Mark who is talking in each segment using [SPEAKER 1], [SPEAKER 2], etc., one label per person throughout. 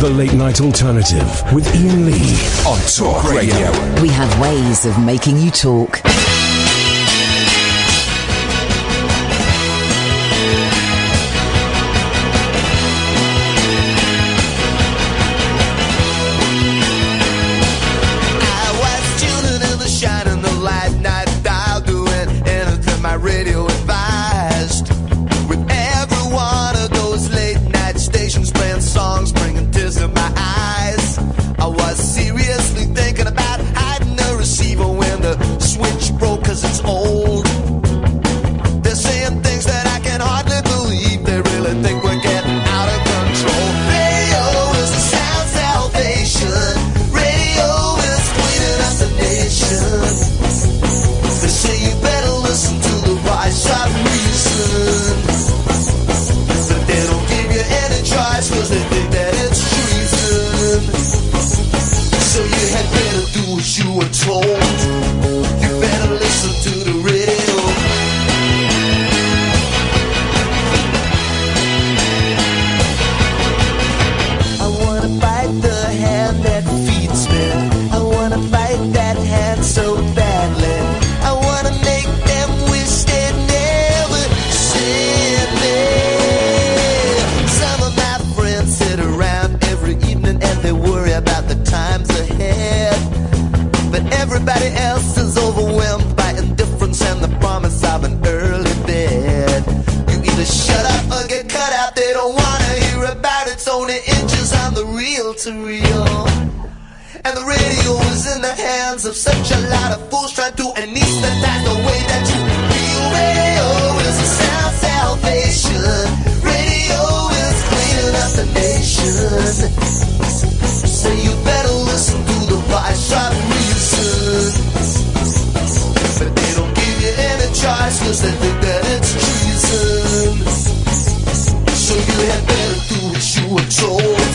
[SPEAKER 1] The Late Night Alternative with Iain Lee on Talk Radio.
[SPEAKER 2] We have ways of making you talk.
[SPEAKER 3] Radio advised, with every one of those late night stations playing songs bringing tears to my eyes. I was seriously thinking about hiding the receiver when the switch broke, 'cause it's old. They're saying things that I can hardly believe. They really think we're getting out of control. Radio is the sound salvation. Radio is cleaning up the nation. They say you better listen to voice of reason, but they don't give you any choice, 'cause they think that it's treason. So you had better do what you were told. You better listen to the radio. I wanna bite the hand that feeds me. I wanna bite that hand so badly. I wanna make them wish they never said me. Some of my friends sit around every evening and they worry about the times ahead, but everybody else is overwhelmed by indifference and the promise of an early bed. You either shut up or get cut out. They don't wanna hear about it. It's only inches on the reel to reel. And the radio is in the hands of such a lot of fools trying to anesthetize the way that you feel. Radio is a sound salvation. Radio is cleaning up the nation. So you better listen to the voice of reason, but they don't give you any choice, 'cause they think that it's treason. So you had better do what you were told.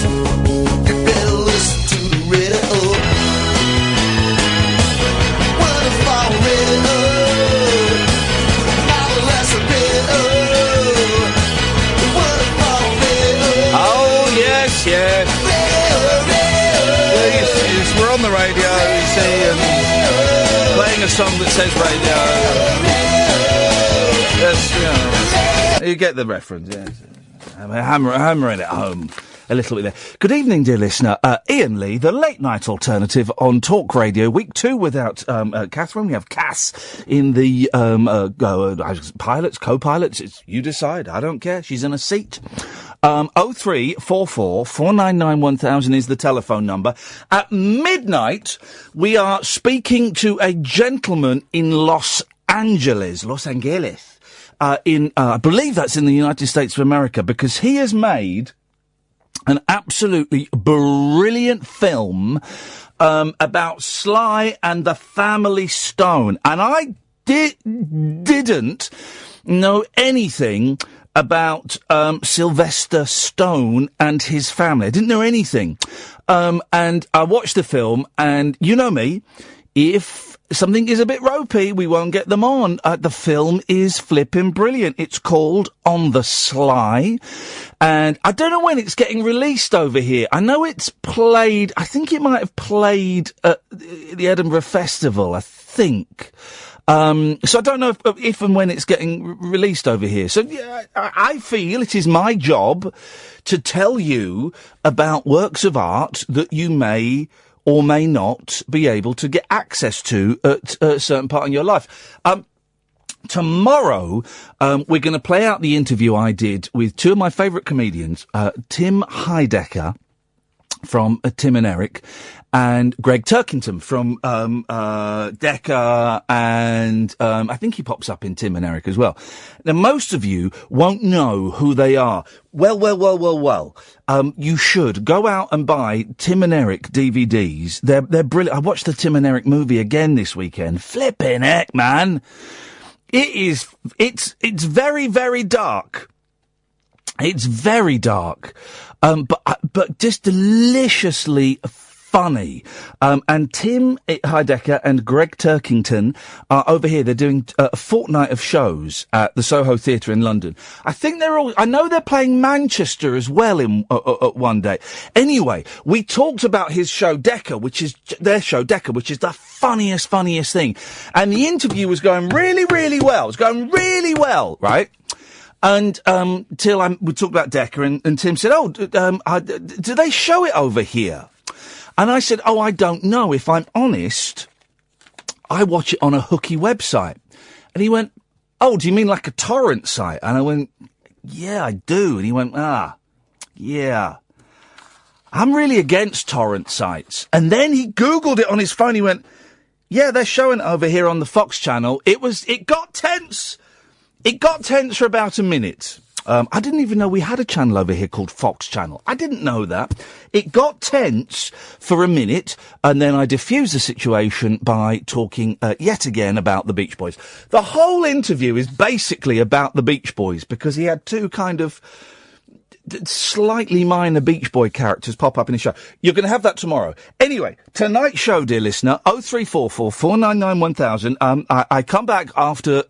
[SPEAKER 3] You better listen to the radio. Wonderful radio. Marvelous radio. Wonderful radio.
[SPEAKER 4] Oh, yes, yes. Yes, we're on the radio, you see, and playing a song that says radio. Yes, you get the reference, yes. Hammering it home a little bit there. Good evening, dear listener. Iain Lee, the Late Night Alternative on Talk Radio. Week 2 without Catherine. We have Cass in the pilots, co-pilots. You decide. I don't care. She's in a seat. 0344 499 1000 is the telephone number. At midnight, we are speaking to a gentleman in Los Angeles. I believe that's in the United States of America, because he has made an absolutely brilliant film about Sly and the Family Stone. And I didn't know anything about Sylvester Stone and his family. I didn't know anything. And I watched the film, and you know me, if something is a bit ropey, we won't get them on. The film is flipping brilliant. It's called On the Sly, and I don't know when it's getting released over here. I know it's played, I think it might have played at the Edinburgh Festival, I think. So I don't know if and when it's getting released over here. So yeah, I feel it is my job to tell you about works of art that you may or may not be able to get access to at a certain part in your life. Tomorrow, we're going to play out the interview I did with two of my favourite comedians, Tim Heidecker from Tim and Eric, and Greg Turkington from Decker, and I think he pops up in Tim and Eric as well. Now, most of you won't know who they are. Well. You should go out and buy Tim and Eric DVDs. They're brilliant. I watched the Tim and Eric movie again this weekend. Flipping heck, man! It's very, very dark. It's very dark, but just deliciously funny. And Tim Heidecker and Greg Turkington are over here. They're doing a fortnight of shows at the Soho Theatre in London. I know they're playing Manchester as well in one day. Anyway, we talked about his show Decca, which is the funniest thing. And the interview was going really, really well. It was going really well, right? And we talked about Decca, and Tim said, do they show it over here? And I said, I don't know. If I'm honest, I watch it on a hooky website. And he went, do you mean like a torrent site? And I went, yeah, I do. And he went, yeah. I'm really against torrent sites. And then he Googled it on his phone. He went, yeah, they're showing it over here on the Fox channel. It got tense. It got tense for about a minute. I didn't even know we had a channel over here called Fox Channel. I didn't know that. It got tense for a minute, and then I diffused the situation by talking yet again about the Beach Boys. The whole interview is basically about the Beach Boys, because he had two kind of slightly minor Beach Boy characters pop up in his show. You're going to have that tomorrow. Anyway, tonight's show, dear listener, 0344 499 1000. I come back after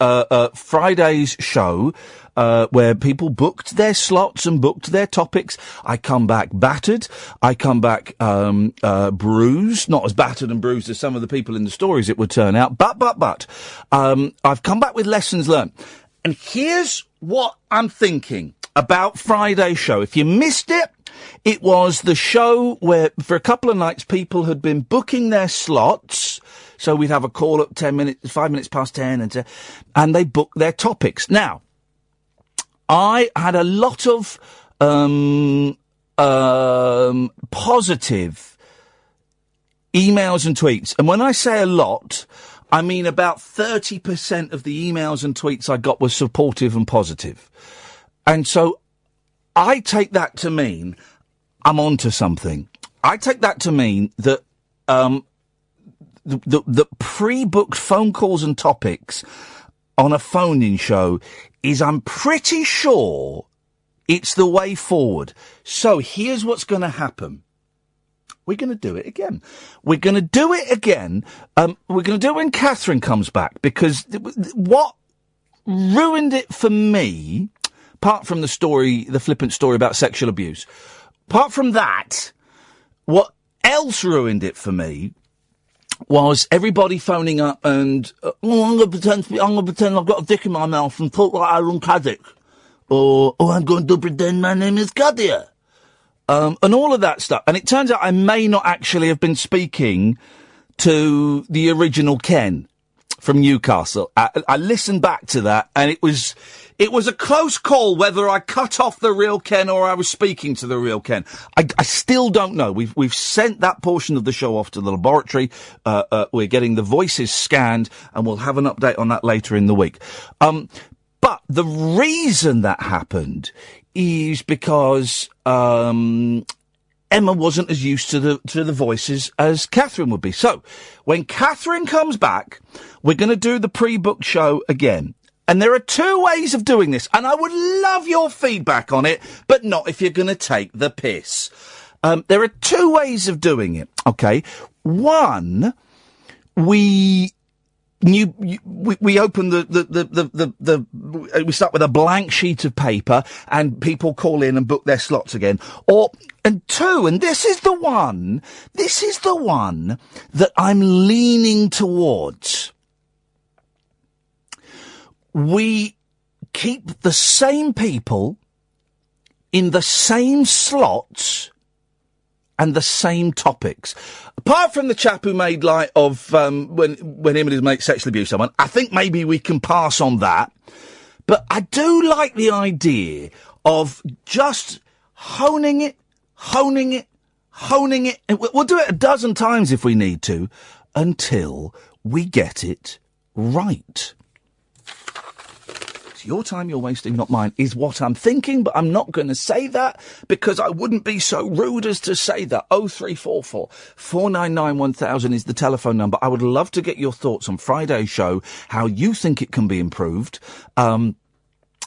[SPEAKER 4] Friday's show, where people booked their slots and booked their topics. I come back battered. I come back bruised, not as battered and bruised as some of the people in the stories, it would turn out. But I've come back with lessons learned. And here's what I'm thinking about Friday's show. If you missed it, it was the show where for a couple of nights people had been booking their slots. So we'd have a call at 5 minutes past 10, and they booked their topics. Now, I had a lot of positive emails and tweets. And when I say a lot, I mean about 30% of the emails and tweets I got were supportive and positive. And so I take that to mean I'm onto something. I take that to mean that the pre-booked phone calls and topics on a phone-in show is, I'm pretty sure, it's the way forward. So here's what's going to happen. We're going to do it again. We're going to do it again. We're going to do it when Catherine comes back, because what ruined it for me, apart from the flippant story about sexual abuse, apart from that, what else ruined it for me was everybody phoning up and, I'm going to pretend I've got a dick in my mouth and talk like Aaron Caddick. Or, I'm going to pretend my name is Kadia. And all of that stuff. And it turns out I may not actually have been speaking to the original Ken from Newcastle. I listened back to that, and it was a close call whether I cut off the real Ken or I was speaking to the real Ken. I still don't know. We've sent that portion of the show off to the laboratory. We're getting the voices scanned, and we'll have an update on that later in the week. But the reason that happened is because Emma wasn't as used to the voices as Catherine would be. So when Catherine comes back, we're going to do the pre-booked show again. And there are two ways of doing this, and I would love your feedback on it, but not if you're going to take the piss. There are two ways of doing it. Okay, one, we open we start with a blank sheet of paper and people call in and book their slots again. And two, and this is the one that I'm leaning towards. We keep the same people in the same slots and the same topics. Apart from the chap who made light of when him and his mate sexually abused someone, I think maybe we can pass on that. But I do like the idea of just honing it. And we'll do it a dozen times if we need to, until we get it right. It's your time you're wasting, not mine, is what I'm thinking, but I'm not going to say that because I wouldn't be so rude as to say that. 0344 499 1000 is the telephone number. I would love to get your thoughts on Friday's show, how you think it can be improved.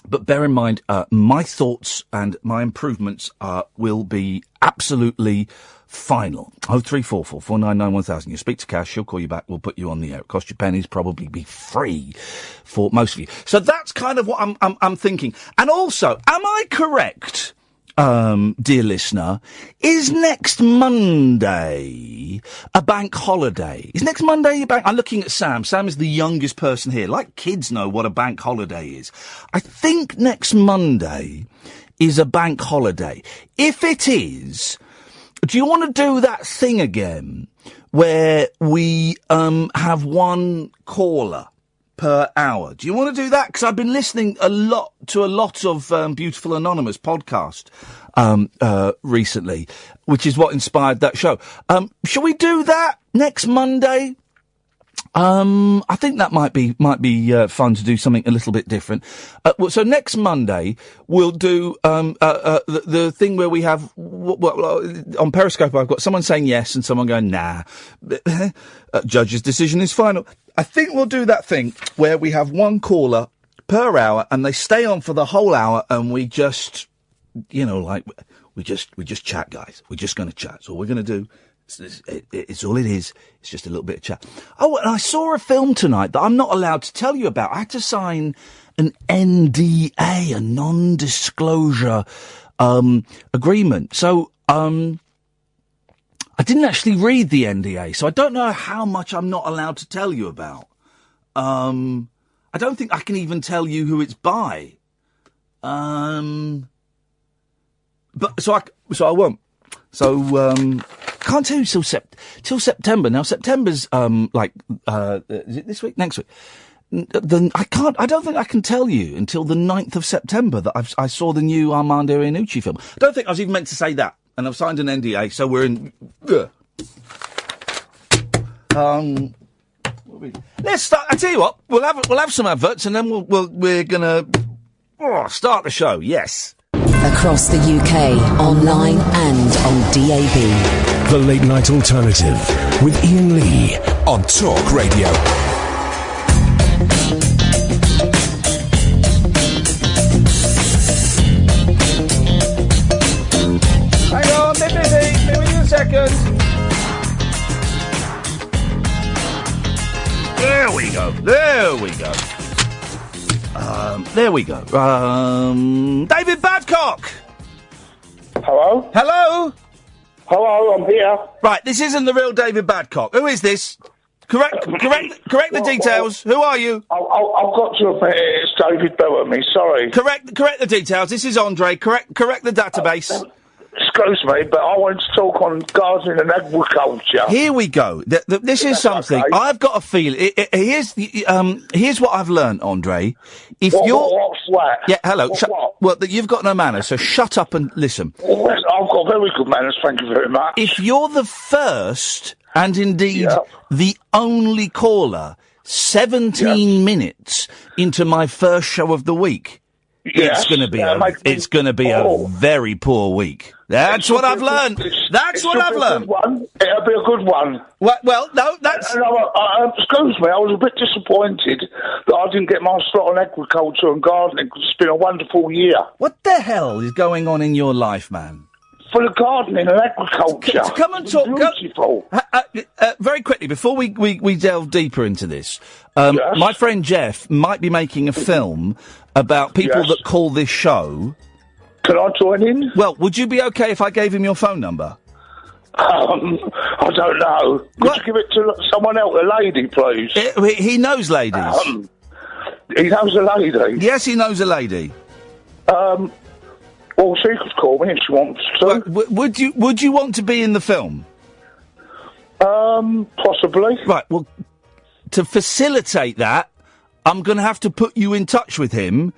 [SPEAKER 4] But bear in mind, my thoughts and my improvements will be absolutely final. 0344 499 1000. You speak to Cash, she'll call you back, we'll put you on the air. It cost you pennies, probably be free for most of you. So that's kind of what I'm thinking. And also, am I correct, dear listener, is next Monday a bank holiday? Is next Monday a bank... I'm looking at Sam. Sam is the youngest person here. Like kids know what a bank holiday is. I think next Monday is a bank holiday. If it is, do you want to do that thing again where we have one caller per hour? Do you want to do that? Because I've been listening to a lot of Beautiful Anonymous podcast recently, which is what inspired that show. Shall we do that next Monday? I think that might be fun to do something a little bit different. So next Monday we'll do the thing where we have on Periscope. I've got someone saying yes and someone going nah. Judge's decision is final. I think we'll do that thing where we have one caller per hour and they stay on for the whole hour and we just, we just chat, guys. We're just going to chat. So we're going to do. It's all it is. It's just a little bit of chat. Oh, and I saw a film tonight that I'm not allowed to tell you about. I had to sign an NDA, a non-disclosure agreement. So I didn't actually read the NDA, so I don't know how much I'm not allowed to tell you about. I don't think I can even tell you who it's by. But so I won't. So can't tell you till September. Now September's is it this week? Next week? I don't think I can tell you until the 9th of September that I saw the new Armando Iannucci film. I don't think I was even meant to say that. And I've signed an NDA, so we're in. Let's start. I tell you what, we'll have some adverts, and then we're gonna start the show. Yes.
[SPEAKER 2] Across the UK, online and on DAB.
[SPEAKER 1] The Late Night Alternative with Iain Lee on Talk Radio.
[SPEAKER 4] Hang on, bit busy. Give me a second. There we go. David Badcock.
[SPEAKER 5] Hello? Hello, I'm here.
[SPEAKER 4] Right, this isn't the real David Badcock. Who is this? Correct the details. Who are you?
[SPEAKER 5] I've got to admit it's David Bellamy, sorry.
[SPEAKER 4] Correct the details. This is Andre. Correct the database.
[SPEAKER 5] Excuse me, but I want to talk on gardening and agriculture.
[SPEAKER 4] Here we go. This is something. Okay. I've got a feeling. Here's what I've learned, Andre. If
[SPEAKER 5] what's that?
[SPEAKER 4] Yeah, hello. Well, you've got no manners, so shut up and listen.
[SPEAKER 5] Well, I've got very good manners, thank you very much.
[SPEAKER 4] If you're the first, and indeed the only caller, 17 minutes into my first show of the week, it's going to be a very poor week. That's what I've learned. That's what I've learned.
[SPEAKER 5] It'll be a good one.
[SPEAKER 4] Well, no, that's...
[SPEAKER 5] excuse me, I was a bit disappointed that I didn't get my slot on agriculture and gardening, because it's been a wonderful year.
[SPEAKER 4] What the hell is going on in your life, man?
[SPEAKER 5] For the gardening and agriculture.
[SPEAKER 4] To come and talk...
[SPEAKER 5] Beautiful.
[SPEAKER 4] Very quickly, before we delve deeper into this, my friend Jeff might be making a film about people that call this show.
[SPEAKER 5] Can I join in?
[SPEAKER 4] Well, would you be okay if I gave him your phone number?
[SPEAKER 5] I don't know. Could you give it to someone else, a lady, please?
[SPEAKER 4] He knows ladies.
[SPEAKER 5] He knows a lady?
[SPEAKER 4] Yes, he knows a lady.
[SPEAKER 5] Well, she could call me if she wants to.
[SPEAKER 4] Well, would you want to be in the film?
[SPEAKER 5] Possibly.
[SPEAKER 4] Right, well, to facilitate that, I'm going to have to put you in touch with him.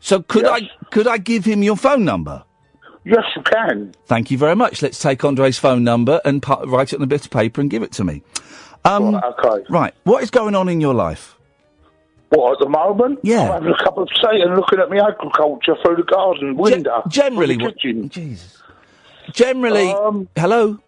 [SPEAKER 4] So could I give him your phone number?
[SPEAKER 5] Yes, you can.
[SPEAKER 4] Thank you very much. Let's take Andre's phone number and write it on a bit of paper and give it to me.
[SPEAKER 5] Right, okay.
[SPEAKER 4] Right, what is going on in your life?
[SPEAKER 5] What, at the moment?
[SPEAKER 4] Yeah.
[SPEAKER 5] I'm having a cup of tea and looking at my agriculture through the garden window.
[SPEAKER 4] Generally,
[SPEAKER 5] kitchen.
[SPEAKER 4] Jesus. Generally, hello?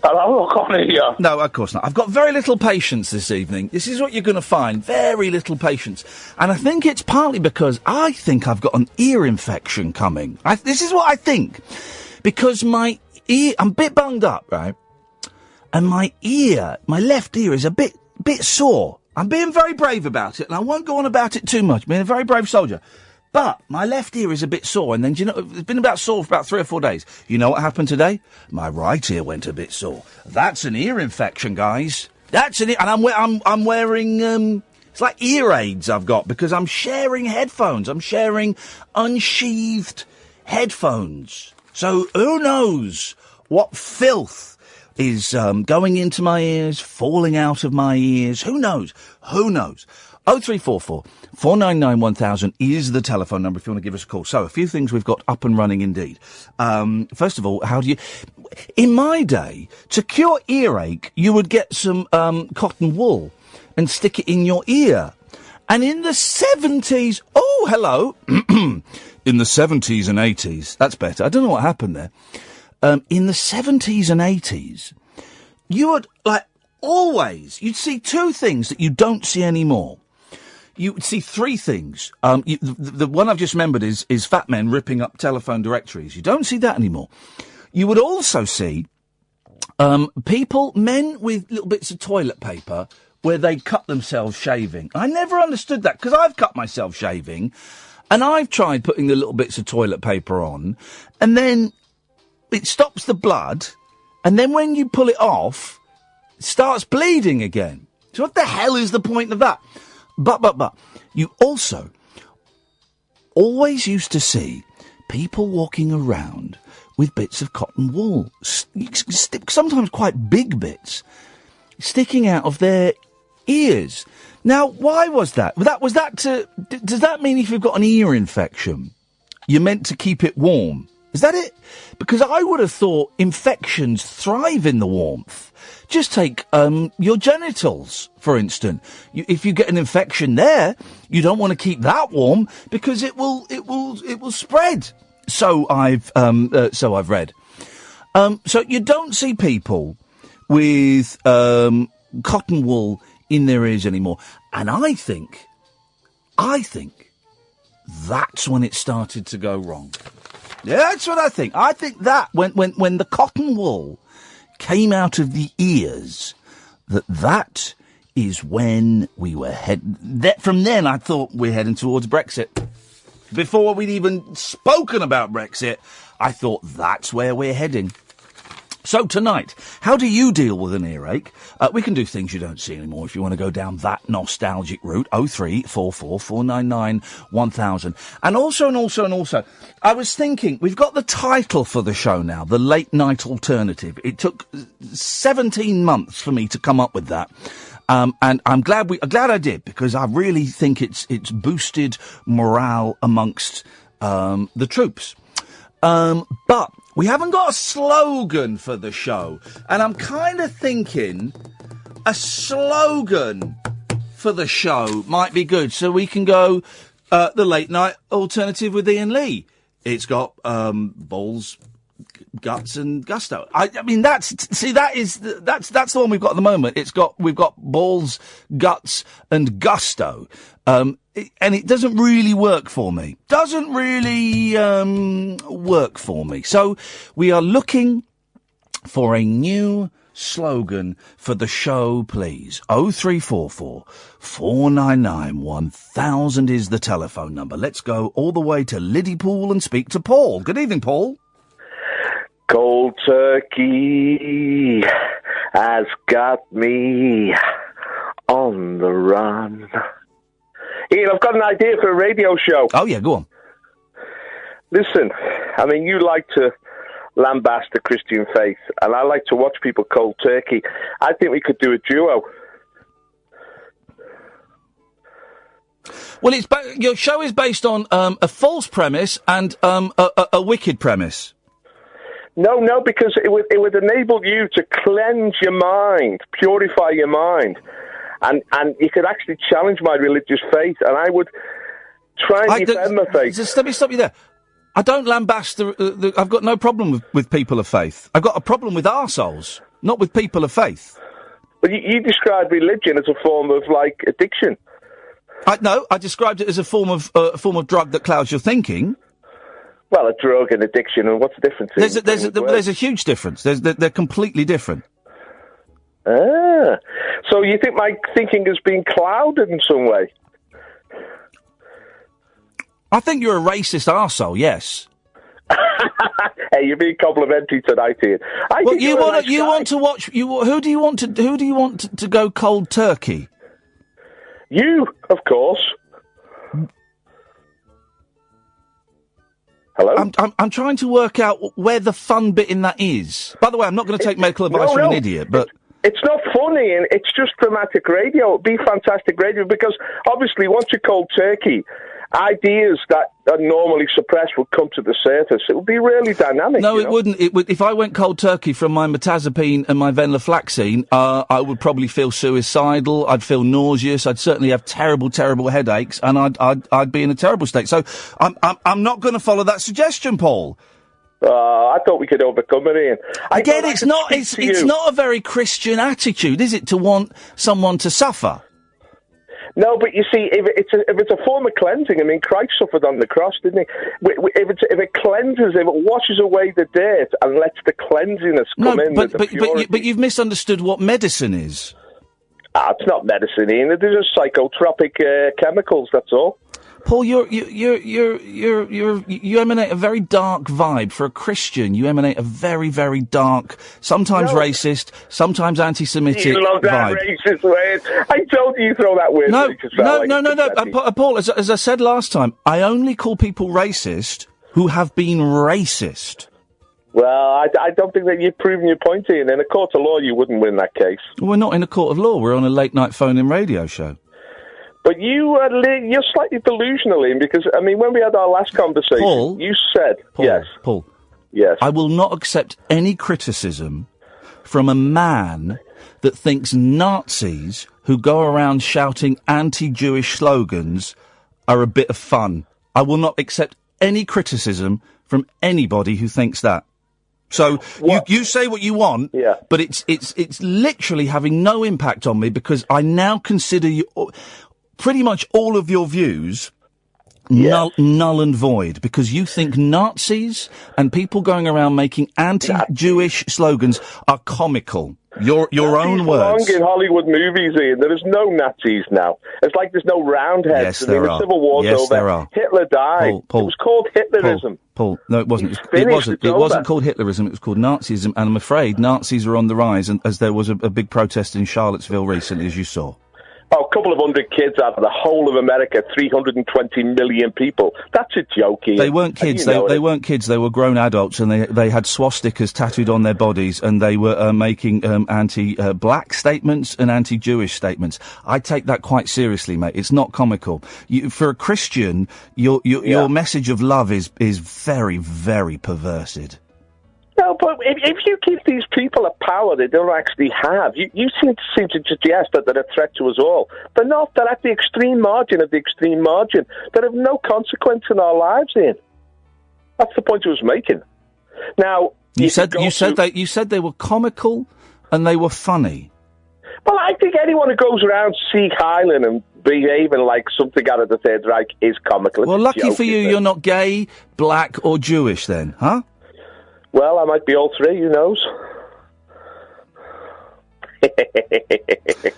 [SPEAKER 5] Hello, I can't hear you.
[SPEAKER 4] No, of course not. I've got very little patience this evening. This is what you're going to find. Very little patience. And I think it's partly because I think I've got an ear infection coming. This is what I think. Because my ear... I'm a bit bunged up, right? And my left ear is a bit sore. I'm being very brave about it, and I won't go on about it too much. I'm being a very brave soldier. But my left ear is a bit sore, and then, do you know, it's been about sore for about 3 or 4 days. You know what happened today? My right ear went a bit sore. That's an ear infection, guys. That's an ear, and I'm wearing, it's like ear aids I've got, because I'm sharing headphones. I'm sharing unsheathed headphones. So who knows what filth is going into my ears, falling out of my ears. Who knows? Who knows? 0344 499 1000 is the telephone number if you want to give us a call. So, a few things we've got up and running indeed. First of all, how do you... In my day, to cure earache, you would get some cotton wool and stick it in your ear. And in the 70s... Oh, hello! In the 70s and 80s... That's better. I don't know what happened there. In the 70s and 80s, you would, like, always... You'd see 2 things that you don't see anymore. You would see 3 things. The one I've just remembered is fat men ripping up telephone directories. You don't see that anymore. You would also see men with little bits of toilet paper where they cut themselves shaving. I never understood that, because I've cut myself shaving, and I've tried putting the little bits of toilet paper on, and then it stops the blood, and then when you pull it off, it starts bleeding again. So what the hell is the point of that? But, you also always used to see people walking around with bits of cotton wool, sometimes quite big bits, sticking out of their ears. Now, why was that? Does that mean if you've got an ear infection, you're meant to keep it warm? Is that it? Because I would have thought infections thrive in the warmth. Just take your genitals, for instance. If you get an infection there, you don't want to keep that warm because it will spread. So I've read. So you don't see people with cotton wool in their ears anymore, and I think that's when it started to go wrong. Yeah, that's what I think. I think that when the cotton wool came out of the ears, that is when we were from then I thought we're heading towards Brexit. Before we'd even spoken about Brexit, I thought that's where we're heading. So tonight, how do you deal with an earache? We can do things you don't see anymore if you want to go down that nostalgic route. 0344 499 1000. And also, I was thinking, we've got the title for the show now, The Late Night Alternative. It took 17 months for me to come up with that. And I'm glad I did, because I really think it's boosted morale amongst the troops. But we haven't got a slogan for the show, and I'm kind of thinking a slogan for the show might be good, so we can go the late night alternative with Iain Lee. It's got balls, guts, and gusto. I mean, that's the one we've got at the moment. We've got balls, guts, and gusto. And it doesn't really work for me. Work for me. So we are looking for a new slogan for the show, please. 0344 499 1000 is the telephone number. Let's go all the way to Liddypool and speak to Paul. Good evening, Paul.
[SPEAKER 6] Cold turkey has got me on the run. Iain, I've got an idea for a radio show.
[SPEAKER 4] Oh, yeah, go on.
[SPEAKER 6] Listen, I mean, you like to lambast the Christian faith, and I like to watch people cold turkey. I think we could do a duo.
[SPEAKER 4] Well, your show is based on a false premise and a wicked premise.
[SPEAKER 6] No, because it would enable you to cleanse your mind, purify your mind. And you could actually challenge my religious faith, and I would try and defend my faith.
[SPEAKER 4] Just let me stop you there. I don't lambast I've got no problem with people of faith. I've got a problem with arseholes. Not with people of faith.
[SPEAKER 6] But you describe religion as a form of, like, addiction.
[SPEAKER 4] No, I described it as a form of drug that clouds your thinking.
[SPEAKER 6] Well, a drug and addiction, and what's the difference?
[SPEAKER 4] There's a huge difference. They're completely different.
[SPEAKER 6] Ah, so you think my thinking has been clouded in some way?
[SPEAKER 4] I think you're a racist arsehole, yes.
[SPEAKER 6] Hey, you're being complimentary tonight, Ian.
[SPEAKER 4] Well, you want to watch? Who do you want to go cold turkey?
[SPEAKER 6] You, of course. Hello?
[SPEAKER 4] I'm trying to work out where the fun bit in that is. By the way, I'm not going to take medical advice from an idiot, but...
[SPEAKER 6] It's not funny, and it's just dramatic radio. It'd be fantastic radio, because obviously once you're cold turkey, ideas that are normally suppressed would come to the surface. It would be really dynamic.
[SPEAKER 4] No, it wouldn't. It would. If I went cold turkey from my mirtazapine and my venlafaxine, I would probably feel suicidal. I'd feel nauseous. I'd certainly have terrible, terrible headaches, and I'd be in a terrible state. So I'm not going to follow that suggestion, Paul.
[SPEAKER 6] I thought we could overcome it, Ian.
[SPEAKER 4] Again, it's not a very Christian attitude, is it, to want someone to suffer?
[SPEAKER 6] No, but you see, if it's a form of cleansing, I mean, Christ suffered on the cross, didn't he? If it cleanses, if it washes away the dirt and lets the cleansiness come in.
[SPEAKER 4] But you've misunderstood what medicine is.
[SPEAKER 6] It's not medicine, Ian. They're just psychotropic chemicals. That's all.
[SPEAKER 4] Paul, you emanate a very dark vibe. For a Christian, you emanate a very, very dark, sometimes racist, sometimes anti-Semitic
[SPEAKER 6] you love that
[SPEAKER 4] vibe.
[SPEAKER 6] Racist word. I told you throw that word.
[SPEAKER 4] No. Paul, as I said last time, I only call people racist who have been racist.
[SPEAKER 6] Well, I don't think that you've proven your point, Ian. In a court of law, you wouldn't win that case.
[SPEAKER 4] We're not in a court of law. We're on a late-night phone-in radio show.
[SPEAKER 6] But you're slightly delusional, Ian, because, I mean, when we had our last conversation,
[SPEAKER 4] Paul,
[SPEAKER 6] you said... Yes.
[SPEAKER 4] Paul.
[SPEAKER 6] Yes.
[SPEAKER 4] I will not accept any criticism from a man that thinks Nazis who go around shouting anti-Jewish slogans are a bit of fun. I will not accept any criticism from anybody who thinks that. So you say what you want, but it's literally having no impact on me, because I now consider you... pretty much all of your views null and void, because you think Nazis and people going around making anti-Jewish slogans are comical. Your own words.
[SPEAKER 6] In Hollywood movies, Ian, there is no Nazis now. It's like there's no Roundheads.
[SPEAKER 4] Yes, there are.
[SPEAKER 6] Civil War's over.
[SPEAKER 4] There are.
[SPEAKER 6] Hitler died.
[SPEAKER 4] Paul,
[SPEAKER 6] it was called Hitlerism.
[SPEAKER 4] Paul, no, it wasn't. It wasn't called Hitlerism. It was called Nazism, and I'm afraid Nazis are on the rise, and as there was a big protest in Charlottesville recently, as you saw.
[SPEAKER 6] Oh, a couple of hundred kids out of the whole of America, 320 million people. That's a joke, Ian.
[SPEAKER 4] They weren't kids. They weren't kids. They were grown adults, and they had swastikas tattooed on their bodies, and they were making anti-black statements and anti-Jewish statements. I take that quite seriously, mate. It's not comical. For a Christian, your message of love is very, very perverted.
[SPEAKER 6] No, but if you give these people a power they don't actually have, you seem to suggest that they're a threat to us all. They're not. They're at the extreme margin of the extreme margin. They have no consequence in our lives, Ian. That's the point I was making. Now, you said they were comical and they were funny. Well, I think anyone who goes around Sieg Heiling and behaving like something out of the Third Reich is comical.
[SPEAKER 4] Well, lucky for you, you're not gay, black, or Jewish, then, huh?
[SPEAKER 6] Well, I might be all three, who knows?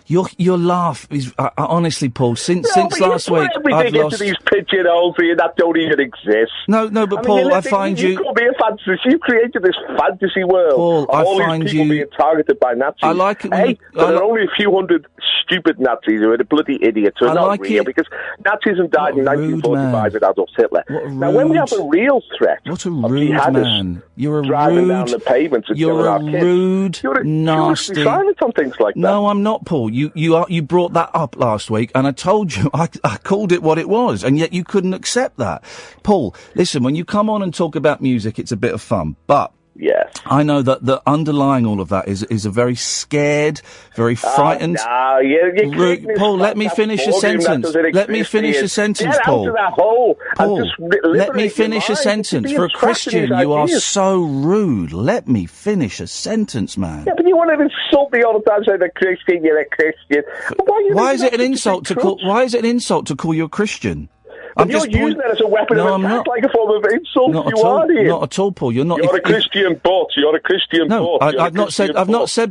[SPEAKER 4] Your laugh is honestly, Paul. Since last week, I've lost.
[SPEAKER 6] Into these pigeonholes here that don't even exist.
[SPEAKER 4] No, but Paul, I find you.
[SPEAKER 6] You called me a fantasy. You created this fantasy world.
[SPEAKER 4] Paul,
[SPEAKER 6] all these people being targeted by Nazis.
[SPEAKER 4] I like it. There
[SPEAKER 6] are only a few hundred stupid Nazis who are the bloody idiots who are not real, because Nazism died in 1945 with Adolf Hitler. Now, when we have a real threat,
[SPEAKER 4] what a rude man! You're a
[SPEAKER 6] driving down the pavements and killing our kids.
[SPEAKER 4] You're nasty.
[SPEAKER 6] You're silent on things like that.
[SPEAKER 4] No, I'm not, Paul. You brought that up last week, and I told you I called it what it was, and yet you couldn't accept that. Paul, listen, when you come on and talk about music, it's a bit of fun, but
[SPEAKER 6] Yes.
[SPEAKER 4] I know that underlying all of that is a very scared, very frightened... Paul, let me finish a sentence. Let me finish a sentence, Paul.
[SPEAKER 6] Get out of that hole.
[SPEAKER 4] Paul, let me finish a sentence. For a Christian, you are so rude. Let me finish a sentence, man.
[SPEAKER 6] Yeah, but you want to insult me all the time, say you're a Christian.
[SPEAKER 4] Why is it an insult to call? Why is it an insult to call you a Christian?
[SPEAKER 6] But you're using that as a weapon of attack, like a form of insult.
[SPEAKER 4] Not at all, Paul. You're not.
[SPEAKER 6] You're a Christian bot. You're a Christian bot.
[SPEAKER 4] I've not said.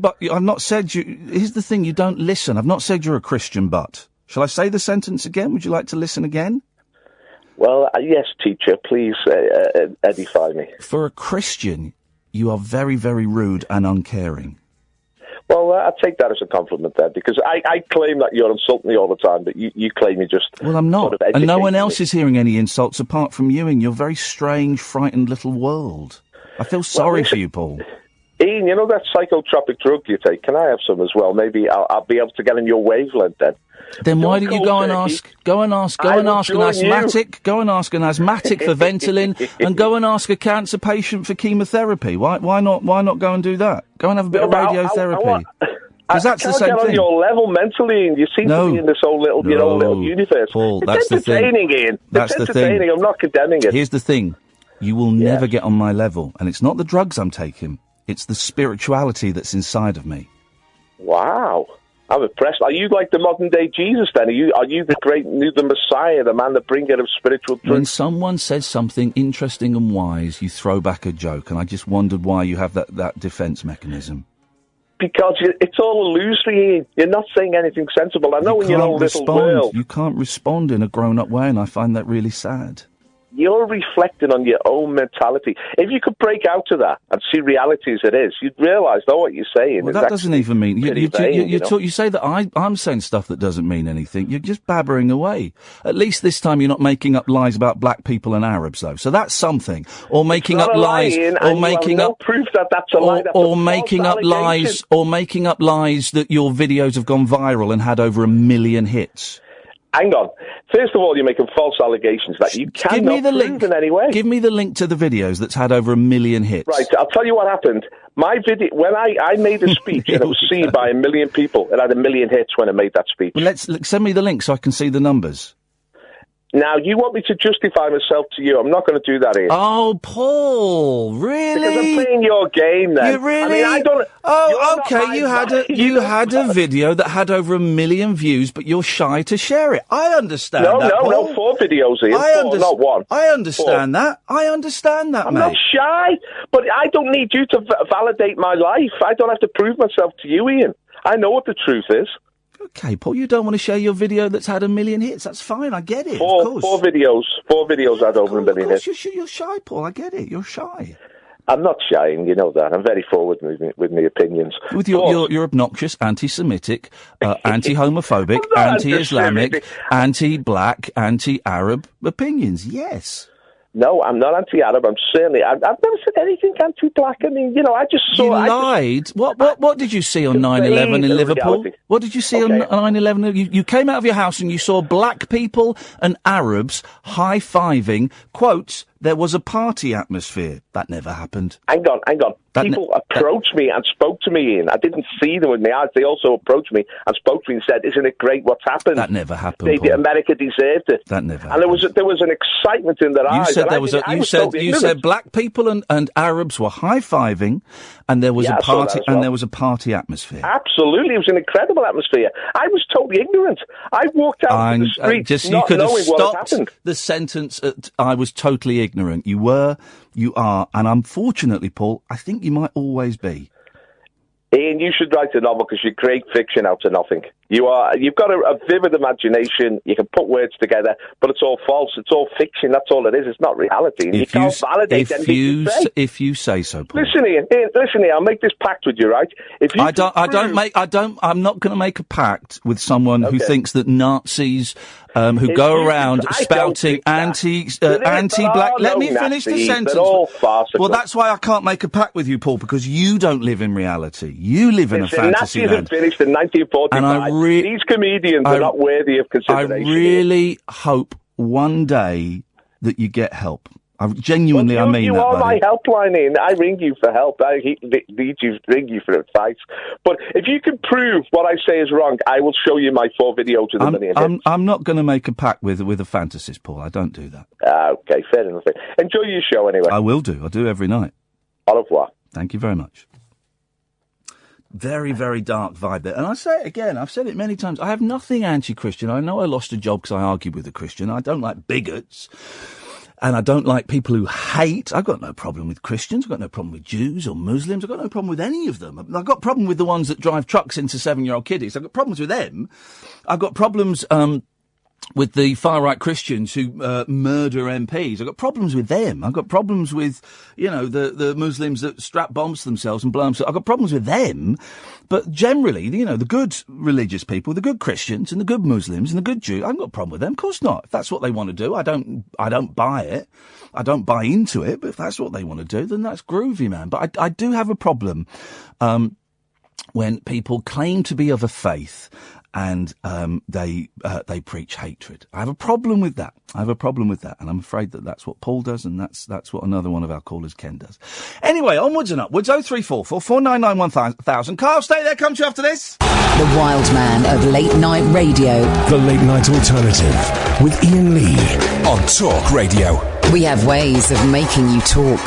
[SPEAKER 4] But I've not said you. Here's the thing: you don't listen. I've not said you're a Christian butt. Shall I say the sentence again? Would you like to listen again?
[SPEAKER 6] Well, yes, teacher. Please edify me.
[SPEAKER 4] For a Christian, you are very, very rude and uncaring.
[SPEAKER 6] Well, I take that as a compliment then, because I claim that you're insulting me all the time, but you claim you just...
[SPEAKER 4] Well, I'm not,
[SPEAKER 6] sort of
[SPEAKER 4] and no one else is hearing any insults apart from you in your very strange, frightened little world. I feel sorry for you, Paul.
[SPEAKER 6] Ian, you know that psychotropic drug you take? Can I have some as well? Maybe I'll be able to get in your wavelength then.
[SPEAKER 4] Then why don't you go and ask an asthmatic for Ventolin, and go and ask a cancer patient for chemotherapy? Why not go and do that? Go and have a bit of radiotherapy. Because that's the same thing. I can't get on your level mentally, and you seem to be in this whole little universe. Paul,
[SPEAKER 6] it's entertaining, Ian.
[SPEAKER 4] That's the thing.
[SPEAKER 6] I'm not condemning it.
[SPEAKER 4] Here's the thing: you will never get on my level, and it's not the drugs I'm taking; it's the spirituality that's inside of me.
[SPEAKER 6] Wow. I'm impressed. Are you like the modern day Jesus then? Are you the Messiah, the man, the bringer of spiritual truth?
[SPEAKER 4] When someone says something interesting and wise, you throw back a joke, and I just wondered why you have that defence mechanism.
[SPEAKER 6] Because it's all illusory. You're not saying anything sensible. I know in your own little world.
[SPEAKER 4] You can't respond in a grown-up way, and I find that really sad.
[SPEAKER 6] You're reflecting on your own mentality. If you could break out of that and see reality as it is, you'd realise that what you're saying is
[SPEAKER 4] that doesn't even mean... You say that I'm saying stuff that doesn't mean anything. You're just babbering away. At least this time you're not making up lies about black people and Arabs, though. So that's something. Or making up lies... Or making up...
[SPEAKER 6] proof that that's a lie.
[SPEAKER 4] Or making up lies... Or making up lies that your videos have gone viral and had over 1 million hits.
[SPEAKER 6] Hang on. First of all, you're making false allegations that you cannot prove in any way.
[SPEAKER 4] Give me the link to the videos that's had over 1 million hits.
[SPEAKER 6] Right, I'll tell you what happened. My video, when I made a speech and it was seen by 1 million people, it had 1 million hits when I made that speech.
[SPEAKER 4] Well, send me the link so I can see the numbers.
[SPEAKER 6] Now, you want me to justify myself to you. I'm not going to do that here.
[SPEAKER 4] Oh, Paul, really?
[SPEAKER 6] Because I'm playing your game then.
[SPEAKER 4] You really?
[SPEAKER 6] I mean, I don't...
[SPEAKER 4] Oh, okay, you had a video that had over 1 million views, but you're shy to share it. I understand that, Paul.
[SPEAKER 6] No, 4 videos here. Not 1.
[SPEAKER 4] I understand that. I understand that,
[SPEAKER 6] I'm
[SPEAKER 4] mate.
[SPEAKER 6] not shy, but I don't need you to validate my life. I don't have to prove myself to you, Ian. I know what the truth is.
[SPEAKER 4] Okay, Paul, you don't want to share your video that's had 1 million hits. That's fine, I get it, of course.
[SPEAKER 6] 4 videos had over 1 million hits.
[SPEAKER 4] You're shy, Paul, I get it. You're shy.
[SPEAKER 6] I'm not shy, you know that. I'm very forward with my opinions.
[SPEAKER 4] With your obnoxious, anti-Semitic, anti-homophobic, anti-Islamic, anti-black, anti-Arab opinions, yes.
[SPEAKER 6] No, I'm not anti-Arab. I've never said anything anti-black. I mean, I just saw...
[SPEAKER 4] You lied. What did you see on 9/11 in Liverpool?
[SPEAKER 6] Reality.
[SPEAKER 4] What did you see on 9/11? You came out of your house and you saw black people and Arabs high-fiving, quotes, there was a party atmosphere. That never happened.
[SPEAKER 6] Hang on. People approached me and spoke to me, Ian. I didn't see them with my eyes. They also approached me and spoke to me and said, isn't it great what's happened?
[SPEAKER 4] That never happened, Paul.
[SPEAKER 6] America deserved it.
[SPEAKER 4] That never happened.
[SPEAKER 6] And there was an excitement in their eyes.
[SPEAKER 4] You said black people and Arabs were high-fiving, and there was a party there was a party atmosphere.
[SPEAKER 6] Absolutely. It was an incredible atmosphere. I was totally ignorant. I walked out to the street not knowing what had happened.
[SPEAKER 4] The sentence I was totally ignorant. You were, you are, and unfortunately, Paul, I think you might always be.
[SPEAKER 6] Ian, you should write a novel because you create fiction out of nothing. You've got a vivid imagination. You can put words together, but it's all false. It's all fiction. That's all it is. It's not reality. And you can't validate anything you say.
[SPEAKER 4] If you say so, Paul.
[SPEAKER 6] Listen, Ian. I'll make this pact with you, right?
[SPEAKER 4] I'm not going to make a pact with someone who thinks that Nazis who go around spouting anti-black. Let me finish the sentence.
[SPEAKER 6] They're all farcical.
[SPEAKER 4] Well, that's why I can't make a pact with you, Paul, because you don't live in reality. You live in a fantasy land.
[SPEAKER 6] Nazis finished in 1945. These comedians are not worthy of consideration.
[SPEAKER 4] I really hope one day that you get help. I genuinely, I mean
[SPEAKER 6] you
[SPEAKER 4] that,
[SPEAKER 6] are
[SPEAKER 4] buddy.
[SPEAKER 6] my helpline, Ian. I ring you for help. I need to ring you for advice. But if you can prove what I say is wrong, I will show you my 4 videos of the million hits.
[SPEAKER 4] I'm not going to make a pact with a fantasist, Paul. I don't do that.
[SPEAKER 6] Okay, fair enough. Enjoy your show anyway.
[SPEAKER 4] I will do. I do every night.
[SPEAKER 6] Au revoir.
[SPEAKER 4] Thank you very much. Very, very dark vibe there. And I say it again, I've said it many times, I have nothing anti-Christian. I know I lost a job because I argued with a Christian. I don't like bigots. And I don't like people who hate. I've got no problem with Christians. I've got no problem with Jews or Muslims. I've got no problem with any of them. I've got a problem with the ones that drive trucks into 7-year-old kiddies. I've got problems with them. I've got problems with the far-right Christians who murder MPs. I've got problems with them. I've got problems with, the Muslims that strap bombs to themselves and blow themselves. I've got problems with them. But generally, the good religious people, the good Christians and the good Muslims and the good Jews, I haven't got a problem with them. Of course not. If that's what they want to do, I don't buy it. I don't buy into it. But if that's what they want to do, then that's groovy, man. But I do have a problem when people claim to be of a faith and they preach hatred. I have a problem with that. And I'm afraid that that's what Paul does, and that's what another one of our callers, Ken, does. Anyway, onwards and upwards. 0344 499 1000. Carl, stay there. Come to you after this.
[SPEAKER 2] The wild man of late night radio.
[SPEAKER 1] The Late Night Alternative with Iain Lee on Talk Radio.
[SPEAKER 2] We have ways of making you talk.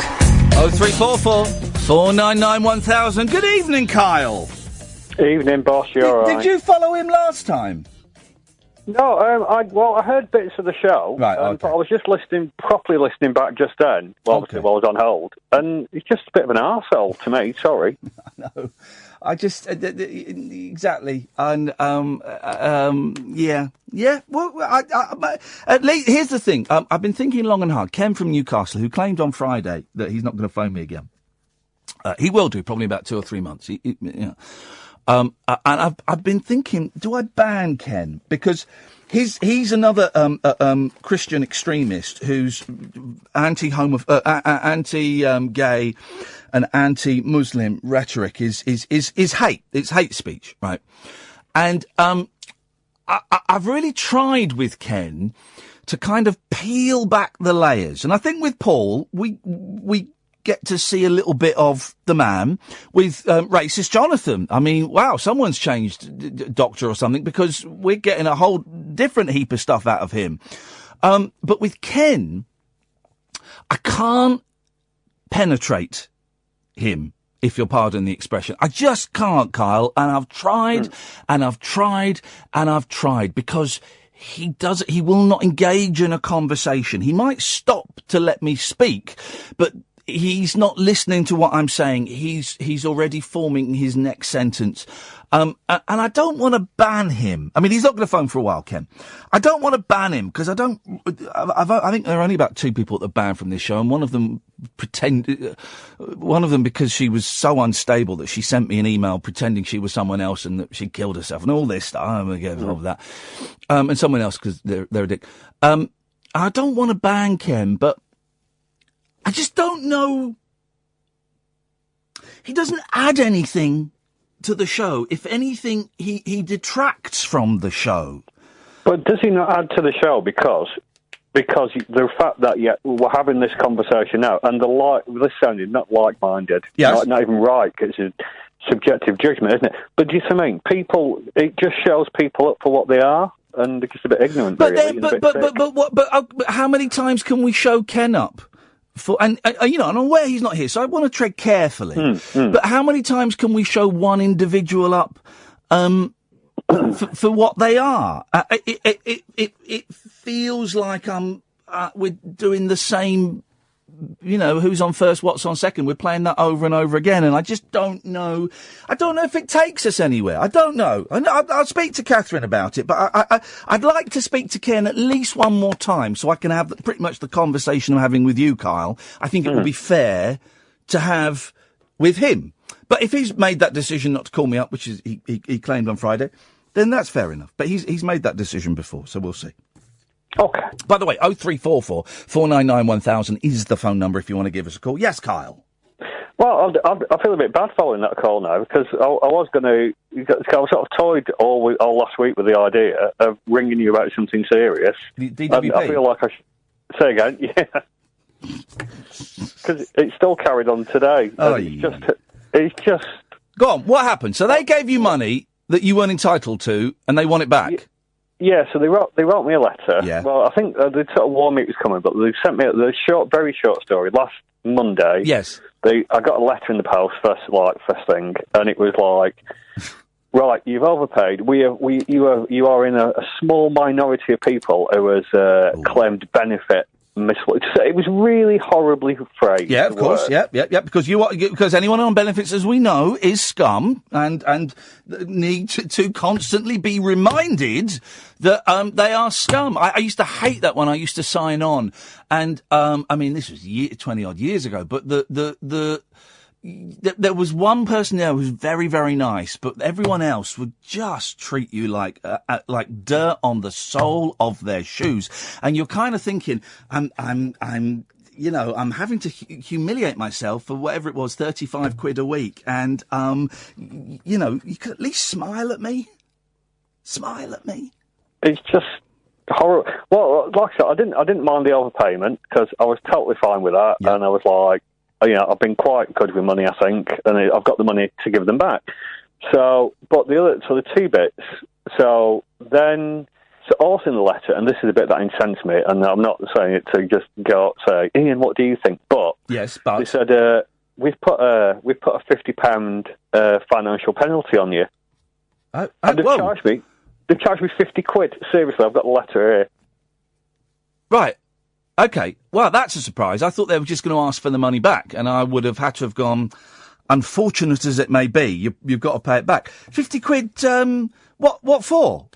[SPEAKER 4] 0344 499 1000. Good evening, Kyle.
[SPEAKER 7] Evening, boss. You all right?
[SPEAKER 4] Did you follow him last time?
[SPEAKER 7] No, I heard bits of the show.
[SPEAKER 4] Right, okay.
[SPEAKER 7] But I was just properly listening back just then, while I was on hold. And he's just a bit of an arsehole to me, sorry.
[SPEAKER 4] No, I just, exactly. And, yeah. Well, at least, here's the thing. I've been thinking long and hard. Ken from Newcastle, who claimed on Friday that he's not going to phone me again. He will do, probably about 2 or 3 months. And I've been thinking, do I ban Ken? Because he's another Christian extremist who's anti-gay and anti-Muslim rhetoric is hate. It's hate speech, right? And I've really tried with Ken to kind of peel back the layers, and I think with Paul we get to see a little bit of the man. With racist Jonathan, I mean, wow, someone's changed doctor or something, because we're getting a whole different heap of stuff out of him. But with Ken, I can't penetrate him, if you'll pardon the expression. I just can't, Kyle, and I've tried, and I've tried, and I've tried, because he will not engage in a conversation. He might stop to let me speak, but he's not listening to what I'm saying. He's already forming his next sentence. And I don't want to ban him. I mean, he's not going to phone for a while, Ken. I don't want to ban him because I think there are only about 2 people that are banned from this show, and one of them because she was so unstable that she sent me an email pretending she was someone else and that she killed herself and all this stuff. I'm going to get involved with that. And someone else because they're a dick. I don't want to ban Ken, but I just don't know. He doesn't add anything to the show. If anything, he detracts from the show.
[SPEAKER 7] But does he not add to the show because the fact that we're having this conversation now, and this sounded not like-minded,
[SPEAKER 4] yes,
[SPEAKER 7] not even right, because it's a subjective judgment, isn't it? But do you see what I mean? It just shows people up for what they are, and they're just a bit ignorant. But
[SPEAKER 4] how many times can we show Ken up? And I'm aware he's not here, so I want to tread carefully. But how many times can we show one individual up for what they are? It feels like we're doing the same. Who's on first, what's on second. We're playing that over and over again, and I just don't know. I don't know if it takes us anywhere. I don't know. I'll speak to Catherine about it, but I'd like to speak to Ken at least one more time so I can have pretty much the conversation I'm having with you, Kyle. I think it would be fair to have with him. But if he's made that decision not to call me up, which is he claimed on Friday, then that's fair enough. But he's made that decision before, so we'll see.
[SPEAKER 7] Okay.
[SPEAKER 4] By the way, 0344 499 1000 is the phone number if you want to give us a call. Yes, Kyle.
[SPEAKER 7] Well, I feel a bit bad following that call now, because I was going to. I was sort of toyed all last week with the idea of ringing you about something serious.
[SPEAKER 4] DWP?
[SPEAKER 7] I feel like I should say again. Yeah. Because it's still carried on today.
[SPEAKER 4] Oh,
[SPEAKER 7] It's just...
[SPEAKER 4] Go on, what happened? So they gave you money that you weren't entitled to, and they want it back?
[SPEAKER 7] Yeah, so they wrote me a letter.
[SPEAKER 4] Yeah.
[SPEAKER 7] Well, I think they sort of warned me it was coming, but they sent me the very short story. Last Monday,
[SPEAKER 4] yes,
[SPEAKER 7] I got a letter in the post first thing, and it was like, right, you've overpaid. You are in a small minority of people who has claimed benefit. It was really horribly phrased.
[SPEAKER 4] Yeah, of course. Yeah. Because anyone on benefits, as we know, is scum and need to constantly be reminded that they are scum. I used to hate that when I used to sign on, and I mean this was 20 odd years ago, but there was one person there who was very, very nice, but everyone else would just treat you like dirt on the sole of their shoes. And you're kind of thinking, I'm having to humiliate myself for whatever it was, 35 quid a week. And, you could at least smile at me. Smile at me.
[SPEAKER 7] It's just horrible. Well, like I said, I didn't mind the overpayment because I was totally fine with that. Yeah. And I was like, I've been quite good with money, I think, and I've got the money to give them back. So the two bits. So also in the letter, and this is a bit that incensed me, and I'm not saying it to just go say, Ian, what do you think? But
[SPEAKER 4] yes, but
[SPEAKER 7] they said we've put a £50 financial penalty on you. And they've charged me. They've charged me 50 quid. Seriously, I've got the letter here.
[SPEAKER 4] Right. Okay, well, that's a surprise. I thought they were just going to ask for the money back, and I would have had to have gone, unfortunate as it may be, you've got to pay it back. 50 quid, what for?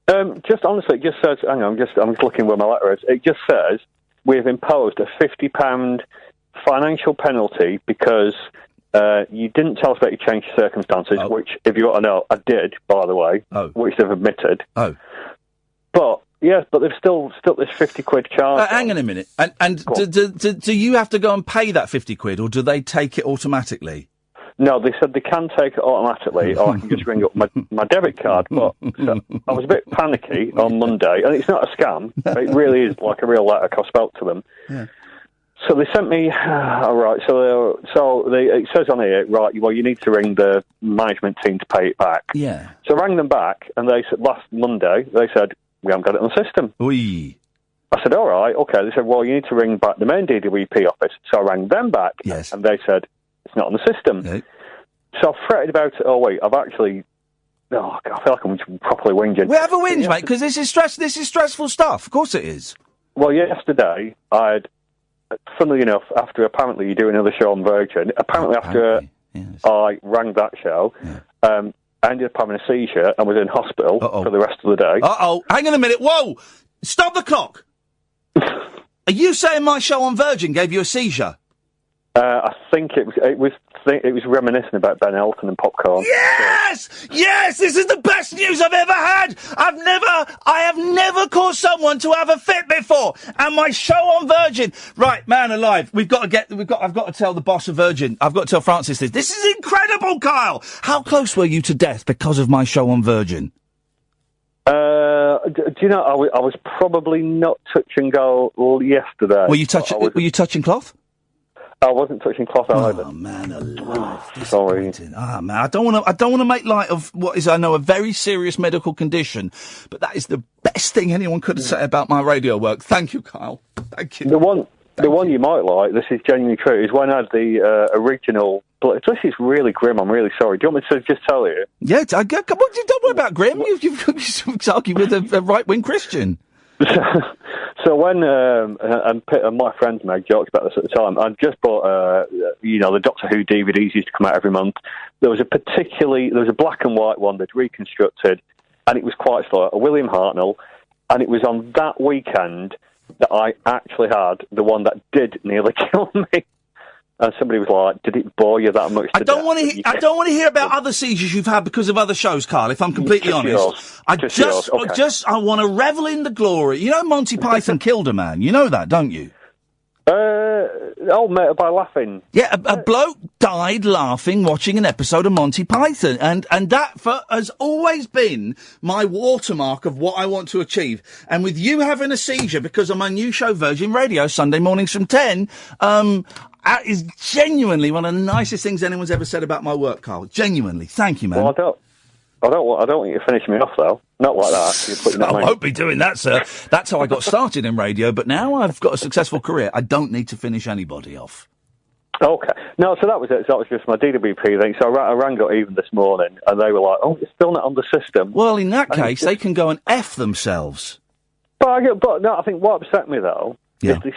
[SPEAKER 7] Just honestly, it just says, hang on, I'm just looking where my letter is. It just says, we've imposed a £50 financial penalty because you didn't tell us about your changed circumstances, which, if you want to know, I did, by the way, which they've admitted. Oh. But... yes, but they've still this 50 quid charge.
[SPEAKER 4] Hang on a minute. And do you have to go and pay that 50 quid, or do they take it automatically?
[SPEAKER 7] No, they said they can take it automatically, or I can just ring up my debit card. But so, I was a bit panicky on Monday, and it's not a scam. It really is like a real letter. I spoke to them. Yeah. So they sent me, all right, it says on here, right, well, you need to ring the management team to pay it back.
[SPEAKER 4] Yeah.
[SPEAKER 7] So I rang them back, and they said, last Monday, they said, we haven't got it on the system.
[SPEAKER 4] Oy.
[SPEAKER 7] I said, all right, okay. They said, well, you need to ring back the main DWP office. So I rang them back, and they said, it's not on the system. Okay. So I fretted about it all week. I feel like I'm properly whinging.
[SPEAKER 4] We have a whinge, mate, because this is stressful stuff. Of course it is.
[SPEAKER 7] Well, yesterday, funnily enough, after apparently you do another show on Virgin, I rang that show, I ended up having a seizure and was in hospital for the rest of the day.
[SPEAKER 4] Hang on a minute. Whoa! Stop the clock! Are you saying my show on Virgin gave you a seizure?
[SPEAKER 7] I think it was reminiscent about Ben Elton and popcorn.
[SPEAKER 4] Yes! Yes! This is the best news I've ever had! I have never caused someone to have a fit before! And my show on Virgin... Right, man alive, I've got to tell the boss of Virgin, I've got to tell Francis this. This is incredible, Kyle! How close were you to death because of my show on Virgin?
[SPEAKER 7] Do you know, I was probably not touch and go yesterday.
[SPEAKER 4] Were you touching cloth?
[SPEAKER 7] I wasn't touching cloth either.
[SPEAKER 4] Oh man, alive!
[SPEAKER 7] Sorry.
[SPEAKER 4] Man, I don't want to make light of what is, I know, a very serious medical condition, but that is the best thing anyone could have said about my radio work. Thank you, Kyle. Thank you.
[SPEAKER 7] The one you might like, this is genuinely true, is when I had the original. This is really grim. I'm really sorry. Do you want me to just tell you?
[SPEAKER 4] Yeah, come on. Don't worry about grim. You've argued with a right-wing Christian.
[SPEAKER 7] So when and my friends made jokes about this at the time, I just bought the Doctor Who DVDs used to come out every month. There was a black and white one they'd reconstructed, and it was quite slow, a William Hartnell, and it was on that weekend that I actually had the one that did nearly kill me. And somebody was like, "Did it bore you that much?"
[SPEAKER 4] I don't want to hear about other seizures you've had because of other shows, Carl. If I'm completely honest, I want to revel in the glory. You know, Monty Python killed a man. You know that, don't you?
[SPEAKER 7] Mate, by laughing.
[SPEAKER 4] Yeah, a bloke died laughing watching an episode of Monty Python, and that has always been my watermark of what I want to achieve. And with you having a seizure because of my new show, Virgin Radio, Sunday mornings from 10, that is genuinely one of the nicest things anyone's ever said about my work, Carl. Genuinely. Thank you, man.
[SPEAKER 7] Well, I don't want you to finish me off, though. Not like that.
[SPEAKER 4] I won't be doing that, sir. That's how I got started in radio, but now I've got a successful career. I don't need to finish anybody off.
[SPEAKER 7] Okay. No, so that was it. So that was just my DWP thing. So I rang up even this morning, and they were like, oh, it's still not on the system.
[SPEAKER 4] Well, in that case, they can go and F themselves.
[SPEAKER 7] But no, I think what upset me, though, is they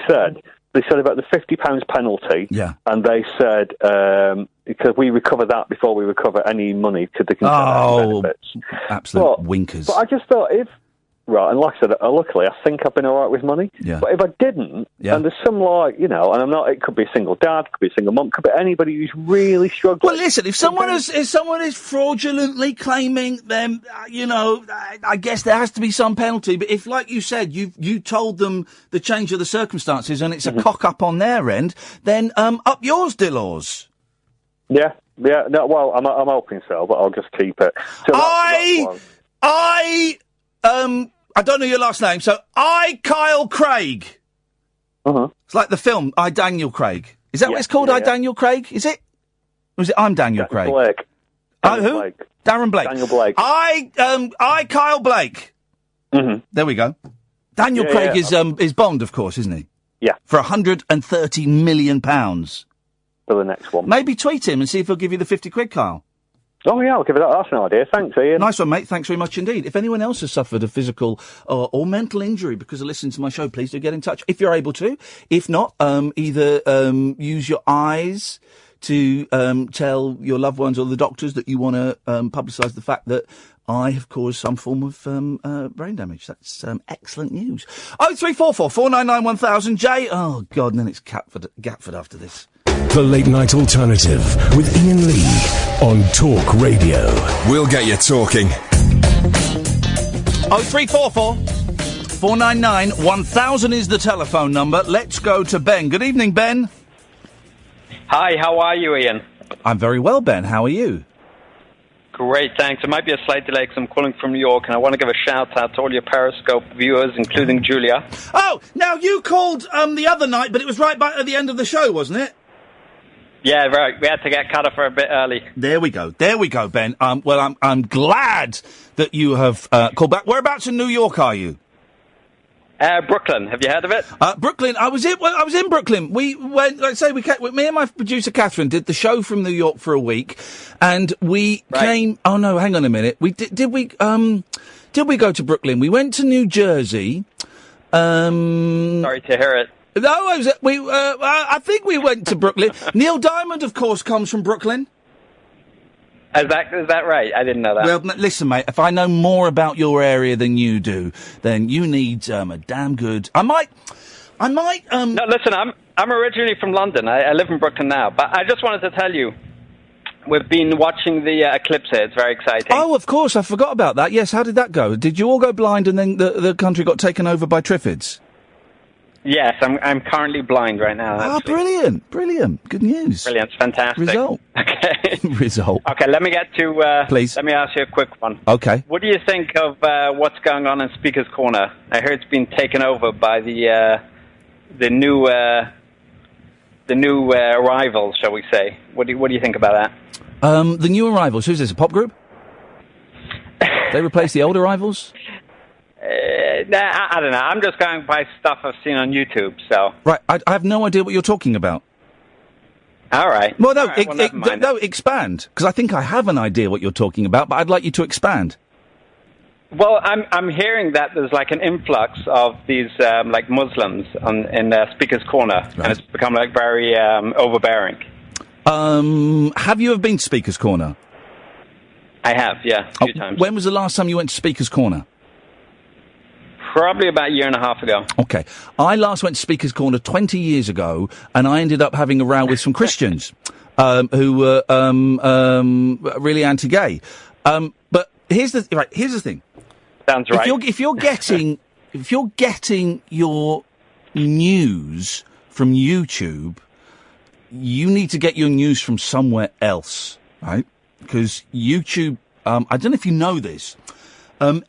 [SPEAKER 7] said about the £50 penalty, and they said because we recover that before we recover any money because they can benefits.
[SPEAKER 4] Absolute winkers.
[SPEAKER 7] But I just thought and like I said, luckily I think I've been all right with money.
[SPEAKER 4] Yeah.
[SPEAKER 7] But if I didn't, and there's some and I'm not. It could be a single dad, could be a single mum, could be anybody who's really struggling.
[SPEAKER 4] Well, listen, if someone is fraudulently claiming them, I guess there has to be some penalty. But if, like you said, you told them the change of the circumstances and it's a cock up on their end, then up yours, Dilaws.
[SPEAKER 7] Yeah. No, well, I'm hoping so, but I'll just keep it. So
[SPEAKER 4] I don't know your last name, so Kyle Craig. It's like the film, I, Daniel Craig. Is that what it's called, I, Daniel Craig? Is it? Or is it I'm Daniel Craig?
[SPEAKER 7] Blake.
[SPEAKER 4] Who?
[SPEAKER 7] Blake.
[SPEAKER 4] Darren Blake.
[SPEAKER 7] Daniel Blake.
[SPEAKER 4] I, Kyle Blake. There we go. Daniel Craig is Bond, of course, isn't he?
[SPEAKER 7] Yeah.
[SPEAKER 4] For £130 million.
[SPEAKER 7] For the next one.
[SPEAKER 4] Maybe tweet him and see if he'll give you the 50 quid, Kyle.
[SPEAKER 7] Oh, yeah, I'll give it that. That's an idea. Thanks, Ian.
[SPEAKER 4] Nice one, mate. Thanks very much indeed. If anyone else has suffered a physical or mental injury because of listening to my show, please do get in touch if you're able to. If not, either use your eyes to tell your loved ones or the doctors that you want to publicise the fact that I have caused some form of brain damage. That's excellent news. 0344 499 1000. Jay. Oh, God, and then it's Gatford after this.
[SPEAKER 1] The Late Night Alternative with Iain Lee on Talk Radio. We'll get you talking.
[SPEAKER 4] 0344 499 1000 is the telephone number. Let's go to Ben. Good evening, Ben.
[SPEAKER 8] Hi, how are you, Ian?
[SPEAKER 4] I'm very well, Ben. How are you?
[SPEAKER 8] Great, thanks. It might be a slight delay because I'm calling from New York, and I want to give a shout-out to all your Periscope viewers, including Julia.
[SPEAKER 4] Oh, now you called the other night, but it was right back at the end of the show, wasn't it?
[SPEAKER 8] Yeah, right. We had to get cut off for a bit early.
[SPEAKER 4] There we go, Ben. Well, I'm glad that you have called back. Whereabouts in New York are you?
[SPEAKER 8] Brooklyn. Have you heard of it?
[SPEAKER 4] Brooklyn. I was in Brooklyn. We went. Me and my producer Catherine did the show from New York for a week, and we came. Oh no, hang on a minute. Did we go to Brooklyn? We went to New Jersey.
[SPEAKER 8] Sorry to hear it.
[SPEAKER 4] No, I think we went to Brooklyn. Neil Diamond, of course, comes from Brooklyn.
[SPEAKER 8] Is that right? I didn't know that.
[SPEAKER 4] Well, listen, mate, if I know more about your area than you do, then you need a damn good... I might... No,
[SPEAKER 8] listen, I'm originally from London. I live in Brooklyn now. But I just wanted to tell you, we've been watching the eclipse here. It's very exciting.
[SPEAKER 4] Oh, of course, I forgot about that. Yes, how did that go? Did you all go blind and then the country got taken over by Triffids?
[SPEAKER 8] Yes, I'm currently blind right now.
[SPEAKER 4] Actually. Brilliant. Good news.
[SPEAKER 8] Brilliant, fantastic.
[SPEAKER 4] Result.
[SPEAKER 8] Okay.
[SPEAKER 4] Result.
[SPEAKER 8] Okay, let me get to...
[SPEAKER 4] Please.
[SPEAKER 8] Let me ask you a quick one.
[SPEAKER 4] Okay.
[SPEAKER 8] What do you think of what's going on in Speaker's Corner? I heard it's been taken over by the new arrivals, shall we say. What do you think about that?
[SPEAKER 4] The new arrivals, who's this, a pop group? They replace the old arrivals?
[SPEAKER 8] I don't know. I'm just going by stuff I've seen on YouTube, so...
[SPEAKER 4] Right, I have no idea what you're talking about.
[SPEAKER 8] All right.
[SPEAKER 4] Well, no,
[SPEAKER 8] no,
[SPEAKER 4] expand, because I think I have an idea what you're talking about, but I'd like you to expand.
[SPEAKER 8] Well, I'm hearing that there's like an influx of these like Muslims in Speaker's Corner, right. And it's become like very overbearing.
[SPEAKER 4] Have you ever been to Speaker's Corner?
[SPEAKER 8] I have, yeah, a few times.
[SPEAKER 4] When was the last time you went to Speaker's Corner?
[SPEAKER 8] Probably about a year and a half ago.
[SPEAKER 4] Okay. I last went to Speaker's Corner 20 years ago, and I ended up having a row with some Christians who were really anti-gay. But here's the thing.
[SPEAKER 8] Sounds right.
[SPEAKER 4] If you're getting your news from YouTube, you need to get your news from somewhere else, right? Because YouTube, I don't know if you know this,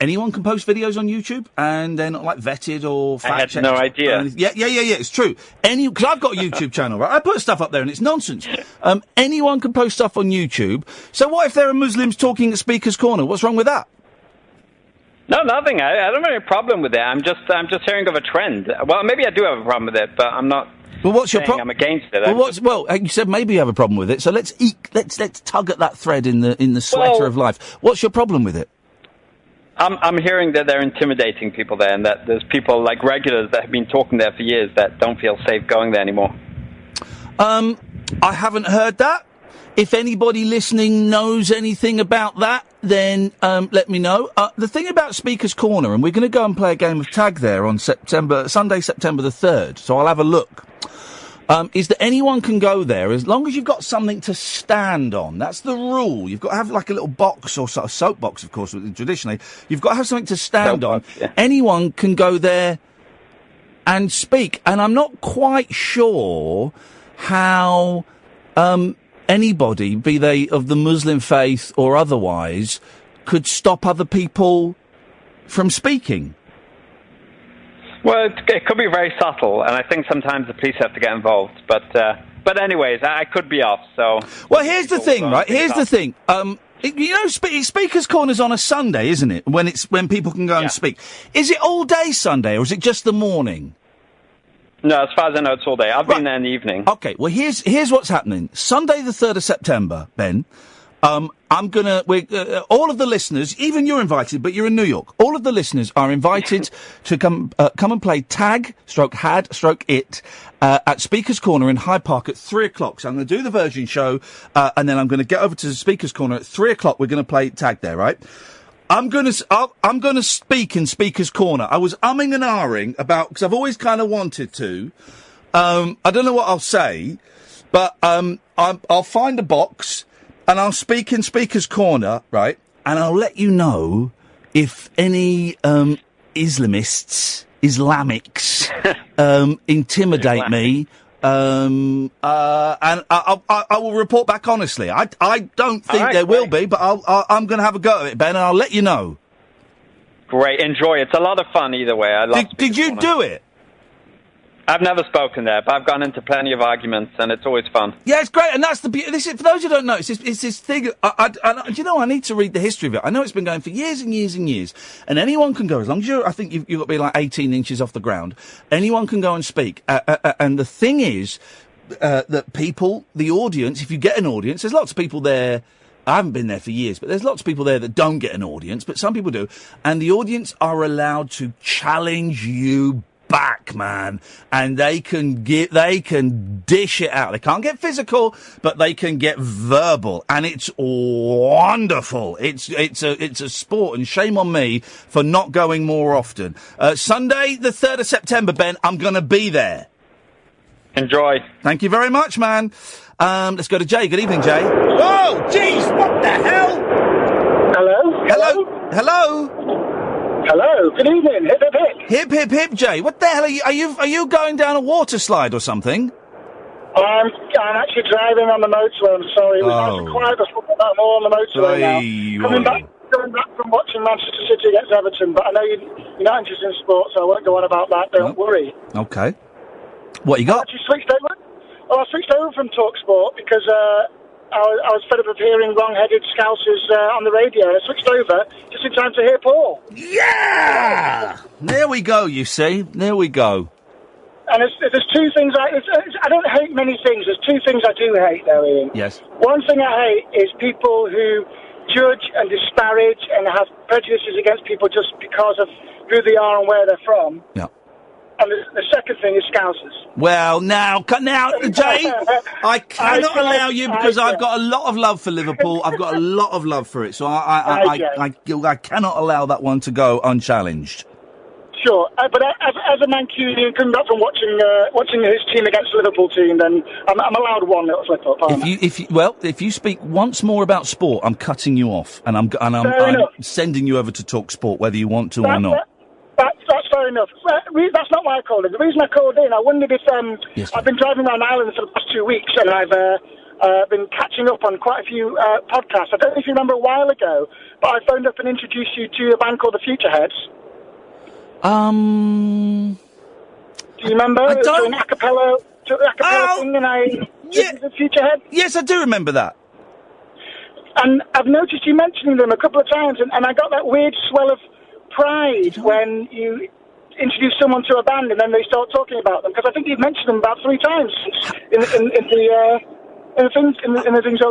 [SPEAKER 4] anyone can post videos on YouTube and they're not like vetted or fact checked.
[SPEAKER 8] I had no idea.
[SPEAKER 4] Yeah, it's true. Because I've got a YouTube channel, right? I put stuff up there and it's nonsense. Anyone can post stuff on YouTube. So what if there are Muslims talking at Speaker's Corner? What's wrong with that?
[SPEAKER 8] No, nothing. I don't have any problem with it. I'm just hearing of a trend. Well, maybe I do have a problem with it, but I'm not.
[SPEAKER 4] Well, what's your problem?
[SPEAKER 8] I'm against it.
[SPEAKER 4] Well, you said maybe you have a problem with it. So let's tug at that thread in the sweater of life. What's your problem with it?
[SPEAKER 8] I'm hearing that they're intimidating people there, and that there's people like regulars that have been talking there for years that don't feel safe going there anymore.
[SPEAKER 4] I haven't heard that. If anybody listening knows anything about that, then let me know. The thing about Speaker's Corner, and we're going to go and play a game of tag there on Sunday, September the 3rd, so I'll have a look, is that anyone can go there as long as you've got something to stand on. That's the rule. You've got to have like a little box or a soapbox, of course, traditionally. You've got to have something to stand on. Yeah. Anyone can go there and speak. And I'm not quite sure how anybody, be they of the Muslim faith or otherwise, could stop other people from speaking.
[SPEAKER 8] Well, it could be very subtle, and I think sometimes the police have to get involved. But anyways, I could be off. So. Well,
[SPEAKER 4] here's the thing, right? Here's the thing. Speaker's Corner's on a Sunday, isn't it? When people can go and speak. Is it all day Sunday, or is it just the morning?
[SPEAKER 8] No, as far as I know, it's all day. I've been there in the evening.
[SPEAKER 4] Okay. Well, here's what's happening. Sunday, the 3rd of September, Ben. All of the listeners, even you're invited, but you're in New York. All of the listeners are invited to come and play tag, /had/it, at Speaker's Corner in Hyde Park at 3:00. So I'm going to do the Virgin show, and then I'm going to get over to the Speaker's Corner at 3:00. We're going to play tag there, right? I'm going to speak in Speaker's Corner. I was umming and ahhing about, because I've always kind of wanted to. I don't know what I'll say, but I'll find a box. And I'll speak in Speaker's Corner, right? And I'll let you know if any Islamics intimidate me. And I will report back honestly. I don't think there will be, but I'm going to have a go at it, Ben, and I'll let you know.
[SPEAKER 8] Great, enjoy it. It's a lot of fun either way.
[SPEAKER 4] Did you do it?
[SPEAKER 8] I've never spoken there, but I've gone into plenty of arguments, and it's always fun.
[SPEAKER 4] Yeah, it's great, and that's the beauty. For those who don't know, it's this thing. I need to read the history of it. I know it's been going for years and years and years, and anyone can go as long as I think you've got to be like 18 inches off the ground. Anyone can go and speak, and the thing is that people, the audience, if you get an audience, there's lots of people there. I haven't been there for years, but there's lots of people there that don't get an audience, but some people do, and the audience are allowed to challenge you back, man, and they can dish it out. They can't get physical, but they can get verbal, and it's wonderful. It's a sport, and shame on me for not going more often. Sunday, the 3rd of September, Ben, I'm going to be there.
[SPEAKER 8] Enjoy.
[SPEAKER 4] Thank you very much, man. Let's go to Jay. Good evening, Jay. Whoa, jeez, what the hell? Hello.
[SPEAKER 9] Hello, good evening. Hip, hip, hip.
[SPEAKER 4] Hip, hip, hip, Jay. What the hell are you going down a water slide or something?
[SPEAKER 9] I'm actually driving on the motorway, I'm sorry. It was nice and quiet before, but I'm all on the motorway now. Coming back from watching Manchester City against Everton, but I know you're not interested in sport, so I won't go on about that, don't worry.
[SPEAKER 4] Okay. What you got?
[SPEAKER 9] I actually switched over. Well, I switched over from TalkSport because I was fed up of hearing wrong-headed scousers on the radio. I switched over just in time to hear Paul.
[SPEAKER 4] Yeah! There we go, you see. There we go.
[SPEAKER 9] And there's two things I don't hate many things. There's two things I do hate, though, Ian.
[SPEAKER 4] Yes.
[SPEAKER 9] One thing I hate is people who judge and disparage and have prejudices against people just because of who they are and where they're from.
[SPEAKER 4] Yeah.
[SPEAKER 9] And the second thing is Scousers.
[SPEAKER 4] Well, now, Jay, I cannot allow you because I've got a lot of love for Liverpool. I've got a lot of love for it, so I cannot allow that one to go unchallenged.
[SPEAKER 9] Sure, but as a Mancunian coming back from watching his team against the Liverpool team, then I'm allowed one little slip up.
[SPEAKER 4] If you speak once more about sport, I'm cutting you off, and I'm sending you over to talk sport, whether you want to or not.
[SPEAKER 9] That's fair fair enough. That's not why I called in. The reason I called in, I wondered if
[SPEAKER 4] Yes.
[SPEAKER 9] I've been driving around Ireland for the past 2 weeks, and I've been catching up on quite a few podcasts. I don't know if you remember a while ago, but I phoned up and introduced you to a band called the Futureheads. Do you remember?
[SPEAKER 4] I don't.
[SPEAKER 9] An a cappella thing, and the Futurehead.
[SPEAKER 4] Yes, I do remember that.
[SPEAKER 9] And I've noticed you mentioning them a couple of times, and I got that weird swell of pride when you introduce someone to a band and then they start talking about them, because I think you've mentioned them about 3 times in the things.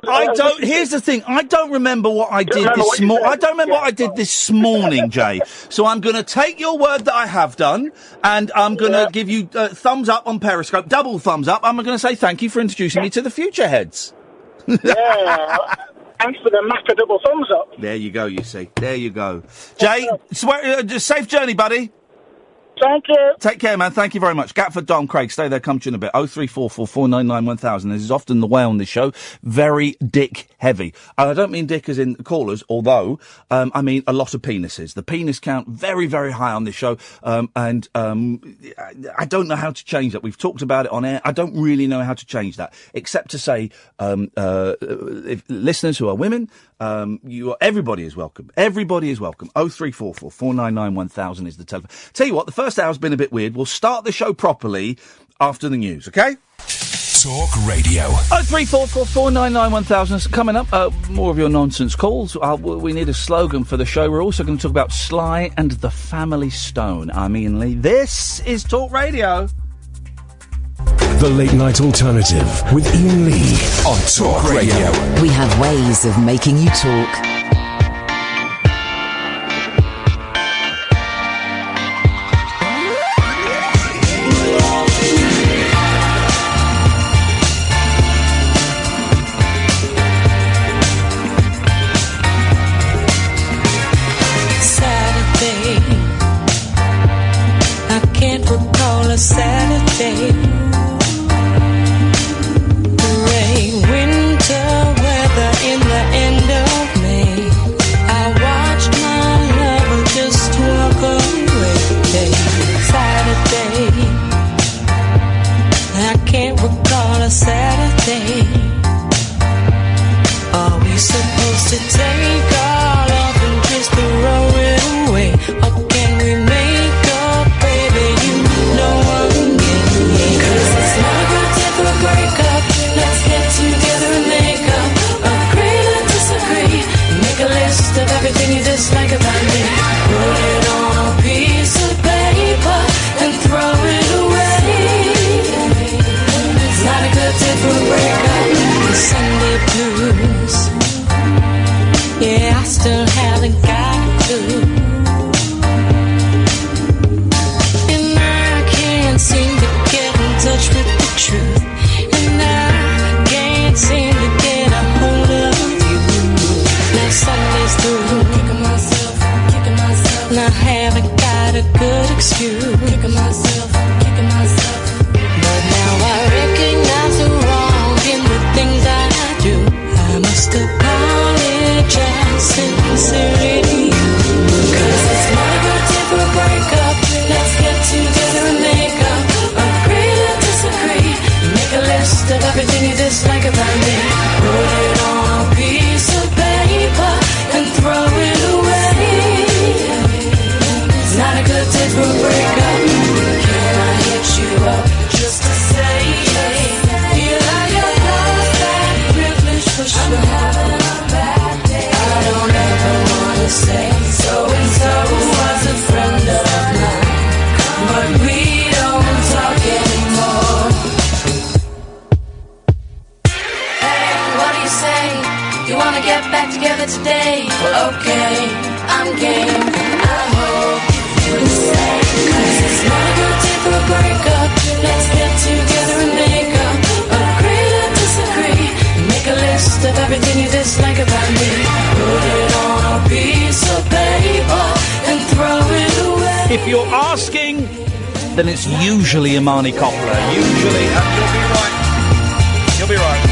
[SPEAKER 4] I don't. Here's the thing. I don't remember what I did this morning. I don't remember what I did this morning, Jay. So I'm going to take your word that I have done, and I'm going to give you thumbs up on Periscope, double thumbs up. I'm going to say thank you for introducing me to the Futureheads.
[SPEAKER 9] Yeah. Thanks for the Macca double thumbs up.
[SPEAKER 4] There you go. You see. There you go. Jay, safe journey, buddy.
[SPEAKER 9] Thank you.
[SPEAKER 4] Take care, man. Thank you very much. Gatford, Dom, Craig, stay there, come to you in a bit. 0344 499 1000. This is often the way on this show. Very dick heavy. I don't mean dick as in callers, although I mean a lot of penises. The penis count very, very high on this show, and I don't know how to change that. We've talked about it on air. I don't really know how to change that, except to say if listeners who are women, everybody is welcome. Everybody is welcome. 0344 499 1000 is the telephone. Tell you what, the first hour's been a bit weird. We'll start the show properly after the news, okay?
[SPEAKER 1] Talk Radio.
[SPEAKER 4] 0344 499 1000. Coming up, more of your nonsense calls. We need a slogan for the show. We're also going to talk about Sly and the Family Stone. I'm Iain Lee. This is Talk Radio.
[SPEAKER 1] The Late Night Alternative with Iain Lee on Talk Radio.
[SPEAKER 2] We have ways of making you talk.
[SPEAKER 10] Saturday, I can't recall a Saturday. Saturday, are we supposed to take all off and just throw it away? Or can we make up, baby? You know I'm getting. 'Cause it's not a good day for a breakup. Let's get together and make up. Agree to disagree. Make a list of everything you dislike about me. Put it on a piece of paper and throw it away. Not a good day for a breakup. Sunday blues. Yeah, I still haven't got a clue. And I can't seem to get in touch with the truth. And I can't seem to get a hold of you. Now Sunday's through. Kicking myself. And I haven't got a good excuse. Kicking myself. But now I recognize the wrong in the things I do. I must apologize sincerely to you. 'Cause it's not a good day for a breakup. Let's get together and make up. Agree to disagree. Make a list of everything you dislike about me. Put it on a piece of paper and throw it away. It's not a good day for a breakup. Can I hit you up? Just to say, feel like you've lost that privilege for sure. I'm having a bad day. I don't ever want to say so-and-so was a friend of mine, but we don't talk anymore. Hey, what do you say? You want to get back together today? Well, okay, I'm game. I hope you feel the same. 'Cause it's not a good day for a breakup. Let's get together and make up. Agree to disagree. Make a list of everything you dislike about me. Put it on a piece of paper and throw it away.
[SPEAKER 4] If you're asking, then it's usually Imani Coppola. Usually. You'll be right.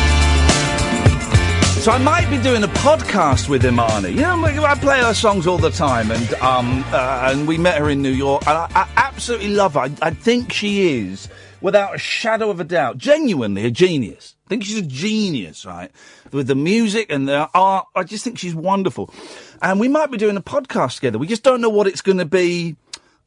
[SPEAKER 4] So I might be doing a podcast with Imani. You know, I play her songs all the time, and we met her in New York, and I absolutely love her. I think she is, without a shadow of a doubt, genuinely a genius. I think she's a genius, right? With the music and the art, I just think she's wonderful. And we might be doing a podcast together. We just don't know what it's going to be.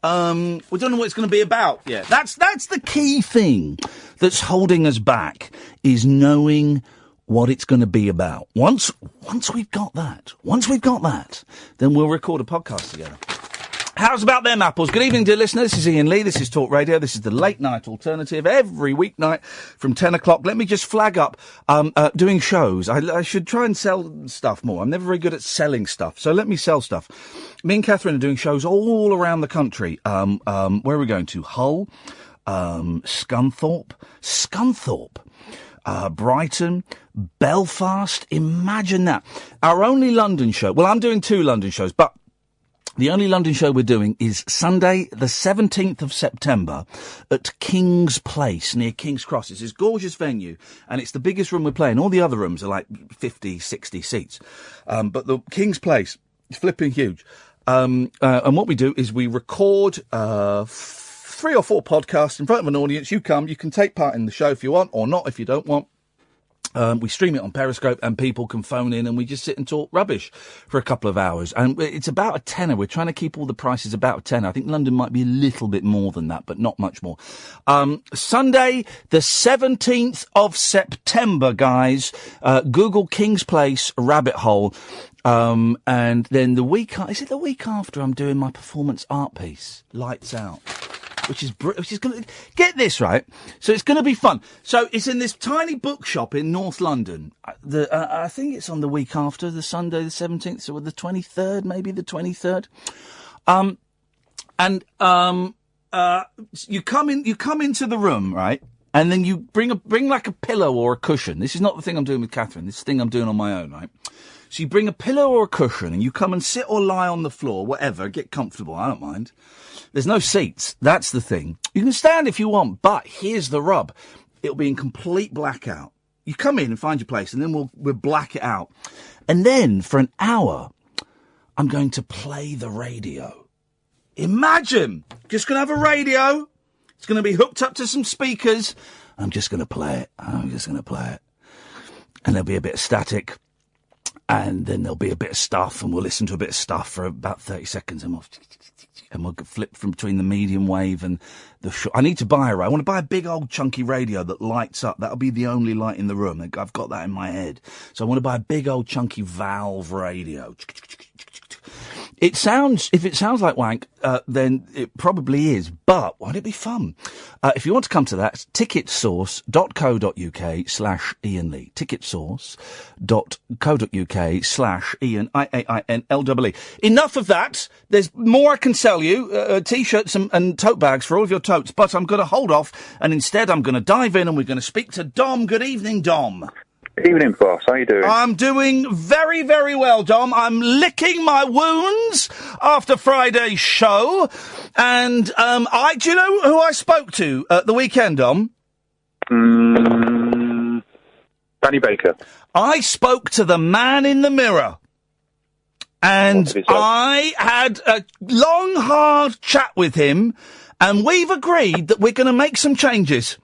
[SPEAKER 4] We don't know what it's going to be about yet. That's the key thing that's holding us back, is knowing what it's going to be about. Once we've got that, then we'll record a podcast together. How's about them apples? Good evening, dear listener. This is Iain Lee. This is Talk Radio. This is the late night alternative every weeknight from 10 o'clock. Let me just flag up doing shows. I should try and sell stuff more. I'm never very good at selling stuff, so let me sell stuff. Me and Catherine are doing shows all around the country. Where are we going to? Hull, Scunthorpe, Brighton, Belfast. Imagine that. Our only London show. Well, I'm doing 2 London shows, but the only London show we're doing is Sunday, the 17th of September at King's Place near King's Cross. It's this gorgeous venue, and it's the biggest room we're playing. All the other rooms are like 50, 60 seats. But the King's Place is flipping huge. And what we do is we record 3 or 4 podcasts in front of an audience. You come, you can take part in the show if you want, or not if you don't want. We stream it on Periscope, and people can phone in, and we just sit and talk rubbish for a couple of hours. And it's about a tenner. We're trying to keep all the prices about a tenner. I think London might be a little bit more than that, but not much more. Sunday, the 17th of September, guys. Google King's Place Rabbit Hole. And then the week after I'm doing my performance art piece, Lights Out. Which is going to get this right. So it's going to be fun. So it's in this tiny bookshop in North London. I think it's on the week after, the Sunday, the 17th, so the 23rd, maybe the 23rd. You come into the room, right? And then you bring like a pillow or a cushion. This is not the thing I'm doing with Catherine. This is the thing I'm doing on my own, right? So you bring a pillow or a cushion, and you come and sit or lie on the floor, whatever, get comfortable. I don't mind. There's no seats. That's the thing. You can stand if you want, but here's the rub. It'll be in complete blackout. You come in and find your place, and then we'll black it out. And then, for an hour, I'm going to play the radio. Imagine! Just going to have a radio. It's going to be hooked up to some speakers. I'm just going to play it. And there'll be a bit of static. And then there'll be a bit of stuff, and we'll listen to a bit of stuff for about 30 seconds, and we'll flip from between the medium wave and the short. I need to buy I want to buy a big old chunky radio that lights up. That'll be the only light in the room. I've got that in my head. So I want to buy a big old chunky valve radio. If it sounds like wank, then it probably is. But won't it be fun? If you want to come to that, ticketsource.co.uk/Iain Lee. Ticketsource.co.uk/Iain, IAINLEE. Enough of that. There's more I can sell you. T-shirts and tote bags for all of your totes. But I'm going to hold off, and instead I'm going to dive in, and we're going to speak to Dom. Good evening, Dom.
[SPEAKER 11] Evening, boss. How you doing?
[SPEAKER 4] I'm doing very, very well, Dom. I'm licking my wounds after Friday's show. And do you know who I spoke to at the weekend, Dom?
[SPEAKER 11] Danny Baker.
[SPEAKER 4] I spoke to the man in the mirror. And I had a long, hard chat with him. And we've agreed that we're going to make some changes.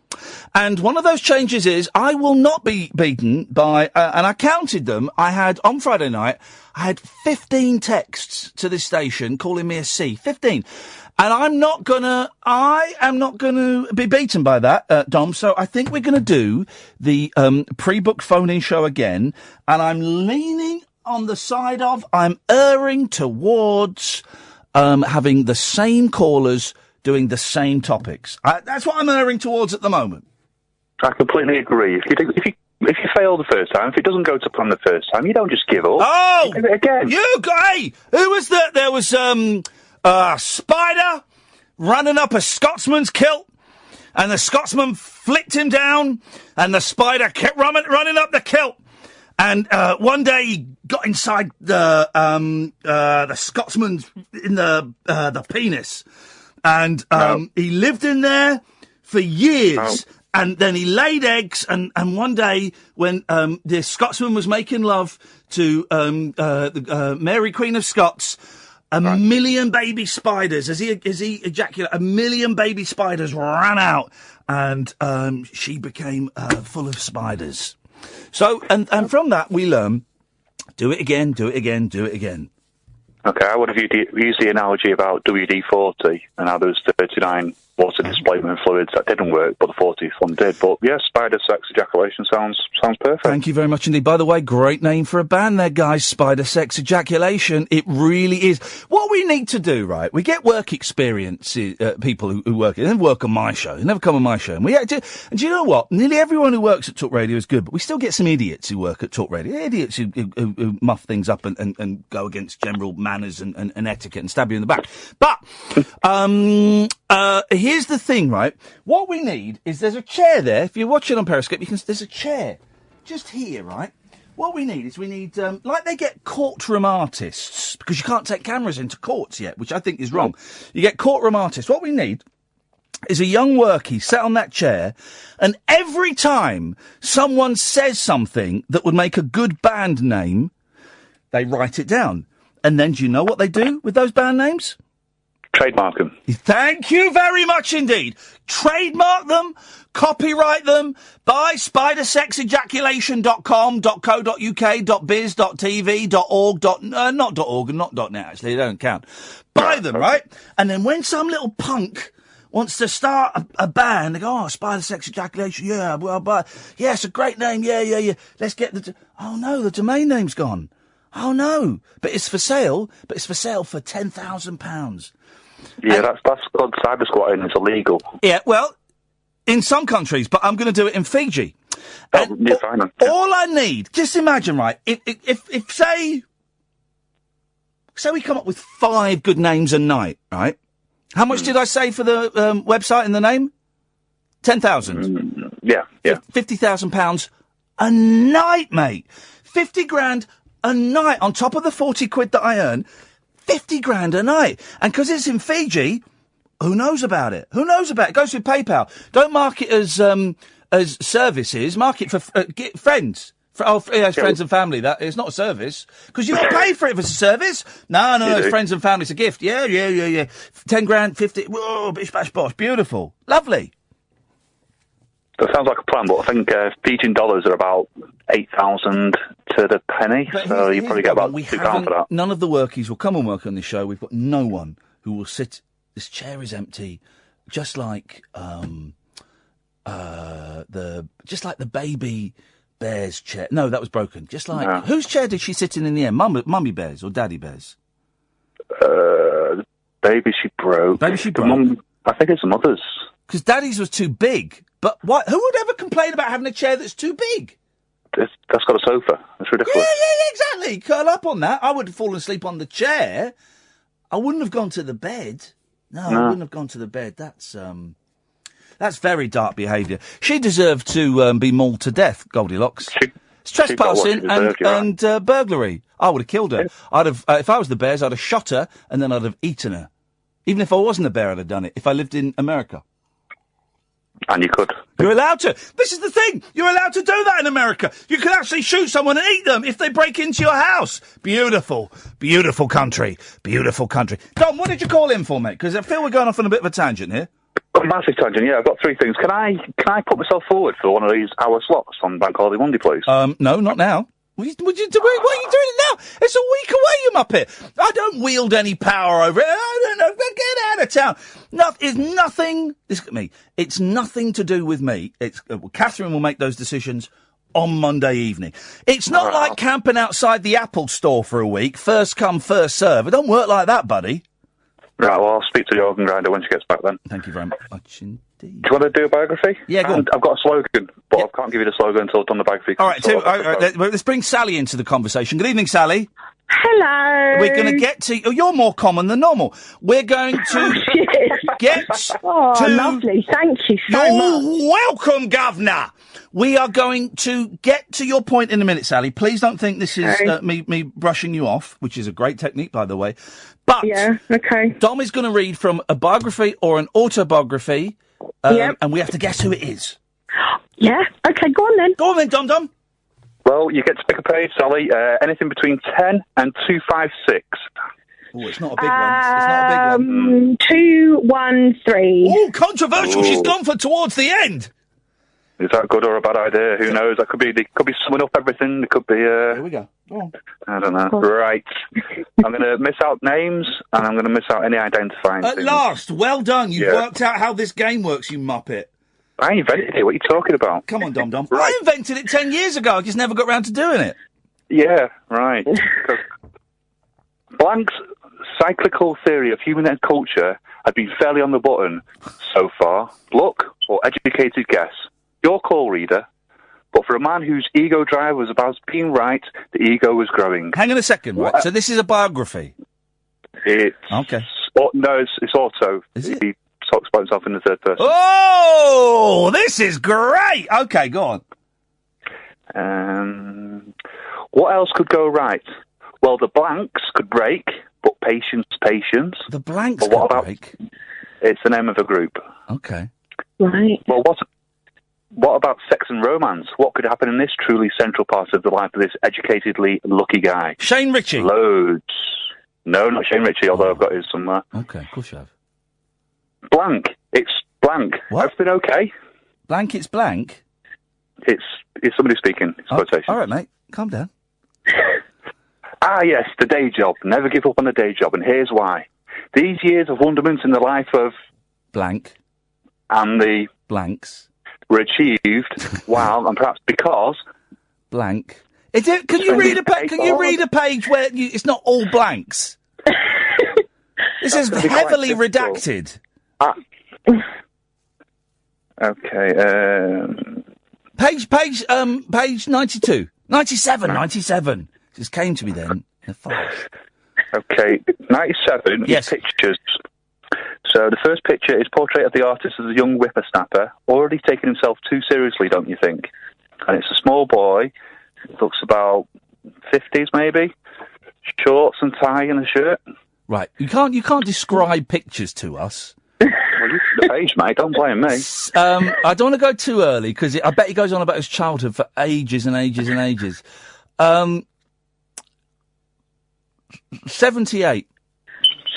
[SPEAKER 4] And one of those changes is I will not be beaten by, and I counted them. On Friday night, I had 15 texts to this station calling me a C. 15. And I am not going to be beaten by that, Dom. So I think we're going to do the pre-booked phone-in show again. And I'm leaning on the side of, I'm erring towards having the same callers doing the same topics. That's what I'm erring towards at the moment.
[SPEAKER 11] I completely agree. If you fail the first time, if it doesn't go to plan the first time, you don't just give up.
[SPEAKER 4] Oh!
[SPEAKER 11] You do it again.
[SPEAKER 4] Hey! Who was that? There was a spider running up a Scotsman's kilt, and the Scotsman flicked him down, and the spider kept running up the kilt. And one day he got inside the Scotsman's in the penis. And he lived in there for years. And then he laid eggs, and one day when the Scotsman was making love to Mary Queen of Scots, a million baby spiders, as he ejaculated, a million baby spiders ran out, and she became full of spiders. So, and from that we learn, do it again, do it again, do it again.
[SPEAKER 11] Okay, I would have used the analogy about WD-40 and how there was 39 water displacement fluids that didn't work, but the 40th one did. But yes, spider sex ejaculation sounds perfect.
[SPEAKER 4] Thank you very much indeed. By the way, great name for a band there, guys. Spider sex ejaculation. It really is. What we need to do, right? We get work experience people who work. They never work on my show. They never come on my show. And and do you know what? Nearly everyone who works at Talk Radio is good, but we still get some idiots who work at Talk Radio. Idiots who muff things up and go against general manners and etiquette and stab you in the back. But here's the thing, right? What we need is there's a chair there. If you're watching on Periscope, there's a chair just here, right? What we need is like they get courtroom artists, because you can't take cameras into courts yet, which I think is wrong. You get courtroom artists. What we need is a young workie sat on that chair, and every time someone says something that would make a good band name, they write it down. And then do you know what they do with those band names?
[SPEAKER 11] Trademark them.
[SPEAKER 4] Thank you very much indeed. Trademark them, copyright them, buy spidersexejaculation.com.co.uk, .biz, .tv, .org, not .org and not .net actually, they don't count. Buy them, right? And then when some little punk wants to start a band, they go, Spider Sex Ejaculation, yeah, well, yeah, it's a great name, yeah. Let's get oh no, the domain name's gone. Oh no, but it's for sale for £10,000.
[SPEAKER 11] Yeah, that's called cyber squatting. It's illegal.
[SPEAKER 4] Yeah, well, in some countries, but I'm going to do it in Fiji.
[SPEAKER 11] You're fine.
[SPEAKER 4] All I need, just imagine, right? If say we come up with 5 good names a night, right? How much did I say for the website and the name? 10,000.
[SPEAKER 11] Yeah.
[SPEAKER 4] £50,000 a night, mate. 50 grand a night on top of the 40 quid that I earn. 50 grand a night. And because it's in Fiji, who knows about it? Who knows about it? It goes through PayPal. Don't mark it as services. Mark it for friends. Friends and family. That it's not a service. Because you don't pay for it if it's a service. No, it's friends and family. It's a gift. Yeah. 10 grand, 50. Whoa, bish, bash, bosh. Beautiful. Lovely.
[SPEAKER 11] That sounds like a plan, but I think Fijian dollars are about 8,000 to the penny, so you probably get about £2 for that.
[SPEAKER 4] None of the workies will come and work on this show. We've got no one who will sit. This chair is empty, just like the baby bear's chair. No, that was broken. Just like whose chair did she sit in the end? Mummy Bear's or Daddy Bear's?
[SPEAKER 11] The baby she broke.
[SPEAKER 4] I think
[SPEAKER 11] it's the mother's.
[SPEAKER 4] Because Daddy's was too big. But what? Who would ever complain about having a chair that's too big?
[SPEAKER 11] That's got a sofa. That's ridiculous.
[SPEAKER 4] Yeah, exactly. Curl up on that. I would have fallen asleep on the chair. I wouldn't have gone to the bed. No, I wouldn't have gone to the bed. That's very dark behaviour. She deserved to be mauled to death, Goldilocks. It's trespassing and burglary. I would have killed her. I'd have, if I was the Bears, I'd have shot her and then I'd have eaten her. Even if I wasn't a bear, I'd have done it. If I lived in America.
[SPEAKER 11] And you could.
[SPEAKER 4] You're allowed to. This is the thing. You're allowed to do that in America. You can actually shoot someone and eat them if they break into your house. Beautiful. Beautiful country. Beautiful country. Dom, what did you call in for, mate? Because I feel we're going off on a bit of a tangent here.
[SPEAKER 11] A massive tangent, yeah. I've got 3 things. Can I put myself forward for one of these hour slots on Bank Holiday Monday, please?
[SPEAKER 4] No, not now. What are you doing it now? It's a week away, you muppet. I don't wield any power over it. I don't know. Get out of town. It's nothing. Look at me. It's nothing to do with me. It's Catherine will make those decisions on Monday evening. It's not like camping outside the Apple store for a week. First come, first serve. It don't work like that, buddy.
[SPEAKER 11] Right, well, I'll speak to the organ grinder when she gets back then.
[SPEAKER 4] Thank you very much indeed.
[SPEAKER 11] Do you want to do a biography?
[SPEAKER 4] Yeah, go on.
[SPEAKER 11] I've got a slogan, but I can't give you the slogan until I've done the biography.
[SPEAKER 4] All right, let's bring Sally into the conversation. Good evening, Sally.
[SPEAKER 12] Hello.
[SPEAKER 4] We're going to get to... Oh, you're more common than normal. We're going to get to...
[SPEAKER 12] lovely. Thank you so much.
[SPEAKER 4] You're welcome, Governor. We are going to get to your point in a minute, Sally. Please don't think this is me brushing you off, which is a great technique, by the way. But Dom is going to read from a biography or an autobiography, and we have to guess who it is.
[SPEAKER 12] Yeah. Okay, go on then.
[SPEAKER 4] Go on then, Dom Dom.
[SPEAKER 11] Well, you get to pick a page, Sally. Anything between 10 and 256.
[SPEAKER 4] Oh, it's not a big one. It's not a big one.
[SPEAKER 12] 213.
[SPEAKER 4] Oh, controversial. She's gone for towards the end.
[SPEAKER 11] Is that good or a bad idea? Who knows? That could be summing up everything. It could be.
[SPEAKER 4] Here we go. Go on.
[SPEAKER 11] I don't know. Right. I'm going to miss out names, and I'm going to miss out any identifying
[SPEAKER 4] At
[SPEAKER 11] things.
[SPEAKER 4] last, well done. You've worked out how this game works, you muppet.
[SPEAKER 11] I invented it. What are you talking about?
[SPEAKER 4] Come on, Dom Dom.
[SPEAKER 11] Right.
[SPEAKER 4] I invented it 10 years ago. I just never got round to doing it.
[SPEAKER 11] Yeah, right. Blank's cyclical theory of human culture had been fairly on the button so far. Luck or educated guess? Your call, reader. But for a man whose ego drive was about being right, the ego was growing.
[SPEAKER 4] Hang on a second, right? So this is a biography?
[SPEAKER 11] It's...
[SPEAKER 4] Okay.
[SPEAKER 11] No, it's auto.
[SPEAKER 4] Is it?
[SPEAKER 11] He talks about himself in the third person.
[SPEAKER 4] Oh, this is great! Okay, go
[SPEAKER 11] on. What else could go right? Well, the blanks could break, but patience.
[SPEAKER 4] The blanks
[SPEAKER 11] but what
[SPEAKER 4] could
[SPEAKER 11] about,
[SPEAKER 4] break?
[SPEAKER 11] It's the name of a group.
[SPEAKER 4] Okay.
[SPEAKER 12] Right.
[SPEAKER 11] Well, what about sex and romance? What could happen in this truly central part of the life of this educatedly lucky guy?
[SPEAKER 4] Shane Ritchie.
[SPEAKER 11] Loads. No, not Shane Ritchie, although I've got his somewhere.
[SPEAKER 4] Okay, of course you have.
[SPEAKER 11] Blank. It's blank.
[SPEAKER 4] What?
[SPEAKER 11] Everything okay?
[SPEAKER 4] Blank, it's blank?
[SPEAKER 11] It's somebody speaking. It's quotation.
[SPEAKER 4] All right, mate. Calm down.
[SPEAKER 11] Yes, the day job. Never give up on the day job, and here's why. These years of wonderment in the life of...
[SPEAKER 4] Blank.
[SPEAKER 11] And the...
[SPEAKER 4] Blanks.
[SPEAKER 11] Were achieved while, and perhaps because...
[SPEAKER 4] Blank. Is it? Can you read a page where it's not all blanks? This is heavily redacted.
[SPEAKER 11] Okay.
[SPEAKER 4] Page 92. 97. Just came to me then.
[SPEAKER 11] Okay, 97
[SPEAKER 4] yes.
[SPEAKER 11] Pictures. So the first picture is portrait of the artist as a young whippersnapper, already taking himself too seriously, don't you think? And it's a small boy, looks about 50s maybe, shorts and tie and a shirt.
[SPEAKER 4] Right, you can't describe pictures to us.
[SPEAKER 11] Well, you see the page, mate. Don't blame me.
[SPEAKER 4] I don't want to go too early because I bet he goes on about his childhood for ages and ages and ages. 78.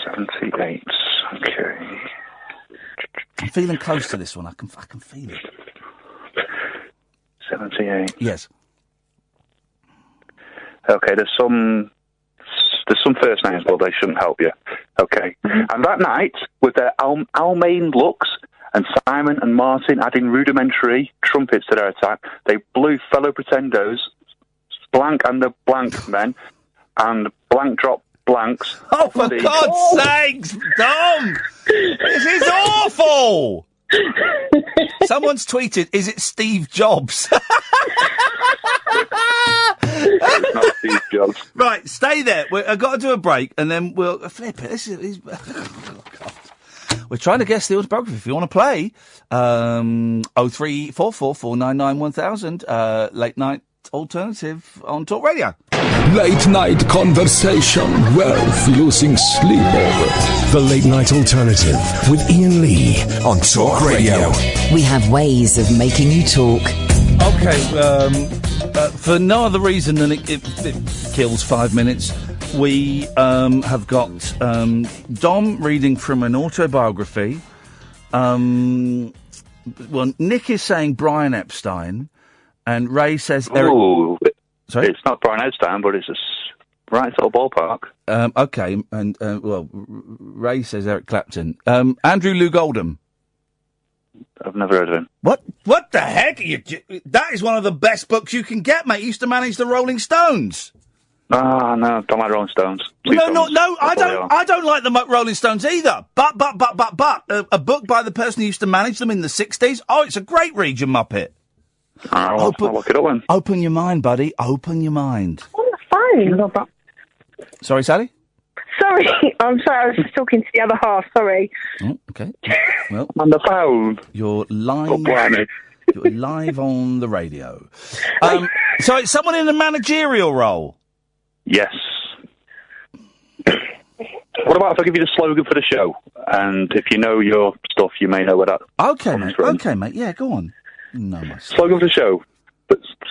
[SPEAKER 11] 78. Okay.
[SPEAKER 4] I'm feeling close to this one. I can feel it.
[SPEAKER 11] 78.
[SPEAKER 4] Yes.
[SPEAKER 11] Okay. There's some first names, but they shouldn't help you. Okay. And that night, with their Almain looks and Simon and Martin adding rudimentary trumpets to their attack, they blew fellow pretendos, Blank and the Blank men, and Blank drop blanks.
[SPEAKER 4] Oh, for God's sakes, Dom! This is awful! Someone's tweeted, is it Steve Jobs?
[SPEAKER 11] It's not Steve Jobs.
[SPEAKER 4] Right, stay there. I've got to do a break, and then we'll flip it. Oh, God. We're trying to guess the autobiography. If you want to play, 03444991000, late night alternative on Talk Radio.
[SPEAKER 1] Late night conversation worth losing sleep over. The Late Night Alternative with Iain Lee on Talk Radio.
[SPEAKER 2] We have ways of making you talk.
[SPEAKER 4] Okay, for no other reason than it kills 5 minutes, we have got Dom reading from an autobiography. Well, Nick is saying Brian Epstein, and Ray says Eric...
[SPEAKER 11] Ooh,
[SPEAKER 4] sorry?
[SPEAKER 11] It's not Brian Epstein, but it's right sort of ballpark.
[SPEAKER 4] Okay, and, Ray says Eric Clapton. Andrew Lou Oldham.
[SPEAKER 11] I've never heard of him.
[SPEAKER 4] What the heck? That is one of the best books you can get, mate. He used to manage the Rolling Stones.
[SPEAKER 11] No, don't like Rolling Stones.
[SPEAKER 4] No, I don't like the Rolling Stones either. But, a book by the person who used to manage them in the 60s. Oh, it's a great read, you muppet.
[SPEAKER 11] I'll look it up then.
[SPEAKER 4] Open your mind, buddy. Open your mind.
[SPEAKER 12] On the phone.
[SPEAKER 4] Sorry, Sally?
[SPEAKER 12] Sorry, I'm sorry, I was just talking to the other half, sorry.
[SPEAKER 4] Oh, okay. Well,
[SPEAKER 11] on the phone.
[SPEAKER 4] You're live. You're live on the radio. So it's someone in a managerial role?
[SPEAKER 11] Yes. What about if I give you the slogan for the show? And if you know your stuff, you may know where that
[SPEAKER 4] Okay,
[SPEAKER 11] comes
[SPEAKER 4] mate.
[SPEAKER 11] from.
[SPEAKER 4] Okay, mate. Yeah, go on. No,
[SPEAKER 11] Slogan of the show.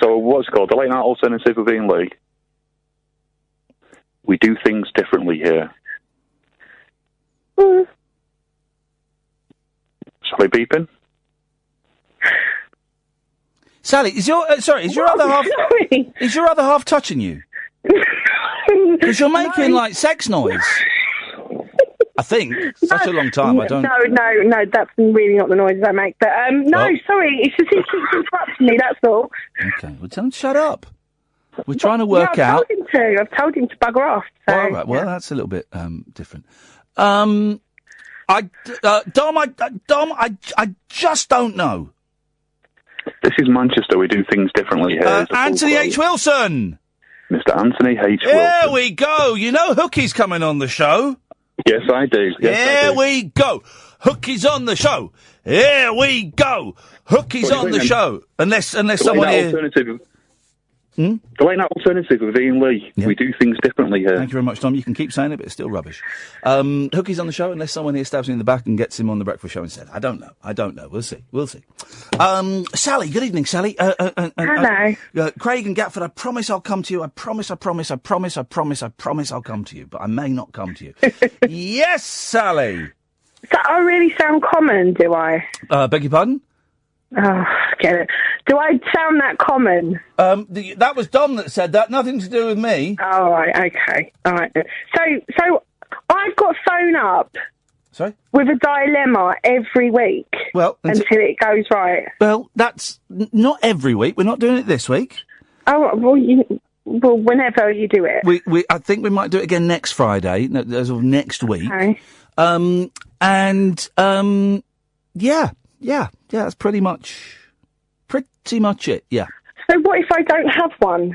[SPEAKER 11] So what's it called? The Late Night Alternative with Iain Lee. We do things differently here. Sally beeping?
[SPEAKER 4] Sally, is your other half... Is your other half touching you? Because you're making, like, sex noise. I think. Such a long time, I don't...
[SPEAKER 12] No, that's really not the noises I make. But, sorry, it's just he keeps interrupting me, that's all.
[SPEAKER 4] Okay, well, tell him to shut up. We're trying to work out...
[SPEAKER 12] I've told him to bugger off. So,
[SPEAKER 4] all right, well, that's a little bit different. Dom, I just don't know.
[SPEAKER 11] This is Manchester. We do things differently here.
[SPEAKER 4] Anthony H. Wilson.
[SPEAKER 11] Mr. Anthony H. Wilson.
[SPEAKER 4] There we go. You know Hookie's coming on the show.
[SPEAKER 11] Yes, I do.
[SPEAKER 4] Here we go. Hookie's on the show. Here we go. Hookie's on the show. Unless someone here...
[SPEAKER 11] The Late Night Alternative with Iain Lee. Yeah. We do things differently here.
[SPEAKER 4] Thank you very much, Tom. You can keep saying it, but it's still rubbish. Hookie's on the show, unless someone here stabs me in the back and gets him on the breakfast show instead. I don't know. We'll see. Sally, good evening, Sally.
[SPEAKER 12] Hello.
[SPEAKER 4] Craig and Gatford, I promise I'll come to you. I promise I'll come to you, but I may not come to you. Yes, Sally.
[SPEAKER 12] So I really sound common, do I?
[SPEAKER 4] Beg your pardon?
[SPEAKER 12] Oh, get it. Do I sound that common?
[SPEAKER 4] That was Dom that said that. Nothing to do with me.
[SPEAKER 12] Oh, right, okay. All right. So I've got phone up.
[SPEAKER 4] Sorry?
[SPEAKER 12] With a dilemma every week.
[SPEAKER 4] Well,
[SPEAKER 12] until it goes right.
[SPEAKER 4] Well, that's not every week. We're not doing it this week.
[SPEAKER 12] Oh, well, whenever you do it.
[SPEAKER 4] I think we might do it again next Friday, as of next week.
[SPEAKER 12] Okay.
[SPEAKER 4] Yeah, that's pretty much it, yeah.
[SPEAKER 12] So what if I don't have one?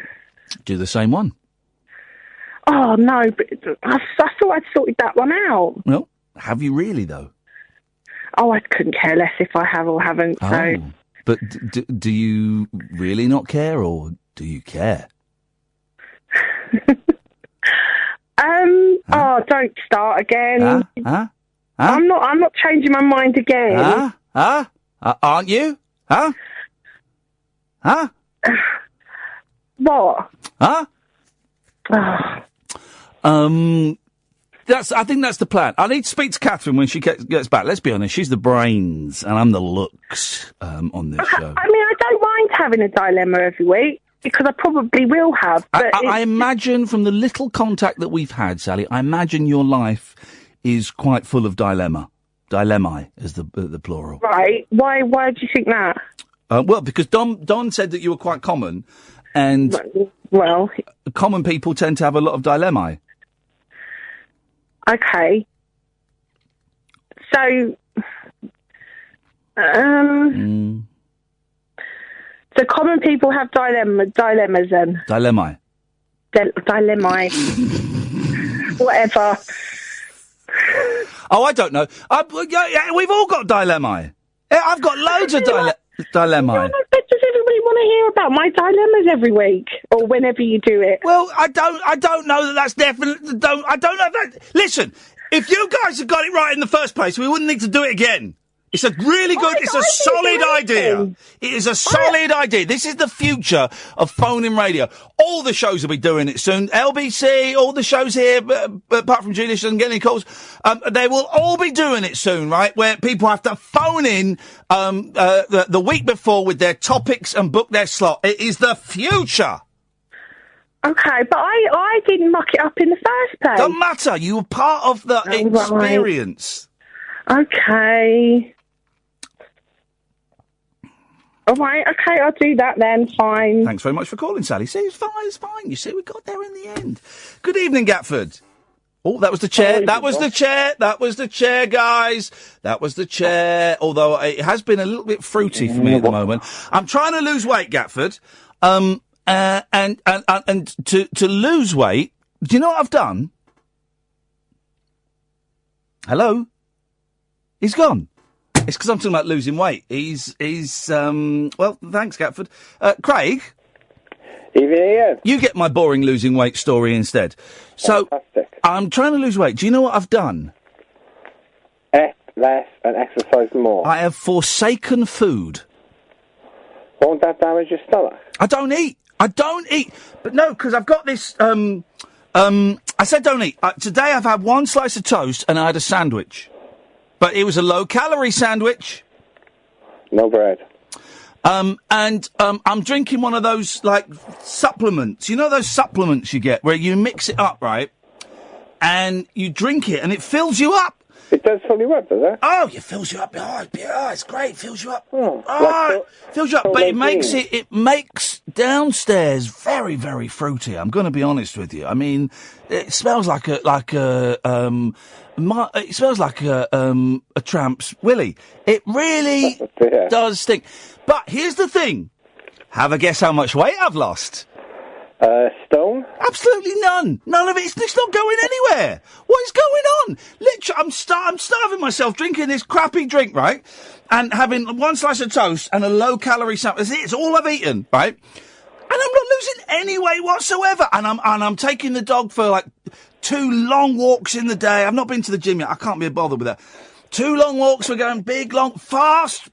[SPEAKER 4] Do the same one.
[SPEAKER 12] Oh, no, but I thought I'd sorted that one out.
[SPEAKER 4] Well, have you really, though?
[SPEAKER 12] Oh, I couldn't care less if I have or haven't, so...
[SPEAKER 4] But do you really not care, or do you care?
[SPEAKER 12] Oh, don't start again. I'm not changing my mind again.
[SPEAKER 4] Aren't you?
[SPEAKER 12] What?
[SPEAKER 4] I think that's the plan. I need to speak to Catherine when she gets back. Let's be honest, she's the brains and I'm the looks on this show.
[SPEAKER 12] I mean, I don't mind having a dilemma every week, because I probably will have. But
[SPEAKER 4] I imagine from the little contact that we've had, Sally, I imagine your life is quite full of dilemma. Dilemmae is the plural.
[SPEAKER 12] Right. Why do you think that?
[SPEAKER 4] Well, because Don said that you were quite common, and common people tend to have a lot of dilemmae.
[SPEAKER 12] Okay. So, so common people have dilemmas then?
[SPEAKER 4] Dilemmae.
[SPEAKER 12] Dilemmae. Whatever.
[SPEAKER 4] Oh, I don't know. We've all got dilemmae. I've got loads of dilemmae.
[SPEAKER 12] But does everybody want to hear about my dilemmas every week, or whenever you do it?
[SPEAKER 4] Well, I don't know that's definitely. I don't know that. Listen, if you guys had got it right in the first place, we wouldn't need to do it again. It's a really good, it's a solid idea. It is a solid idea. This is the future of phone-in radio. All the shows will be doing it soon. LBC, all the shows here, apart from Julius doesn't get any calls, they will all be doing it soon, right? Where people have to phone in the week before with their topics and book their slot. It is the future.
[SPEAKER 12] Okay, but I didn't muck it up in the first place.
[SPEAKER 4] Doesn't matter. You were part of the experience.
[SPEAKER 12] Right. Okay. All right, okay, I'll do that then, fine.
[SPEAKER 4] Thanks very much for calling, Sally. See, it's fine. You see, we got there in the end. Good evening, Gatford. Oh, that was the chair. That was the chair, guys. That was the chair. Although it has been a little bit fruity for me at the moment. I'm trying to lose weight, Gatford. And to lose weight, do you know what I've done? Hello? He's gone. It's because I'm talking about losing weight. He's well, thanks, Gatford. Craig?
[SPEAKER 13] Evening, Iain.
[SPEAKER 4] You get my boring losing weight story instead. So,
[SPEAKER 13] fantastic.
[SPEAKER 4] I'm trying to lose weight. Do you know what I've done?
[SPEAKER 13] Eat less and exercise more.
[SPEAKER 4] I have forsaken food.
[SPEAKER 13] Won't that damage your stomach?
[SPEAKER 4] I don't eat. But no, because I've got this, I said don't eat. Today I've had one slice of toast and I had a sandwich. But it was a low-calorie sandwich.
[SPEAKER 13] No bread.
[SPEAKER 4] I'm drinking one of those, like, supplements. You know those supplements you get where you mix it up, right? And you drink it and it fills you up.
[SPEAKER 13] It does fill you up, does it?
[SPEAKER 4] Oh, it fills you up. Oh, it's great. It fills you up.
[SPEAKER 13] Like
[SPEAKER 4] fills you up. But it makes downstairs very, very fruity. I'm going to be honest with you. I mean, it smells like a tramp's willy. It really does stink. But here's the thing. Have a guess how much weight I've lost.
[SPEAKER 13] Stone?
[SPEAKER 4] Absolutely none. None of it. It's not going anywhere. What is going on? Literally, I'm starving myself drinking this crappy drink, right? And having one slice of toast and a low-calorie sandwich. It's all I've eaten, right? And I'm not losing any weight whatsoever. And I'm taking the dog for, like, 2 long walks in the day. I've not been to the gym yet. I can't be bothered with that. 2 long walks. We're going big, long, fast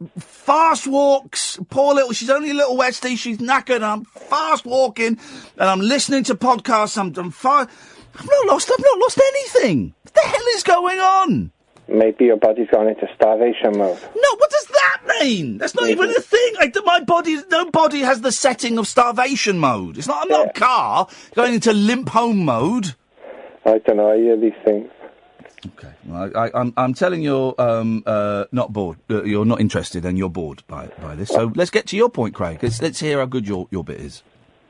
[SPEAKER 4] walks. Poor little, she's only a little westie. She's knackered. And I'm fast walking and I'm listening to podcasts. I've not lost anything. What the hell is going on?
[SPEAKER 13] Maybe your body's gone into starvation mode.
[SPEAKER 4] No, what does that mean? That's not even a thing. No body has the setting of starvation mode. I'm not a car going into limp home mode.
[SPEAKER 13] I don't know. I hear these things.
[SPEAKER 4] Okay, well, I'm telling you're not bored. You're not interested, and you're bored by this. So let's get to your point, Craig. Let's hear how good your bit is.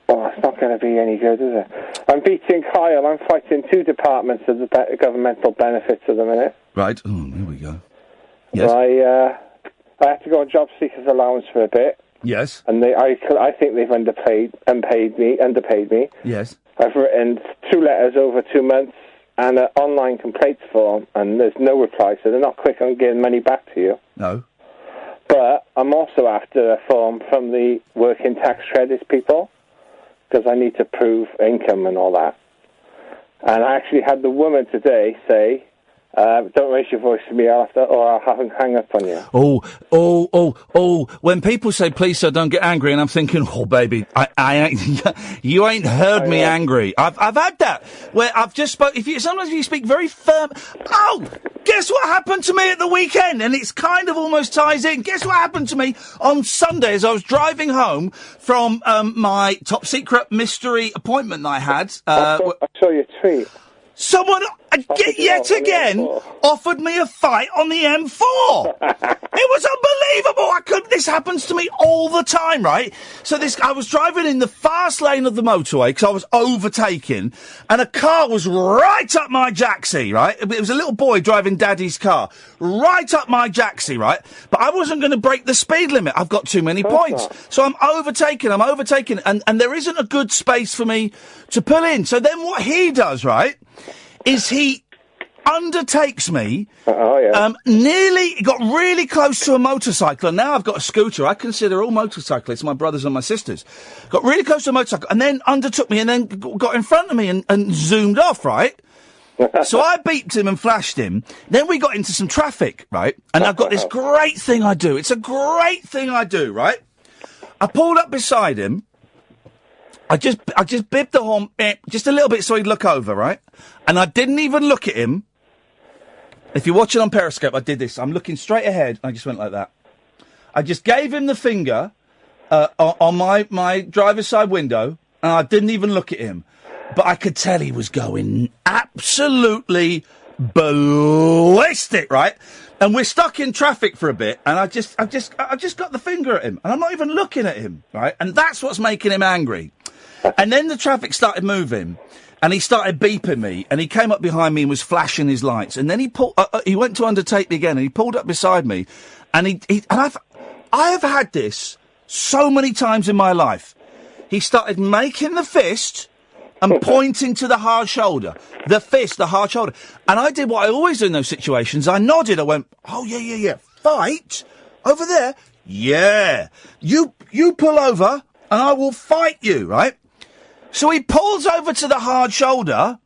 [SPEAKER 13] Oh, it's not going to be any good, is it? I'm beating Kyle. I'm fighting 2 departments of the governmental benefits at the minute.
[SPEAKER 4] Right. Oh, here we go. Yes.
[SPEAKER 13] I had to go on job seekers allowance for a bit.
[SPEAKER 4] Yes.
[SPEAKER 13] And I think they've underpaid me.
[SPEAKER 4] Yes.
[SPEAKER 13] I've written 2 letters over 2 months and an online complaints form, and there's no reply, so they're not quick on getting money back to you.
[SPEAKER 4] No.
[SPEAKER 13] But I'm also after a form from the working tax credits people, because I need to prove income and all that. And I actually had the woman today say, don't raise your voice to me, I'll hang up on you.
[SPEAKER 4] Oh, when people say, please, sir, don't get angry, and I'm thinking, oh, baby, you ain't heard me angry. I've had that, where I've just sometimes you speak very firm. Oh, guess what happened to me at the weekend? And it's kind of almost ties in. Guess what happened to me on Sunday as I was driving home from my top secret mystery appointment that I had.
[SPEAKER 13] I saw your tweet.
[SPEAKER 4] Someone, yet again, offered me a fight on the M4. It was unbelievable. This happens to me all the time, right? So I was driving in the fast lane of the motorway because I was overtaking, and a car was right up my jacksie, right? It was a little boy driving daddy's car, right up my jacksie, right? But I wasn't going to break the speed limit. I've got too many points. So I'm overtaking, and there isn't a good space for me to pull in. So then what he does, right, is he undertakes me, nearly got really close to a motorcycle, and now I've got a scooter. I consider all motorcyclists my brothers and my sisters. Got really close to a motorcycle, and then undertook me, and then got in front of me and zoomed off, right? So I beeped him and flashed him. Then we got into some traffic, right? And I've got this great thing I do. It's a great thing I do, right? I pulled up beside him. I just bibbed the horn just a little bit so he'd look over, right? And I didn't even look at him. If you're watching on Periscope, I did this. I'm looking straight ahead, and I just went like that. I just gave him the finger on my driver's side window, and I didn't even look at him. But I could tell he was going absolutely ballistic, right? And we're stuck in traffic for a bit, and I just got the finger at him, and I'm not even looking at him, right? And that's what's making him angry. And then the traffic started moving, and he started beeping me, and he came up behind me and was flashing his lights. And then he went to undertake me again, and he pulled up beside me, and I have had this so many times in my life. He started making the fist and pointing to the hard shoulder. The fist, the hard shoulder. And I did what I always do in those situations. I nodded. I went, oh, yeah. Fight? Over there? Yeah. You pull over, and I will fight you, right? So he pulls over to the hard shoulder.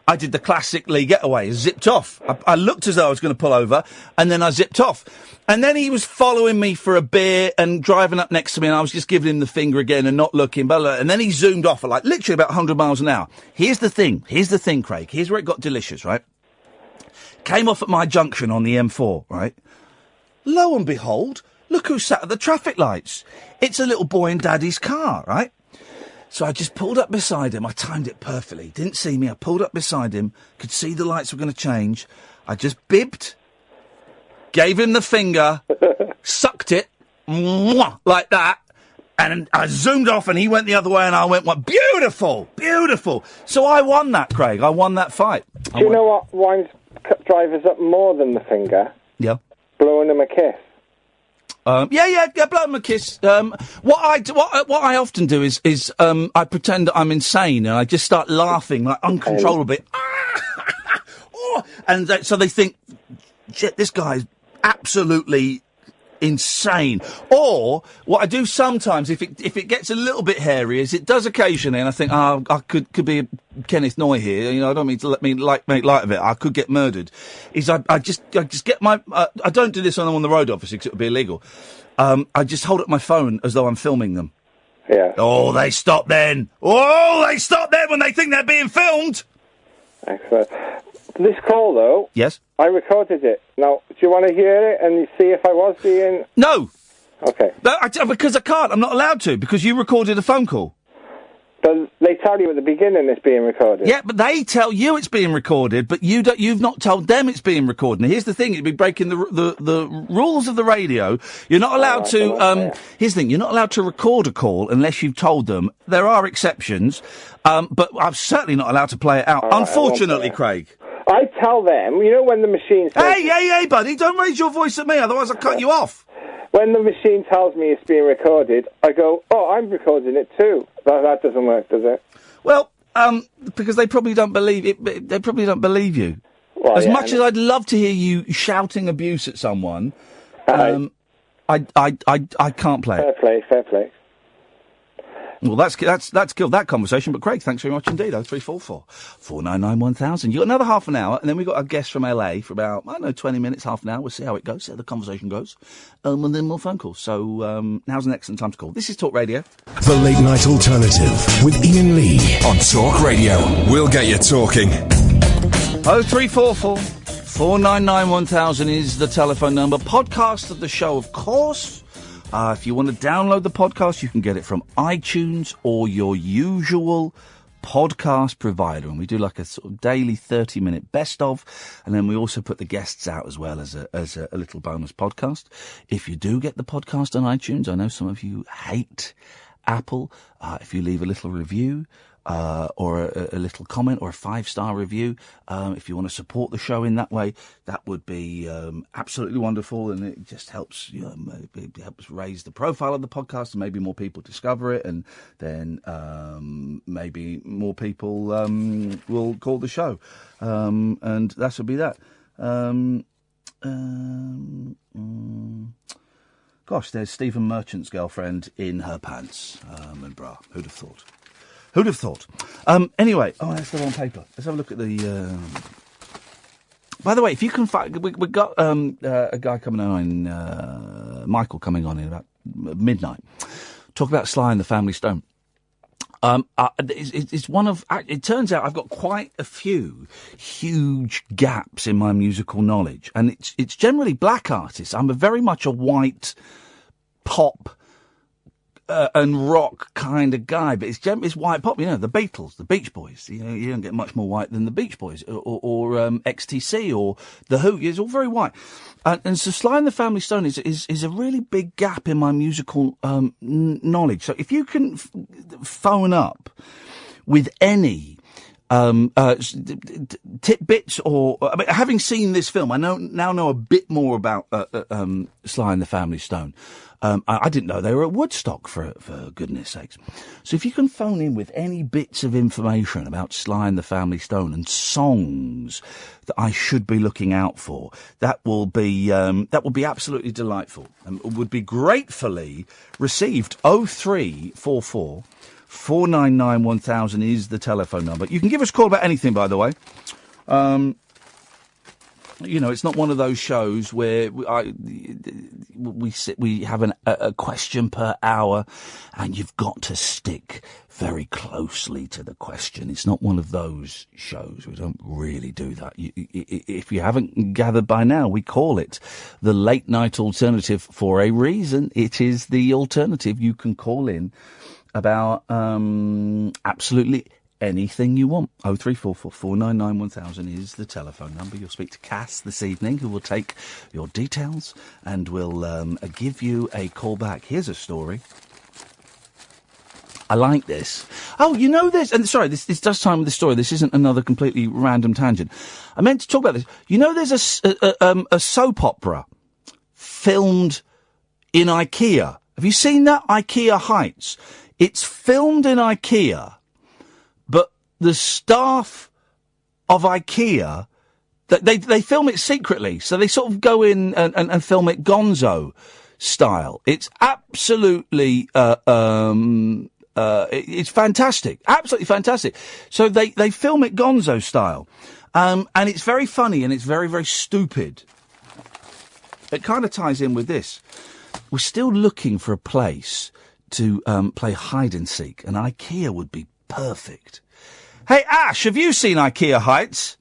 [SPEAKER 4] I did the classic Lee getaway, zipped off. I looked as though I was going to pull over, and then I zipped off. And then he was following me for a beer and driving up next to me, and I was just giving him the finger again and not looking, blah, blah, and then he zoomed off at like literally about 100 miles an hour. Here's the thing, Craig. Here's where it got delicious, right? Came off at my junction on the M4, right? Lo and behold, look who sat at the traffic lights. It's a little boy in Daddy's car, right? So I just pulled up beside him. I timed it perfectly. Didn't see me. I pulled up beside him. Could see the lights were going to change. I just bibbed. Gave him the finger. Sucked it. Mwah, like that. And I zoomed off and he went the other way and I went, what? Beautiful. Beautiful. So I won that, Craig. I won that fight.
[SPEAKER 13] Do you know what winds drivers up more than the finger?
[SPEAKER 4] Yeah.
[SPEAKER 13] Blowing them a kiss.
[SPEAKER 4] Yeah, blow him a kiss. What I often do is I pretend that I'm insane and I just start laughing like uncontrollably. Oh, and so they think, shit, this guy's absolutely insane. Or what I do sometimes, if it gets a little bit hairy, is it does occasionally, and I think, I could be a Kenneth Noy here. You know, I don't mean to make light of it. I could get murdered. Is I just get my. I don't do this when I'm on the road, obviously, because it would be illegal. I just hold up my phone as though I'm filming them.
[SPEAKER 13] Yeah.
[SPEAKER 4] Oh, they stop then. Oh, they stop then when they think they're being filmed.
[SPEAKER 13] Excellent. This call, though.
[SPEAKER 4] Yes.
[SPEAKER 13] I recorded it. Now, do you want to hear it and see if I was being...
[SPEAKER 4] No.
[SPEAKER 13] Okay.
[SPEAKER 4] Because I can't. I'm not allowed to, because you recorded a phone call.
[SPEAKER 13] But they tell you at the beginning it's being recorded.
[SPEAKER 4] Yeah, but they tell you it's being recorded, but you've not told them it's being recorded. And here's the thing, you'd be breaking the rules of the radio. You're not allowed to... Here's the thing, you're not allowed to record a call unless you've told them. There are exceptions, but I'm certainly not allowed to play it out.
[SPEAKER 13] Right,
[SPEAKER 4] unfortunately, Craig.
[SPEAKER 13] I tell them, you know when the machine says...
[SPEAKER 4] Hey, buddy, don't raise your voice at me, otherwise I'll cut you off.
[SPEAKER 13] When the machine tells me it's being recorded, I go, oh, I'm recording it too. That doesn't work, does it?
[SPEAKER 4] Well, because they probably don't believe it. They probably don't believe you.
[SPEAKER 13] Well,
[SPEAKER 4] as much as I'd love to hear you shouting abuse at someone, I can't play it.
[SPEAKER 13] Fair play.
[SPEAKER 4] Well, that's killed that conversation. But Craig, thanks very much indeed. 0344 499 1000. You got another half an hour, and then we got a guest from LA for about 20 minutes, half an hour. We'll see how it goes, see how the conversation goes, and then more phone calls. So now's an excellent time to call. This is Talk Radio.
[SPEAKER 1] The Late Night Alternative with Iain Lee on Talk Radio. We'll get you talking.
[SPEAKER 4] 0344 499 1000 is the telephone number. Podcast of the show, of course. If you want to download the podcast, you can get it from iTunes or your usual podcast provider. And we do like a sort of daily 30-minute best of. And then we also put the guests out as well as a little bonus podcast. If you do get the podcast on iTunes, I know some of you hate Apple. If you leave a little review, or a little comment or a 5-star review, if you want to support the show in that way, that would be absolutely wonderful, and it just helps it helps raise the profile of the podcast, and maybe more people discover it, and then maybe more people will call the show, and that would be that. Gosh, there's Stephen Merchant's girlfriend in her pants and bra. Who'd have thought? Who'd have thought? Anyway, that's the wrong paper. Let's have a look at the... By the way, if you can find... We've got a guy coming on, Michael coming on in about midnight. Talk about Sly and the Family Stone. It's one of... It turns out I've got quite a few huge gaps in my musical knowledge. And it's generally black artists. I'm very much a white pop... and rock kind of guy, but it's white pop. You know, the Beatles, the Beach Boys. You know, you don't get much more white than the Beach Boys, or XTC, or the Who. It's all very white. And so Sly and the Family Stone is a really big gap in my musical knowledge. So if you can phone up with any tidbits, or having seen this film, I now know a bit more about Sly and the Family Stone. I didn't know they were at Woodstock, for goodness sakes. So if you can phone in with any bits of information about Sly and the Family Stone and songs that I should be looking out for, that will be absolutely delightful, and would be gratefully received. 0344 499 1000 is the telephone number. You can give us a call about anything, by the way. You know, it's not one of those shows where we have a question per hour, and you've got to stick very closely to the question. It's not one of those shows. We don't really do that. If you haven't gathered by now, we call it the Late Night Alternative for a reason. It is the alternative. You can call in about absolutely anything you want. 0344 499 1000 is the telephone number. You'll speak to Cass this evening, who will take your details and will give you a call back. Here's a story. I like this. Oh, you know this, and sorry, this does time with the story. This isn't another completely random tangent. I meant to talk about this. You know, there's a soap opera filmed in Ikea. Have you seen that? Ikea Heights. It's filmed in Ikea. But the staff of Ikea, they film it secretly. So they sort of go in and film it gonzo style. It's absolutely, it's fantastic. Absolutely fantastic. So they film it gonzo style. And it's very funny and it's very, very stupid. It kind of ties in with this. We're still looking for a place to play hide and seek, and Ikea would be perfect. Hey, Ash, have you seen Ikea Heights?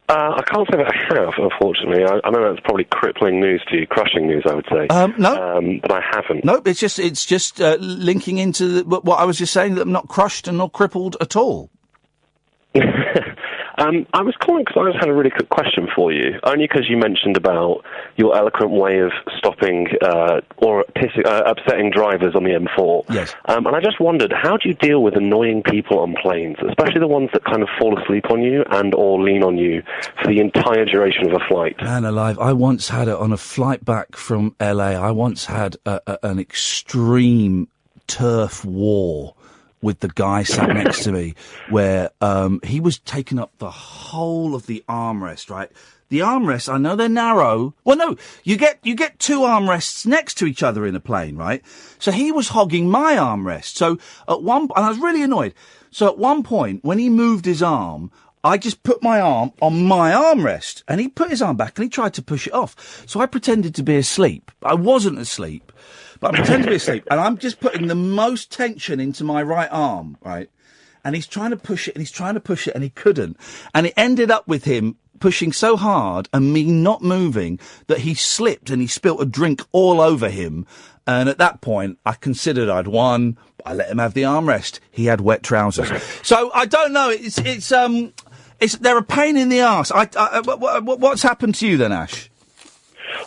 [SPEAKER 14] I can't say that I have, unfortunately. I know that's probably crippling news to you, crushing news, I would say.
[SPEAKER 4] No.
[SPEAKER 14] But I haven't.
[SPEAKER 4] No, it's just linking into what I was just saying, that I'm not crushed and not crippled at all.
[SPEAKER 14] I was calling because I just had a really quick question for you, only because you mentioned about your eloquent way of stopping or upsetting drivers on the M4.
[SPEAKER 4] Yes.
[SPEAKER 14] And I just wondered, how do you deal with annoying people on planes, especially the ones that kind of fall asleep on you and or lean on you for the entire duration of a flight?
[SPEAKER 4] Man alive, I once had it on a flight back from LA. I once had an extreme turf war with the guy sat next to me, where he was taking up the whole of the armrest, right? The armrests, I know they're narrow. Well, no, you get two armrests next to each other in a plane, right? So he was hogging my armrest. So and I was really annoyed. So at one point, when he moved his arm, I just put my arm on my armrest, and he put his arm back and he tried to push it off. So I pretended to be asleep. I wasn't asleep. But I'm pretending to be asleep, and I'm just putting the most tension into my right arm, right? And he's trying to push it, and he's trying to push it, and he couldn't. And it ended up with him pushing so hard and me not moving that he slipped and he spilt a drink all over him. And at that point, I considered I'd won. I let him have the armrest. He had wet trousers. So I don't know. They're a pain in the arse. What's happened to you then, Ash?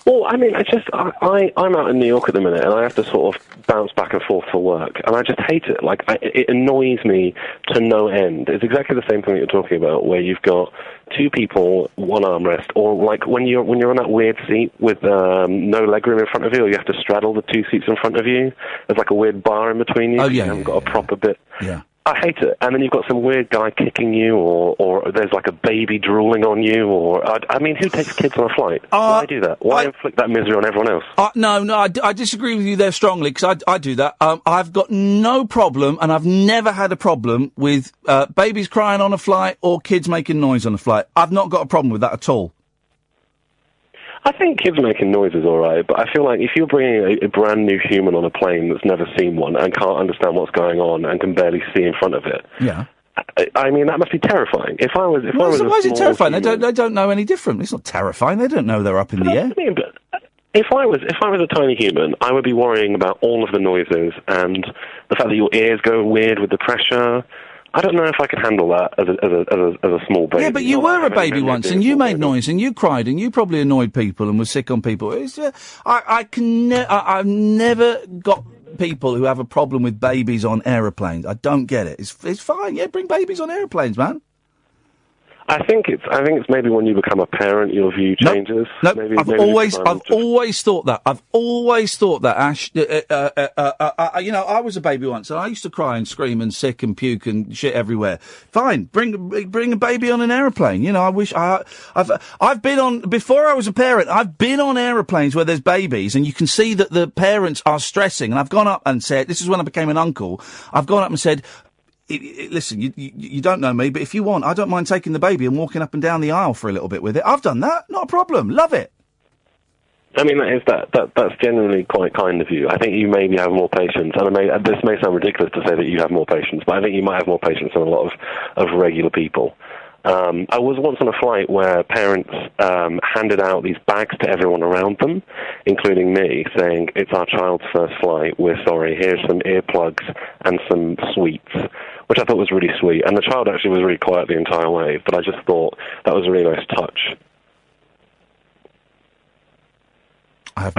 [SPEAKER 14] Well, I mean, I'm out in New York at the minute, and I have to sort of bounce back and forth for work, and I just hate it. Like, it annoys me to no end. It's exactly the same thing that you're talking about, where you've got two people, one armrest, or like when you're on that weird seat with no legroom in front of you, or you have to straddle the two seats in front of you. There's like a weird bar in between you.
[SPEAKER 4] Oh, yeah.
[SPEAKER 14] You haven't got a proper bit.
[SPEAKER 4] Yeah.
[SPEAKER 14] I hate it. And then you've got some weird guy kicking you, or there's like a baby drooling on you, or... I mean, who takes kids on a flight? Why do that? Why inflict that misery on everyone else?
[SPEAKER 4] No, I disagree with you there strongly, because I do that. I've got no problem, and I've never had a problem with babies crying on a flight or kids making noise on a flight. I've not got a problem with that at all.
[SPEAKER 14] I think kids making noise is all right, but I feel like if you're bringing a brand new human on a plane that's never seen one and can't understand what's going on and can barely see in front of it,
[SPEAKER 4] yeah,
[SPEAKER 14] I mean that must be terrifying.
[SPEAKER 4] Why is it terrifying? They don't know any different. It's not terrifying. They don't know they're up in the air.
[SPEAKER 14] I mean, but if I was a tiny human, I would be worrying about all of the noises and the fact that your ears go weird with the pressure. I don't know if I could handle that as a small baby.
[SPEAKER 4] Yeah, but you were a baby once, and you made noise, and you cried, and you probably annoyed people and were sick on people. I've never got people who have a problem with babies on aeroplanes. I don't get it. It's fine. Yeah, bring babies on aeroplanes, man.
[SPEAKER 14] I think it's maybe when you become a parent, your view changes.
[SPEAKER 4] Nope. I've always thought that. Ash. I was a baby once, and I used to cry and scream and sick and puke and shit everywhere. Fine, bring a baby on an aeroplane. I've been on before I was a parent. I've been on aeroplanes where there's babies, and you can see that the parents are stressing. And I've gone up and said, this is when I became an uncle. I've gone up and said, listen, you don't know me, but if you want, I don't mind taking the baby and walking up and down the aisle for a little bit with it. I've done that, not a problem. Love it.
[SPEAKER 14] I mean, that's genuinely quite kind of you. I think you maybe have more patience, and this may sound ridiculous to say that you have more patience, but I think you might have more patience than a lot of regular people. I was once on a flight where parents handed out these bags to everyone around them, including me, saying, it's our child's first flight, we're sorry, here's some earplugs and some sweets, which I thought was really sweet. And the child actually was really quiet the entire way, but I just thought that was a really nice touch.
[SPEAKER 4] I have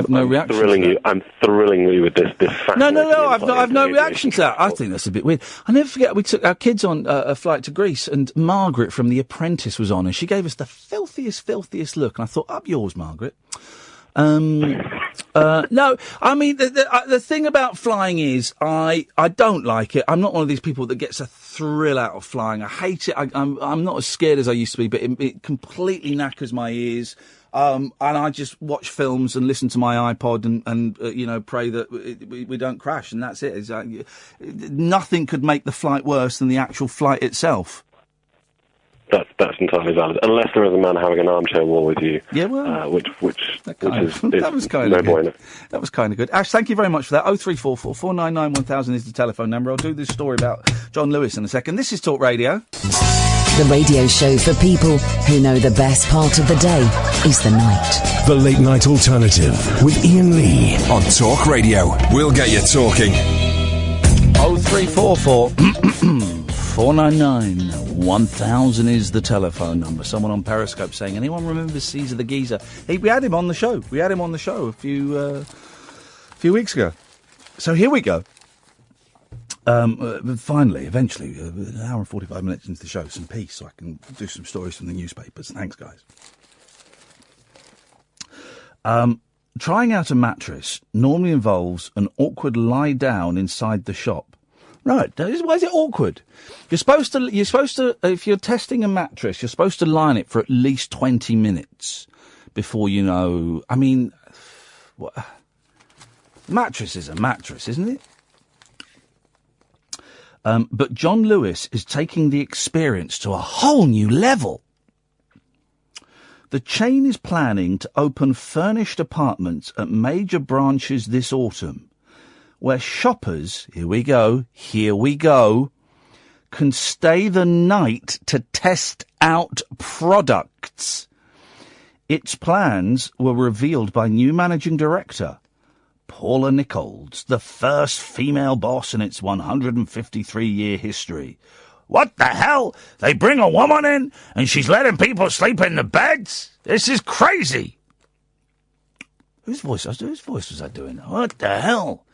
[SPEAKER 4] no reaction.
[SPEAKER 14] I'm thrilling you with this fascinating.
[SPEAKER 4] No. I've no reaction to that. I think that's a bit weird. I never forget we took our kids on a flight to Greece, and Margaret from The Apprentice was on, and she gave us the filthiest look. And I thought, up yours, Margaret. No, I mean the thing about flying is I don't like it. I'm not one of these people that gets a thrill out of flying. I hate it. I'm not as scared as I used to be, but it completely knackers my ears. And I just watch films and listen to my iPod and pray that we don't crash, and that's it. It's nothing could make the flight worse than the actual flight itself.
[SPEAKER 14] That's entirely valid, unless there is a man having an armchair war with you.
[SPEAKER 4] Yeah, well,
[SPEAKER 14] which
[SPEAKER 4] that was kind of good. That was kind of good. Ash, thank you very much for that. 0344 499 1000 is the telephone number. I'll do this story about John Lewis in a second. This is Talk Radio.
[SPEAKER 2] The radio show for people who know the best part of the day is the night.
[SPEAKER 1] The Late Night Alternative with Iain Lee on Talk Radio. We'll get you talking.
[SPEAKER 4] 0344 499 1000 is the telephone number. Someone on Periscope saying, anyone remembers Caesar the Geezer? We had him on the show. A few weeks ago. So here we go. Finally, eventually, an hour and 45 minutes into the show, some peace, so I can do some stories from the newspapers. Thanks, guys. Trying out a mattress normally involves an awkward lie down inside the shop. Right, why is it awkward? You're supposed to, if you're testing a mattress, you're supposed to lie on it for at least 20 minutes before mattress is a mattress, isn't it? But John Lewis is taking the experience to a whole new level. The chain is planning to open furnished apartments at major branches this autumn, where shoppers, here we go, can stay the night to test out products. Its plans were revealed by new managing director Paula Nichols, the first female boss in its 153-year history. What the hell? They bring a woman in and she's letting people sleep in the beds? This is crazy. Whose voice was I doing? What the hell?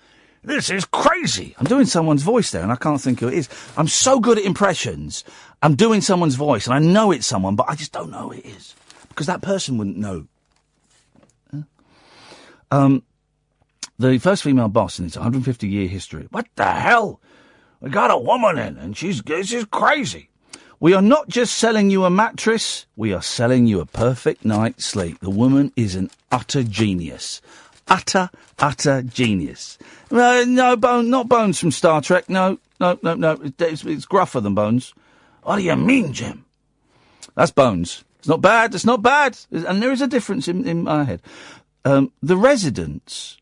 [SPEAKER 4] This is crazy. I'm doing someone's voice there and I can't think who it is. I'm so good at impressions. I'm doing someone's voice and I know it's someone, but I just don't know who it is. Because that person wouldn't know. The first female boss in its 150-year history. What the hell? We got a woman in, and this is crazy. We are not just selling you a mattress, we are selling you a perfect night's sleep. The woman is an utter genius. Utter genius. No, not Bones from Star Trek. No. It's gruffer than Bones. What do you mean, Jim? That's Bones. It's not bad. And there is a difference in my head. The Residents...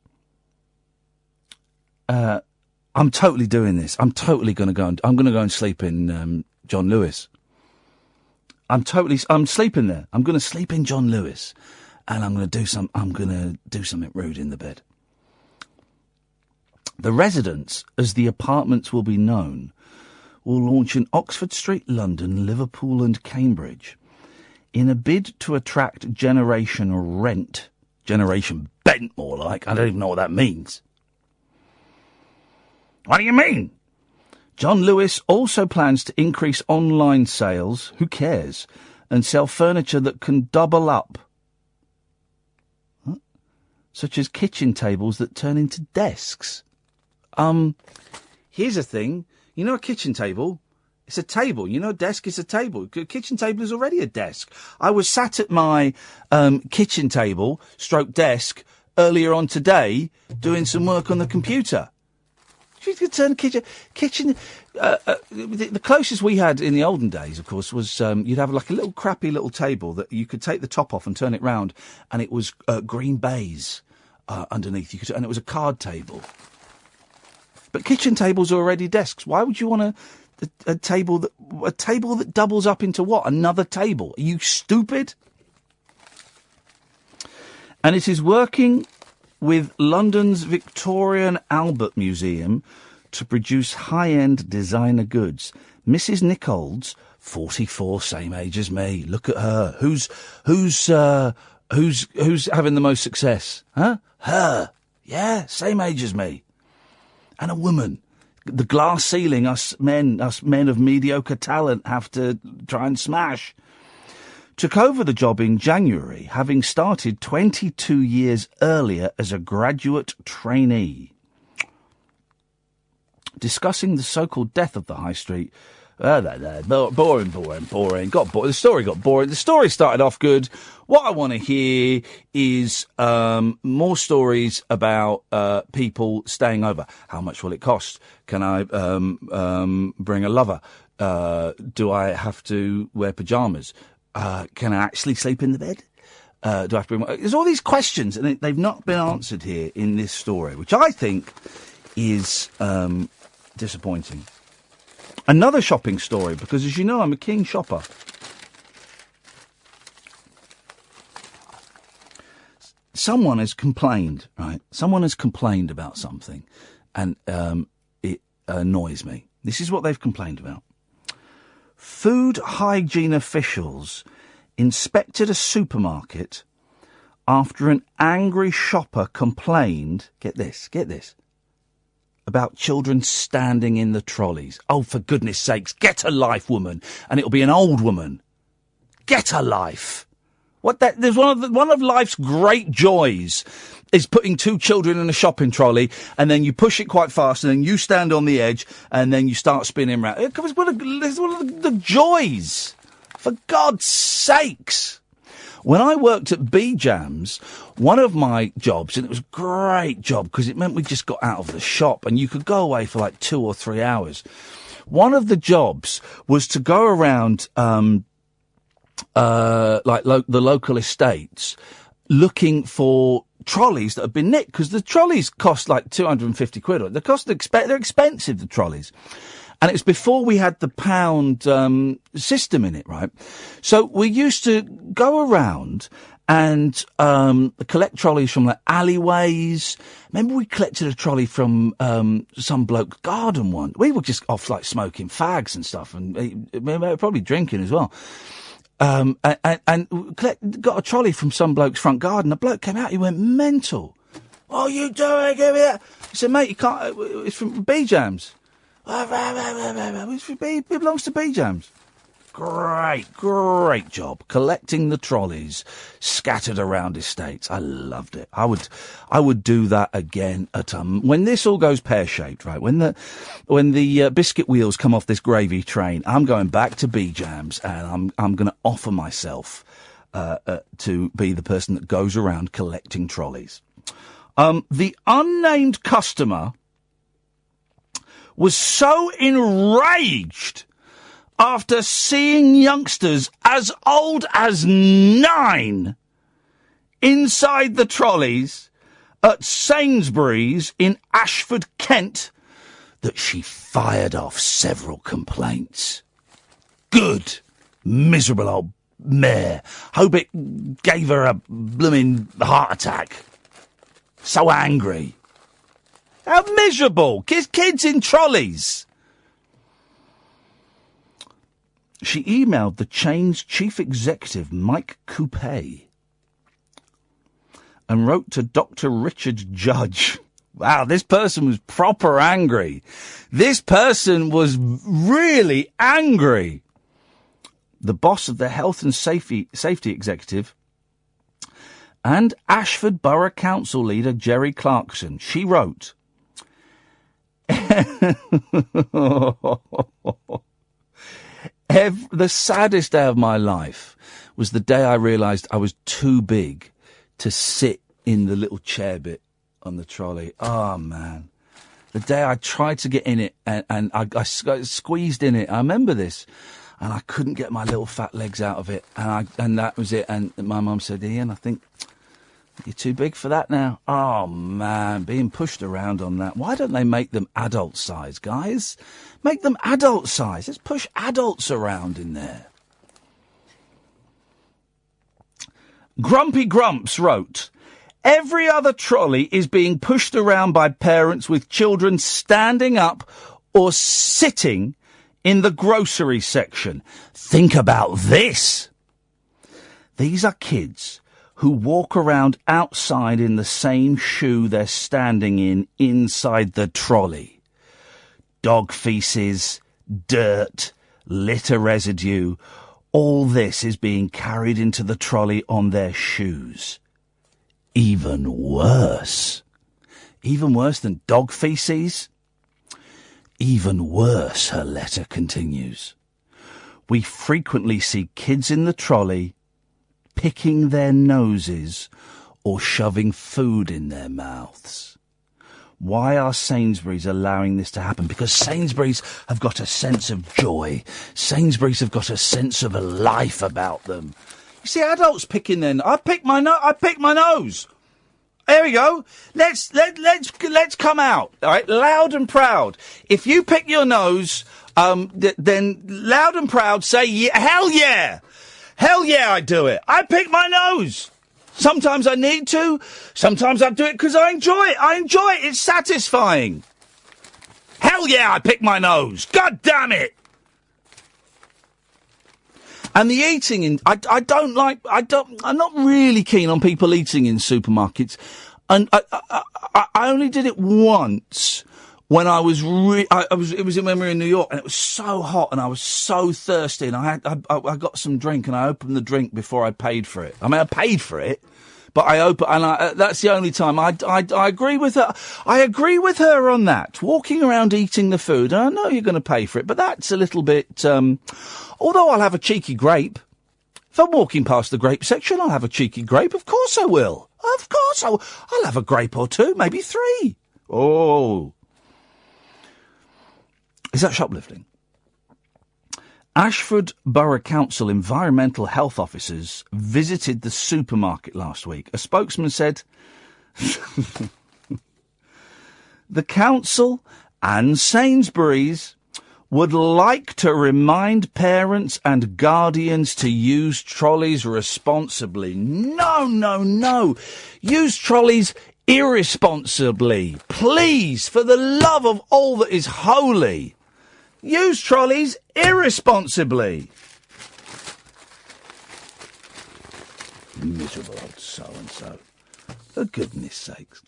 [SPEAKER 4] I'm totally doing this. I'm totally going to go and sleep in John Lewis. I'm sleeping there. I'm going to sleep in John Lewis, and I'm going to do something rude in the bed. The Residents, as the apartments will be known, will launch in Oxford Street, London, Liverpool, and Cambridge, in a bid to attract Generation Bent, more like. I don't even know what that means. What do you mean? John Lewis also plans to increase online sales, who cares, and sell furniture that can double up. Huh? Such as kitchen tables that turn into desks. Here's a thing. You know a kitchen table? It's a table. You know a desk is a table. A kitchen table is already a desk. I was sat at my kitchen table, stroke desk, earlier on today, doing some work on the computer. You could turn kitchen. The closest we had in the olden days, of course, was you'd have like a little crappy little table that you could take the top off and turn it round, and it was green baize underneath. And it was a card table. But kitchen tables are already desks. Why would you want a table that doubles up into what? Another table? Are you stupid? And it is working with London's Victoria and Albert Museum to produce high-end designer goods. Mrs. Nichols, 44, same age as me. Look at her. Who's having the most success? Huh? Her. Yeah, same age as me. And a woman. The glass ceiling us men of mediocre talent have to try and smash. Took over the job in January, having started 22 years earlier as a graduate trainee. Discussing the so-called death of the high street. Boring. Got bored. The story got boring. The story started off good. What I want to hear is more stories about people staying over. How much will it cost? Can I bring a lover? Do I have to wear pyjamas? Can I actually sleep in the bed? Do I have to bring... There's all these questions, and they've not been answered here in this story, which I think is disappointing. Another shopping story, because as you know, I'm a keen shopper. Someone has complained, right? Someone has complained about something, and it annoys me. This is what they've complained about. Food hygiene officials inspected a supermarket after an angry shopper complained, get this, about children standing in the trolleys. Oh, for goodness sakes, get a life, woman. And it'll be an old woman. Get a life. There's one of life's great joys is putting two children in a shopping trolley, and then you push it quite fast, and then you stand on the edge, and then you start spinning around. It's one of the joys. For God's sakes. When I worked at B-Jams, one of my jobs, and it was a great job because it meant we just got out of the shop and you could go away for like 2 or 3 hours. One of the jobs was to go around the local estates looking for trolleys that have been nicked, because the trolleys cost like 250 quid. They're expensive, the trolleys. And it was before we had the pound system in it, right? So we used to go around and collect trolleys from like alleyways. Remember we collected a trolley from some bloke's garden one. We were just off like smoking fags and stuff, and probably drinking as well. And got a trolley from some bloke's front garden. The bloke came out, he went mental. What are you doing? Give me that. I said, mate, you can't, it's from B-Jams. It belongs to B-Jams. Great job collecting the trolleys scattered around estates. I loved it. I would do that again at when this all goes pear-shaped, right? When the biscuit wheels come off this gravy train, I'm going back to B-Jams, and I'm going to offer myself to be the person that goes around collecting trolleys. The unnamed customer was so enraged after seeing youngsters as old as 9 inside the trolleys at Sainsbury's in Ashford, Kent, that she fired off several complaints. Good, miserable old mare. Hope it gave her a blooming heart attack. So angry. How miserable! Kids in trolleys! She emailed the chain's chief executive, Mike Coupé, and wrote to Dr. Richard Judge, Wow, this person was proper angry. This person was really angry. The boss of the health and safety executive and Ashford Borough Council leader Jerry Clarkson. She wrote, the saddest day of my life was the day I realised I was too big to sit in the little chair bit on the trolley. Oh, man. The day I tried to get in it and I squeezed in it. I remember this. And I couldn't get my little fat legs out of it. And that was it. And my mum said, Ian, I think you're too big for that now. Oh, man, being pushed around on that. Why don't they make them adult size, guys? Make them adult size. Let's push adults around in there. Grumpy Grumps wrote, every other trolley is being pushed around by parents with children standing up or sitting in the grocery section. Think about this. These are kids who walk around outside in the same shoe they're standing in inside the trolley. Dog feces, dirt, litter residue, all this is being carried into the trolley on their shoes. Even worse. Even worse than dog feces? Even worse, her letter continues. We frequently see kids in the trolley picking their noses or shoving food in their mouths. Why are Sainsbury's allowing this to happen? Because Sainsbury's have got a sense of joy. Sainsbury's have got a sense of a life about them. You see, adults picking their... I pick my nose. There we go. Let's come out. All right, loud and proud. If you pick your nose, then loud and proud say, yeah, hell yeah, I do it. I pick my nose. Sometimes I need to. Sometimes I do it because I enjoy it. It's satisfying. Hell yeah, I pick my nose. God damn it. And the eating in, I'm not really keen on people eating in supermarkets. And I only did it once when it was when we were in New York and it was so hot and I was so thirsty and I got some drink and I opened the drink before I paid for it. I mean, I paid for it, but that's the only time I agree with her. I agree with her on that. Walking around eating the food, and I know you're going to pay for it, but that's a little bit, although I'll have a cheeky grape. If I'm walking past the grape section, I'll have a cheeky grape. Of course I will. Of course I will. I'll have a grape or two, maybe 3. Oh. Is that shoplifting? Ashford Borough Council environmental health officers visited the supermarket last week. A spokesman said, the council and Sainsbury's would like to remind parents and guardians to use trolleys responsibly. No. Use trolleys irresponsibly. Please, for the love of all that is holy. Use trolleys irresponsibly. Miserable old so-and-so. For goodness sakes.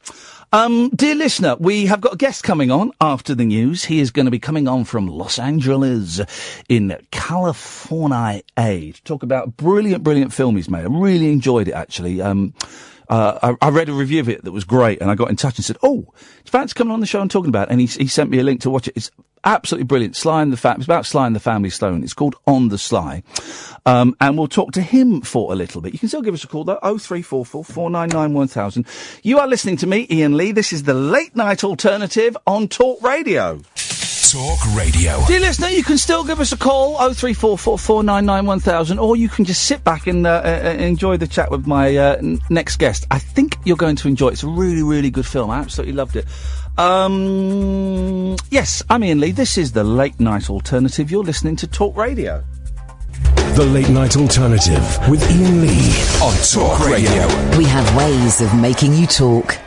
[SPEAKER 4] Dear listener, we have got a guest coming on after the news. He is going to be coming on from Los Angeles in California to talk about a brilliant film he's made. I really enjoyed it, actually. I read a review of it that was great, and I got in touch and said, oh, fancy coming on the show and talking about it? And he sent me a link to watch it. It's absolutely brilliant. It's about Sly and the Family Stone. It's called On the Sly. And we'll talk to him for a little bit. You can still give us a call, though, 0344 499 1000. You are listening to me, Iain Lee. This is the Late Night Alternative on Talk Radio.
[SPEAKER 1] Talk Radio.
[SPEAKER 4] Dear listener, you can still give us a call, 0344 499 1000, or you can just sit back and enjoy the chat with my next guest. I think you're going to enjoy it. It's a really, really good film. I absolutely loved it. Yes, I'm Iain Lee. This is the Late Night Alternative. You're listening to Talk Radio.
[SPEAKER 1] The Late Night Alternative with Iain Lee on Talk Radio.
[SPEAKER 2] We have ways of making you talk.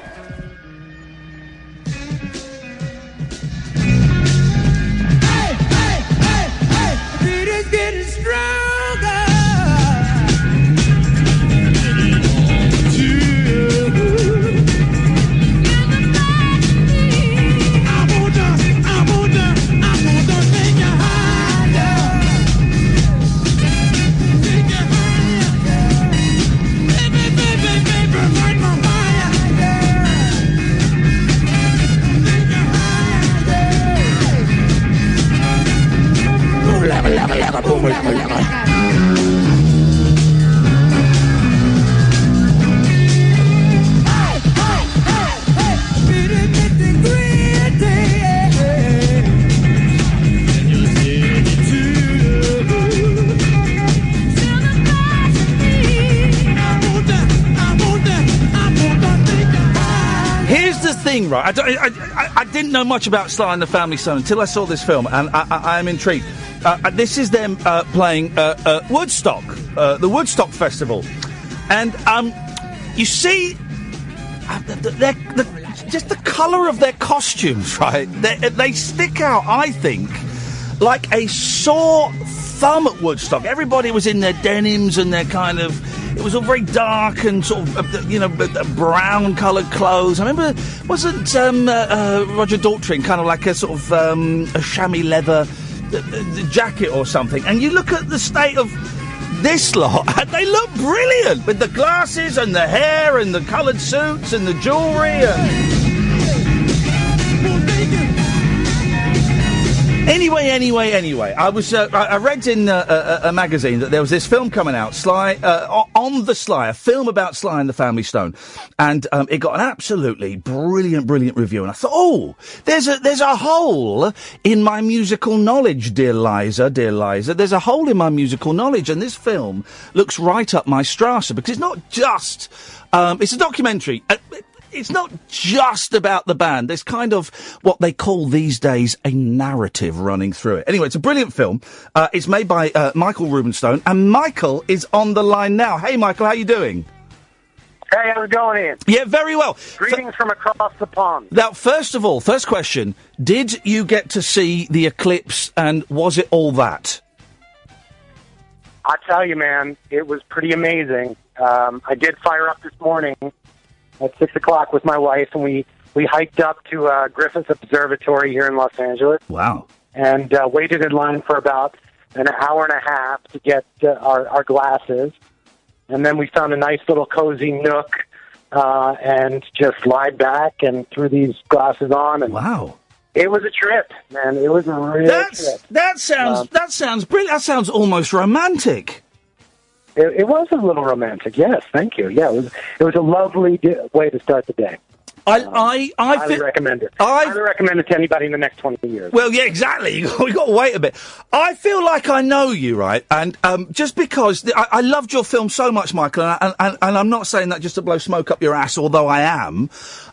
[SPEAKER 4] Here's the thing, right? I didn't know much about Sly and the Family Stone until I saw this film, and I am intrigued. This is them playing Woodstock, the Woodstock Festival, and you see just the colour of their costumes, right? They stick out, I think, like a sore thumb at Woodstock. Everybody was in their denims and their kind of... It was all very dark and sort of, brown-coloured clothes. I remember, wasn't Roger Daltrey kind of like a sort of a chamois leather jacket or something? And you look at the state of this lot, and they look brilliant with the glasses and the hair and the coloured suits and the jewellery and... Anyway, I read in a magazine that there was this film coming out, Sly, on the Sly, a film about Sly and the Family Stone, and it got an absolutely brilliant review, and I thought, there's a hole in my musical knowledge, dear Liza, there's a hole in my musical knowledge, and this film looks right up my Strasser, because it's not just, it's a documentary. It's not just about the band. There's kind of what they call these days a narrative running through it. Anyway, it's a brilliant film. It's made by Michael Rubenstone, and Michael is on the line now. Hey, Michael, how you doing?
[SPEAKER 15] Hey, how's it going, Ian?
[SPEAKER 4] Yeah, very well.
[SPEAKER 15] Greetings from across the pond.
[SPEAKER 4] Now, first of all, first question, did you get to see the eclipse, and was it all that?
[SPEAKER 15] I tell you, man, it was pretty amazing. I did fire up this morning at 6 o'clock with my wife, and we hiked up to Griffith Observatory here in Los Angeles.
[SPEAKER 4] Wow.
[SPEAKER 15] And waited in line for about an hour and a half to get our glasses. And then we found a nice little cozy nook and just lied back and threw these glasses on. And
[SPEAKER 4] wow.
[SPEAKER 15] It was a trip, man. It was a real trip.
[SPEAKER 4] That sounds brilliant. That sounds almost romantic.
[SPEAKER 15] It was a little romantic, yes. Thank you. Yeah, it was a lovely way to start the day.
[SPEAKER 4] I
[SPEAKER 15] highly recommend it. I highly recommend it to anybody in the next 20 years.
[SPEAKER 4] Well, yeah, exactly. We've got to wait a bit. I feel like I know you, right? And just because I loved your film so much, Michael, and I'm not saying that just to blow smoke up your ass, although I am.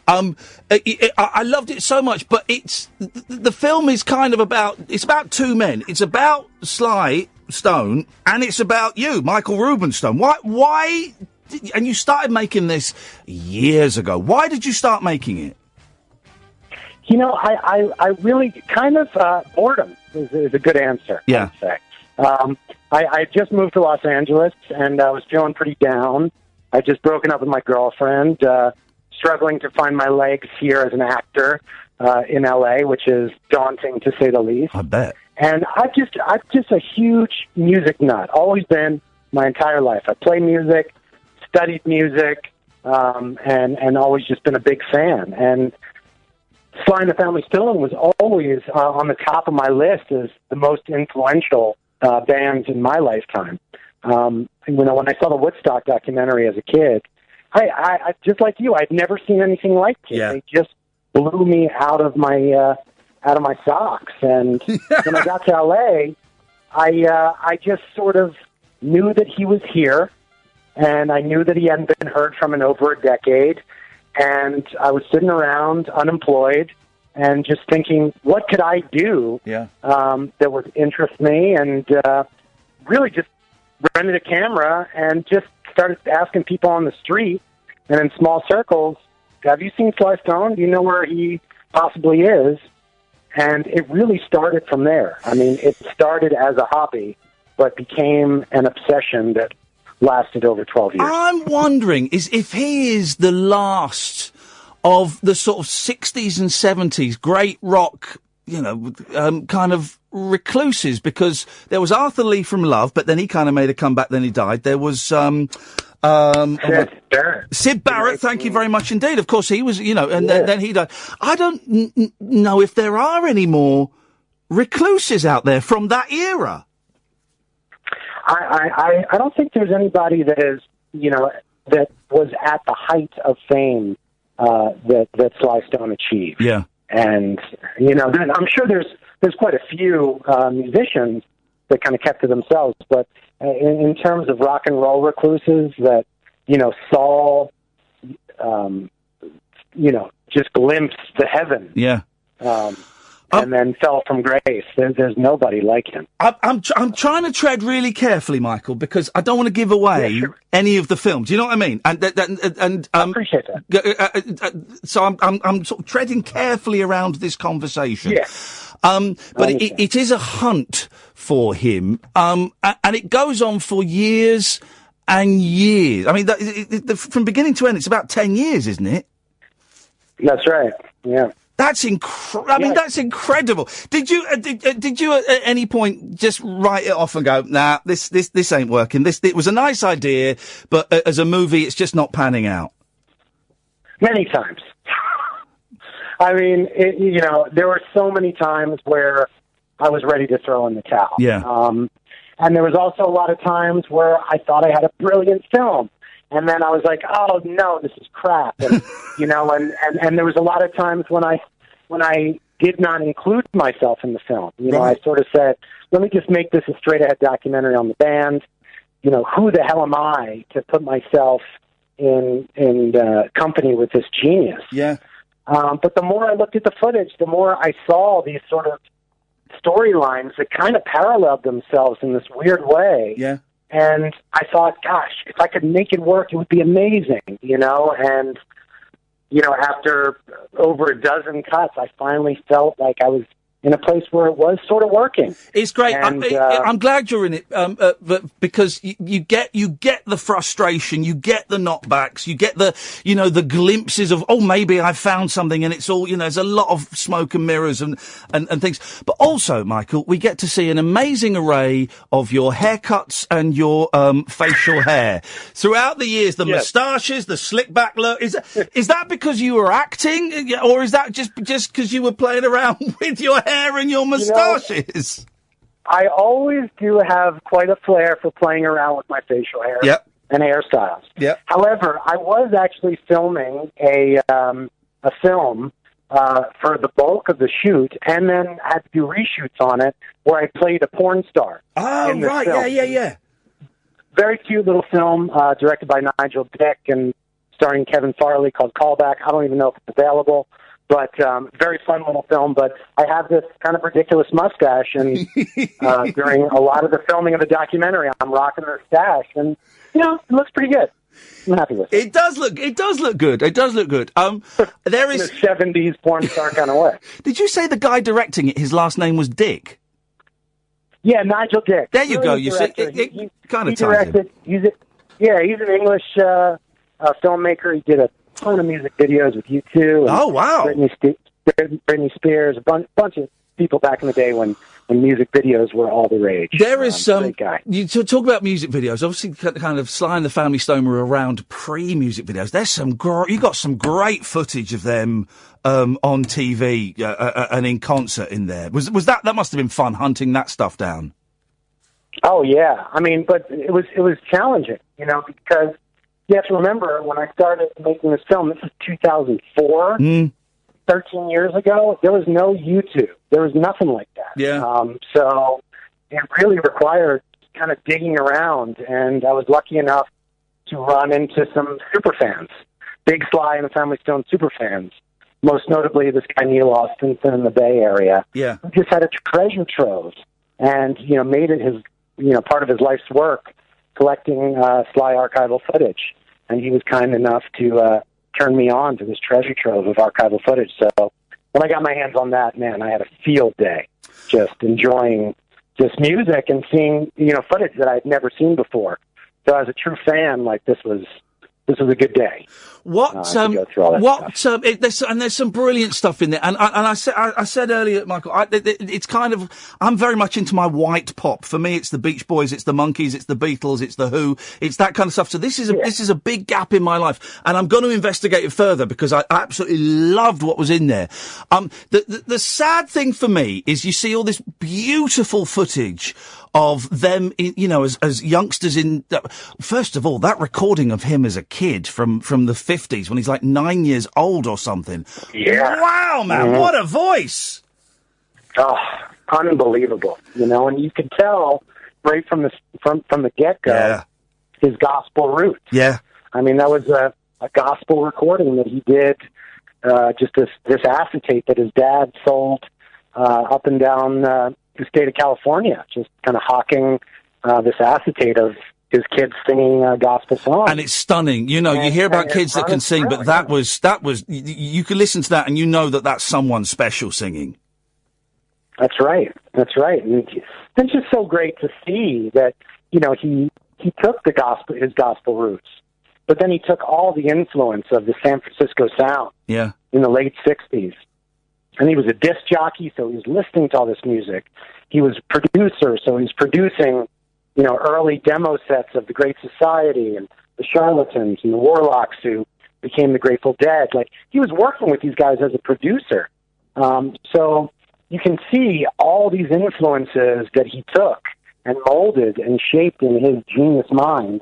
[SPEAKER 4] I loved it so much, but the film is kind of about two men. It's about Sly Stone, and it's about you, Michael Rubenstone. Why? And you started making this years ago. Why did you start making it?
[SPEAKER 15] You know, I really kind of boredom is a good answer.
[SPEAKER 4] Yeah.
[SPEAKER 15] I'd say. I just moved to Los Angeles, and I was feeling pretty down. I just broken up with my girlfriend, struggling to find my legs here as an actor in LA, which is daunting to say the least.
[SPEAKER 4] I bet.
[SPEAKER 15] And I'm just a huge music nut. Always been my entire life. I play music, studied music, and always just been a big fan. And Sly and the Family Stone was always on the top of my list as the most influential bands in my lifetime. When I saw the Woodstock documentary as a kid, I just like you, I'd never seen anything like it.
[SPEAKER 4] Yeah.
[SPEAKER 15] They just blew me out of my socks. And when I got to LA, I just sort of knew that he was here, and I knew that he hadn't been heard from in over a decade. And I was sitting around unemployed and just thinking, what could I do that would interest me? And really just rented a camera and just started asking people on the street and in small circles, have you seen Sly Stone? Do you know where he possibly is? And it really started from there. I mean, it started as a hobby, but became an obsession that lasted over 12 years.
[SPEAKER 4] I'm wondering if he is the last of the sort of 60s and 70s great rock, kind of recluses, because there was Arthur Lee from Love, but then he kind of made a comeback, then he died. There was Sid Barrett, thank you very much indeed. Of course, he was, then he died. I don't know if there are any more recluses out there from that era.
[SPEAKER 15] I don't think there's anybody that is, that was at the height of fame that Sly Stone achieved.
[SPEAKER 4] Yeah.
[SPEAKER 15] And, I'm sure there's quite a few musicians that kind of kept to themselves, but in terms of rock and roll recluses that, saw, just glimpsed the heavens.
[SPEAKER 4] Yeah.
[SPEAKER 15] And then fell from grace. There's nobody like him.
[SPEAKER 4] I'm trying to tread really carefully, Michael, because I don't want to give away any of the films. You know what I mean? And
[SPEAKER 15] I appreciate that.
[SPEAKER 4] So I'm sort of treading carefully around this conversation.
[SPEAKER 15] Yeah.
[SPEAKER 4] But it is a hunt for him, and it goes on for years and years. I mean, from beginning to end, it's about 10 years, isn't it?
[SPEAKER 15] That's right. Yeah.
[SPEAKER 4] That's that's incredible. Did you at any point just write it off and go, nah, this ain't working. It was a nice idea, but as a movie, it's just not panning out.
[SPEAKER 15] Many times. I mean, there were so many times where I was ready to throw in the towel.
[SPEAKER 4] Yeah.
[SPEAKER 15] And there was also a lot of times where I thought I had a brilliant film. And then I was like, oh no, this is crap. And, and there was a lot of times when I did not include myself in the film. I sort of said, let me just make this a straight ahead documentary on the band. Who the hell am I to put myself in company with this genius?
[SPEAKER 4] Yeah.
[SPEAKER 15] But the more I looked at the footage, the more I saw these sort of storylines that kind of paralleled themselves in this weird way.
[SPEAKER 4] Yeah.
[SPEAKER 15] And I thought, gosh, if I could make it work, it would be amazing, And, after over a dozen cuts, I finally felt like I was in a place where it was sort of working.
[SPEAKER 4] It's great.
[SPEAKER 15] And,
[SPEAKER 4] I'm glad you're in it, because you get the frustration, you get the knockbacks, you get the glimpses of, oh, maybe I found something, and it's all, there's a lot of smoke and mirrors and things. But also, Michael, we get to see an amazing array of your haircuts and your facial hair throughout the years. The moustaches, the slick back look. Is that because you were acting, or is that just because you were playing around with your hair and your moustaches?
[SPEAKER 15] I always do have quite a flair for playing around with my facial hair and hairstyles.
[SPEAKER 4] Yep.
[SPEAKER 15] However, I was actually filming a film for the bulk of the shoot, and then had to do reshoots on it where I played a porn star.
[SPEAKER 4] Oh, right,
[SPEAKER 15] film.
[SPEAKER 4] yeah.
[SPEAKER 15] Very cute little film directed by Nigel Dick and starring Kevin Farley called Callback. I don't even know if it's available. But very fun little film. But I have this kind of ridiculous mustache, and during a lot of the filming of the documentary, I'm rocking the stash, and it looks pretty good. I'm happy with it.
[SPEAKER 4] It does look good. It does look good. There is
[SPEAKER 15] in a 70s porn star kind of way.
[SPEAKER 4] Did you say the guy directing it, his last name was Dick?
[SPEAKER 15] Yeah, Nigel Dick.
[SPEAKER 4] There you go. You see, it kind of
[SPEAKER 15] directed. He's an English filmmaker. He did a ton of music videos with U2.
[SPEAKER 4] Oh, wow.
[SPEAKER 15] Britney Spears, a bunch of people back in the day when music videos were all the rage.
[SPEAKER 4] There is some...
[SPEAKER 15] Great guy.
[SPEAKER 4] You talk about music videos, obviously kind of Sly and the Family Stone were around pre-music videos. There's you got some great footage of them on TV and in concert in there. Was that must have been fun, hunting that stuff down?
[SPEAKER 15] Oh, yeah. I mean, but it was challenging, because you have to remember, when I started making this film, this is 2004, 13 years ago, there was no YouTube. There was nothing like that.
[SPEAKER 4] Yeah.
[SPEAKER 15] So it really required kind of digging around, and I was lucky enough to run into some super fans, big Sly and the Family Stone super fans, most notably this guy Neil Austinson in the Bay Area,
[SPEAKER 4] who
[SPEAKER 15] just had a treasure trove and, made it his, part of his life's work, collecting Sly archival footage, and he was kind enough to turn me on to this treasure trove of archival footage. So when I got my hands on that, man, I had a field day, just enjoying this music and seeing footage that I'd never seen before. So as a true fan, this was a good day.
[SPEAKER 4] There's some brilliant stuff in there, and I said earlier, Michael, it's kind of, I'm very much into my white pop. For me, it's the Beach Boys, it's the Monkees, it's the Beatles, it's the Who, it's that kind of stuff. So this is a big gap in my life, and I'm going to investigate it further because I absolutely loved what was in there. The sad thing for me is you see all this beautiful footage of them, as youngsters in. First of all, that recording of him as a kid from the 50s when he's like 9 years old or something.
[SPEAKER 15] Yeah.
[SPEAKER 4] Wow, man,
[SPEAKER 15] Mhm.
[SPEAKER 4] what a voice!
[SPEAKER 15] Oh, unbelievable! And you could tell right from the get-go his gospel roots.
[SPEAKER 4] Yeah.
[SPEAKER 15] I mean, that was a gospel recording that he did, just this acetate that his dad sold up and down the state of California, just kind of hawking this acetate of his kids singing gospel songs.
[SPEAKER 4] And it's stunning. You hear about kids that can sing, but that was, you can listen to that and you know that that's someone special singing.
[SPEAKER 15] That's right. And it's just so great to see that, he took his gospel roots, but then he took all the influence of the San Francisco sound
[SPEAKER 4] in
[SPEAKER 15] the late 60s. And he was a disc jockey, so he was listening to all this music. He was a producer, so he was producing, early demo sets of the Great Society and the Charlatans and the Warlocks who became the Grateful Dead. Like, he was working with these guys as a producer. So you can see all these influences that he took and molded and shaped in his genius mind.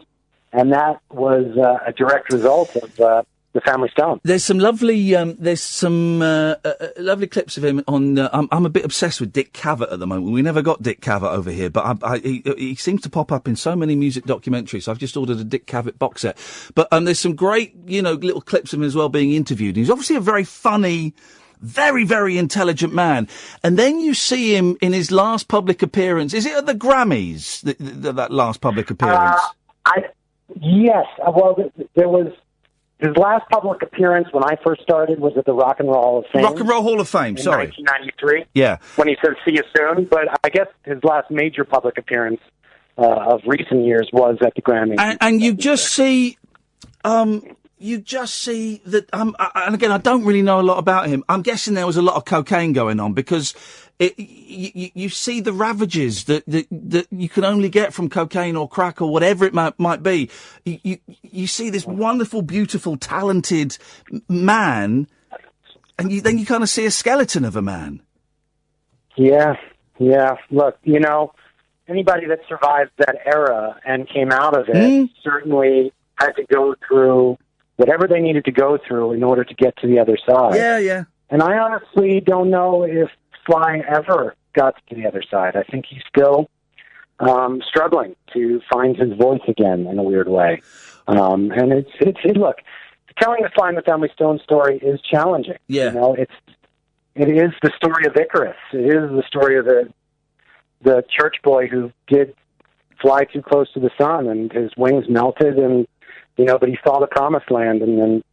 [SPEAKER 15] And that was a direct result of the Family Stone.
[SPEAKER 4] There's some lovely, lovely clips of him on. I'm a bit obsessed with Dick Cavett at the moment. We never got Dick Cavett over here, but he seems to pop up in so many music documentaries. So I've just ordered a Dick Cavett box set. But there's some great, little clips of him as well being interviewed. He's obviously a very funny, very, very intelligent man. And then you see him in his last public appearance. Is it at the Grammys? That last public appearance.
[SPEAKER 15] Yes. Well, there was his last public appearance when I first started was at the Rock and Roll Hall of Fame.
[SPEAKER 4] Rock and Roll Hall of Fame,
[SPEAKER 15] in
[SPEAKER 4] sorry.
[SPEAKER 15] 1993.
[SPEAKER 4] Yeah.
[SPEAKER 15] When he said, "See you soon." But I guess his last major public appearance of recent years was at the Grammys.
[SPEAKER 4] And you just see, that, and again, I don't really know a lot about him. I'm guessing there was a lot of cocaine going on because you see the ravages that you can only get from cocaine or crack or whatever it might be. You see this wonderful, beautiful, talented man, and then you kind of see a skeleton of a man.
[SPEAKER 15] Yeah. Look, anybody that survived that era and came out of it certainly had to go through whatever they needed to go through in order to get to the other side.
[SPEAKER 4] Yeah.
[SPEAKER 15] And I honestly don't know if Sly ever got to the other side. I think he's still struggling to find his voice again in a weird way. And look, telling the Sly and the Family Stone story is challenging.
[SPEAKER 4] Yeah.
[SPEAKER 15] It is the story of Icarus. It is the story of the church boy who did fly too close to the sun and his wings melted and, but he saw the promised land and then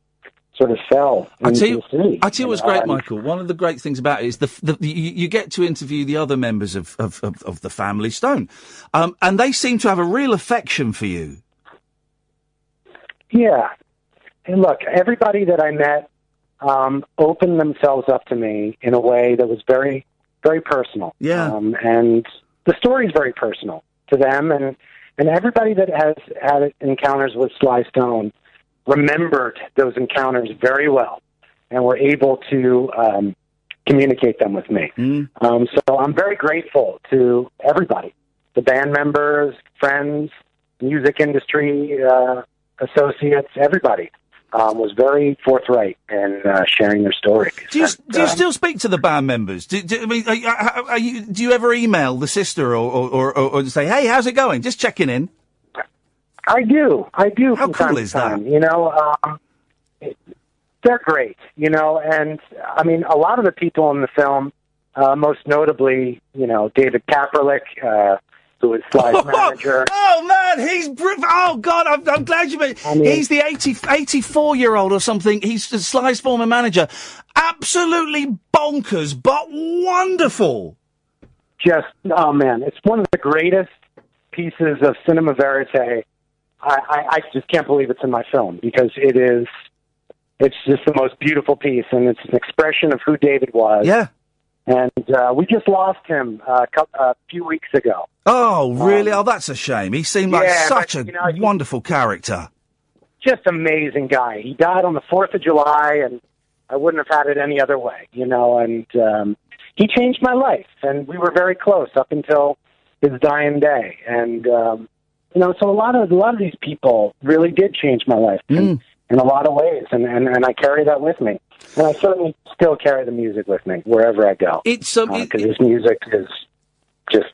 [SPEAKER 15] sort of fell into the sea.
[SPEAKER 4] I tell you what's great, Michael. One of the great things about it is you get to interview the other members of the Family Stone, and they seem to have a real affection for you.
[SPEAKER 15] Yeah, and look, everybody that I met opened themselves up to me in a way that was very, very personal.
[SPEAKER 4] Yeah,
[SPEAKER 15] and the story is very personal to them, and everybody that has had encounters with Sly Stone remembered those encounters very well and were able to communicate them with me. So I'm very grateful to everybody, the band members, friends, music industry associates, everybody was very forthright in sharing their story.
[SPEAKER 4] Do you still speak to the band members? Do you ever email the sister or say, hey, how's it going? Just checking in.
[SPEAKER 15] I do.
[SPEAKER 4] How cool is that?
[SPEAKER 15] They're great, and I mean, a lot of the people in the film, most notably, David Kaperlik, who is Sly's manager.
[SPEAKER 4] Oh man, oh God, I'm glad you made. He's the 84-year-old or something. He's Sly's former manager. Absolutely bonkers, but wonderful.
[SPEAKER 15] Oh man, it's one of the greatest pieces of cinema verite. I just can't believe it's in my film because it's just the most beautiful piece, and it's an expression of who David was.
[SPEAKER 4] Yeah.
[SPEAKER 15] And we just lost him a few weeks ago.
[SPEAKER 4] Oh, really? That's a shame. He seemed like such a wonderful character.
[SPEAKER 15] Just amazing guy. He died on the 4th of July, and I wouldn't have had it any other way, and he changed my life, and we were very close up until his dying day. And, so a lot of these people really did change my life in a lot of ways. And I carry that with me. And I certainly still carry the music with me wherever I go.
[SPEAKER 4] It's
[SPEAKER 15] because this music is just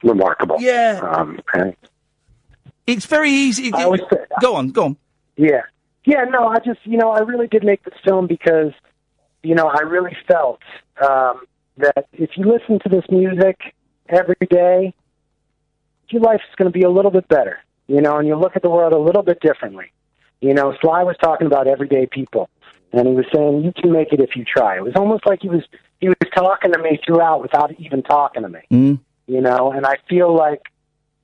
[SPEAKER 15] remarkable.
[SPEAKER 4] Yeah.
[SPEAKER 15] And
[SPEAKER 4] it's very easy. Go on.
[SPEAKER 15] Yeah. Yeah, no, I just, I really did make this film because, I really felt that if you listen to this music every day, your life's going to be a little bit better, and you look at the world a little bit differently. Sly was talking about everyday people, and he was saying, you can make it if you try. It was almost like he was talking to me throughout without even talking to me, and I feel like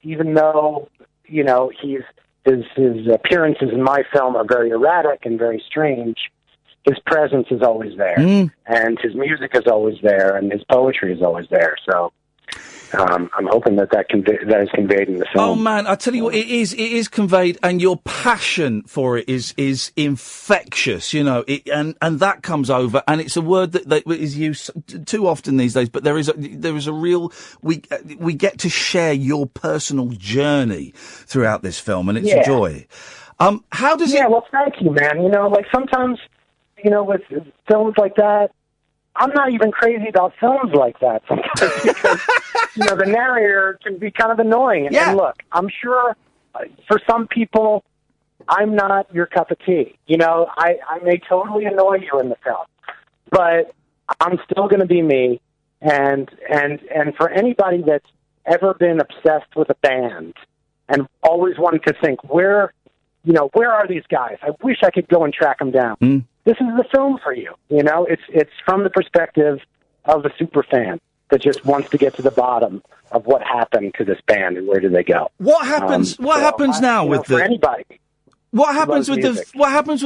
[SPEAKER 15] even though, his appearances in my film are very erratic and very strange, his presence is always there, and his music is always there, and his poetry is always there. So I'm hoping that is conveyed in the film.
[SPEAKER 4] Oh man, I tell you what, it is conveyed, and your passion for it is infectious, and that comes over, and it's a word that is used too often these days. But there is a real we get to share your personal journey throughout this film, and it's a joy. How does it?
[SPEAKER 15] Yeah, well, thank you, man. Like sometimes, with films like that, I'm not even crazy about films like that sometimes because, the narrator can be kind of annoying.
[SPEAKER 4] Yeah.
[SPEAKER 15] And look, I'm sure for some people, I'm not your cup of tea. I may totally annoy you in the film, but I'm still going to be me. And for anybody that's ever been obsessed with a band and always wanted to think, where are these guys? I wish I could go and track them down. This is the film for you. It's from the perspective of a super fan that just wants to get to the bottom of what happened to this band and where did they go.
[SPEAKER 4] What happens? What happens now with
[SPEAKER 15] for anybody?
[SPEAKER 4] What happens with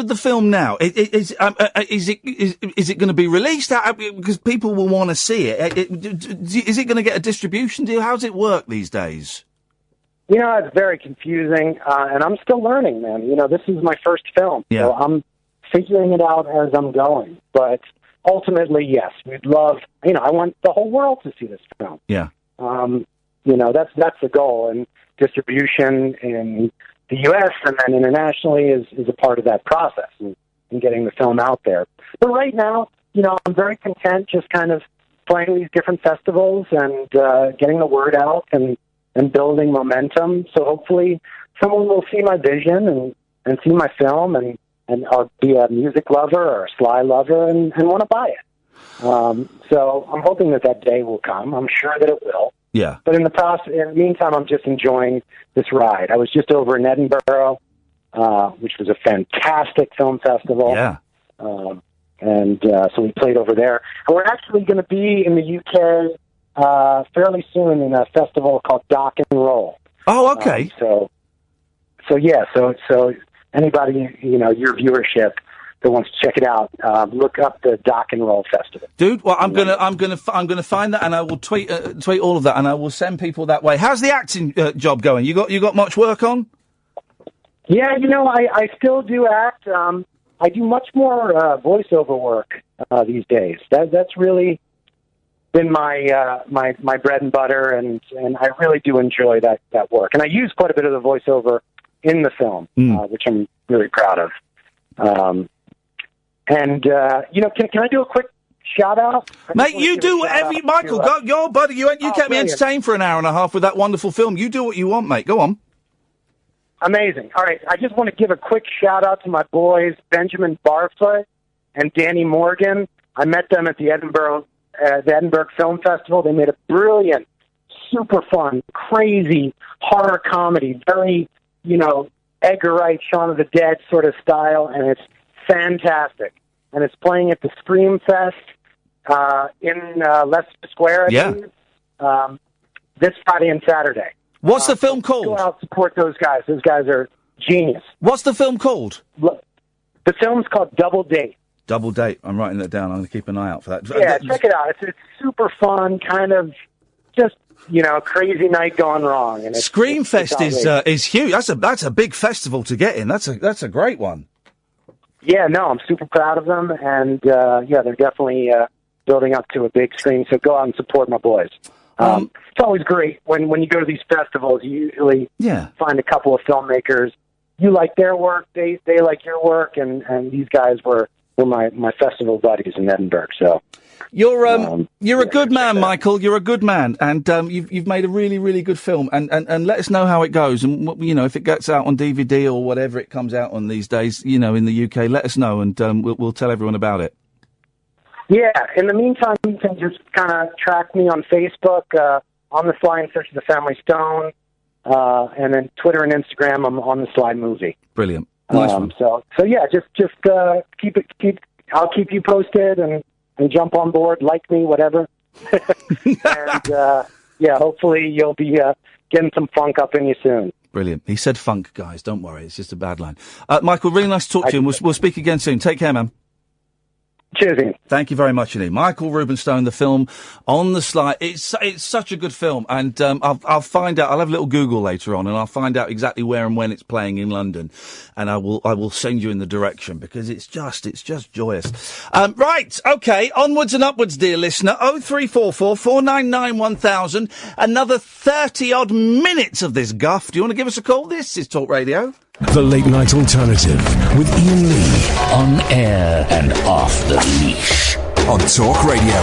[SPEAKER 4] the film now? Is it going to be released? Because people will want to see it. Is it going to get a distribution deal? How does it work these days?
[SPEAKER 15] It's very confusing, and I'm still learning, man. This is my first film, so I'm figuring it out as I'm going. But ultimately, yes, we'd love, I want the whole world to see this film.
[SPEAKER 4] Yeah.
[SPEAKER 15] That's the goal. And distribution in the U.S. and then internationally is a part of that process and getting the film out there. But right now, I'm very content just kind of playing these different festivals and getting the word out and building momentum. So hopefully someone will see my vision and see my film and I'll be a music lover or a Sly lover and want to buy it. So I'm hoping that day will come. I'm sure that it will.
[SPEAKER 4] Yeah.
[SPEAKER 15] But in the meantime, I'm just enjoying this ride. I was just over in Edinburgh, which was a fantastic film festival.
[SPEAKER 4] Yeah.
[SPEAKER 15] So we played over there. And we're actually going to be in the UK fairly soon in a festival called Dock and Roll.
[SPEAKER 4] Oh, okay.
[SPEAKER 15] So anybody, your viewership that wants to check it out, look up the Dock and Roll Festival.
[SPEAKER 4] Dude, well, I'm gonna find that, and I will tweet all of that, and I will send people that way. How's the acting job going? You got much work on?
[SPEAKER 15] Yeah, I still do act. I do much more voiceover work these days. That's really been my my bread and butter, and I really do enjoy that work. And I use quite a bit of the voiceover in the film, which I'm really proud of. Can I do a quick shout out?
[SPEAKER 4] Mate, you do Michael, go, buddy. You kept me entertained for an hour and a half with that wonderful film. You do what you want, mate. Go on.
[SPEAKER 15] Amazing. All right, I just want to give a quick shout out to my boys, Benjamin Barfoot and Danny Morgan. I met them at the Edinburgh Film Festival. They made a brilliant, super fun, crazy horror comedy, very, Edgar Wright, Shaun of the Dead sort of style, and it's fantastic. And it's playing at the Scream Fest in Leicester Square, I believe, this Friday and Saturday.
[SPEAKER 4] What's the film called?
[SPEAKER 15] Go out, support those guys. Those guys are genius.
[SPEAKER 4] What's the film called?
[SPEAKER 15] The film's called Double Date.
[SPEAKER 4] Double Date. I'm writing that down. I'm going to keep an eye out for that.
[SPEAKER 15] Yeah, check it out. It's super fun, kind of just, crazy night gone wrong. And
[SPEAKER 4] Screamfest is huge. That's a big festival to get in. That's a great one.
[SPEAKER 15] Yeah, no, I'm super proud of them, and they're definitely building up to a big screen. So go out and support my boys. It's always great when you go to these festivals. You usually find a couple of filmmakers. You like their work, they like your work, and these guys were my festival buddies in Edinburgh. So
[SPEAKER 4] you're a good man, Michael. You're a good man, and you've made a really, really good film. And let us know how it goes, and if it gets out on DVD or whatever it comes out on these days, in the UK, let us know, and we'll tell everyone about it.
[SPEAKER 15] Yeah. In the meantime, you can just kind of track me on Facebook, On the Sly in Search of the Family Stone, and then Twitter and Instagram. I'm On the Sly Movie.
[SPEAKER 4] Brilliant. Nice one.
[SPEAKER 15] So yeah, just I'll keep you posted and jump on board, like me, whatever. And hopefully you'll be getting some funk up in you soon.
[SPEAKER 4] Brilliant. He said funk, guys. Don't worry, it's just a bad line. Michael, really nice to talk to you, and we'll speak again soon. Take care, man.
[SPEAKER 15] Cheers, Ian.
[SPEAKER 4] Thank you very much, Ian. Michael Rubenstone, the film On the Sly. It's such a good film, and I'll find out. I'll have a little Google later on, and I'll find out exactly where and when it's playing in London, and I will send you in the direction, because it's just joyous. Right, okay, onwards and upwards, dear listener. 0344 499 1000. Another 30 odd minutes of this guff. Do you want to give us a call? This is Talk Radio.
[SPEAKER 1] The Late Night Alternative with Iain Lee. On air and off the leash. On Talk Radio.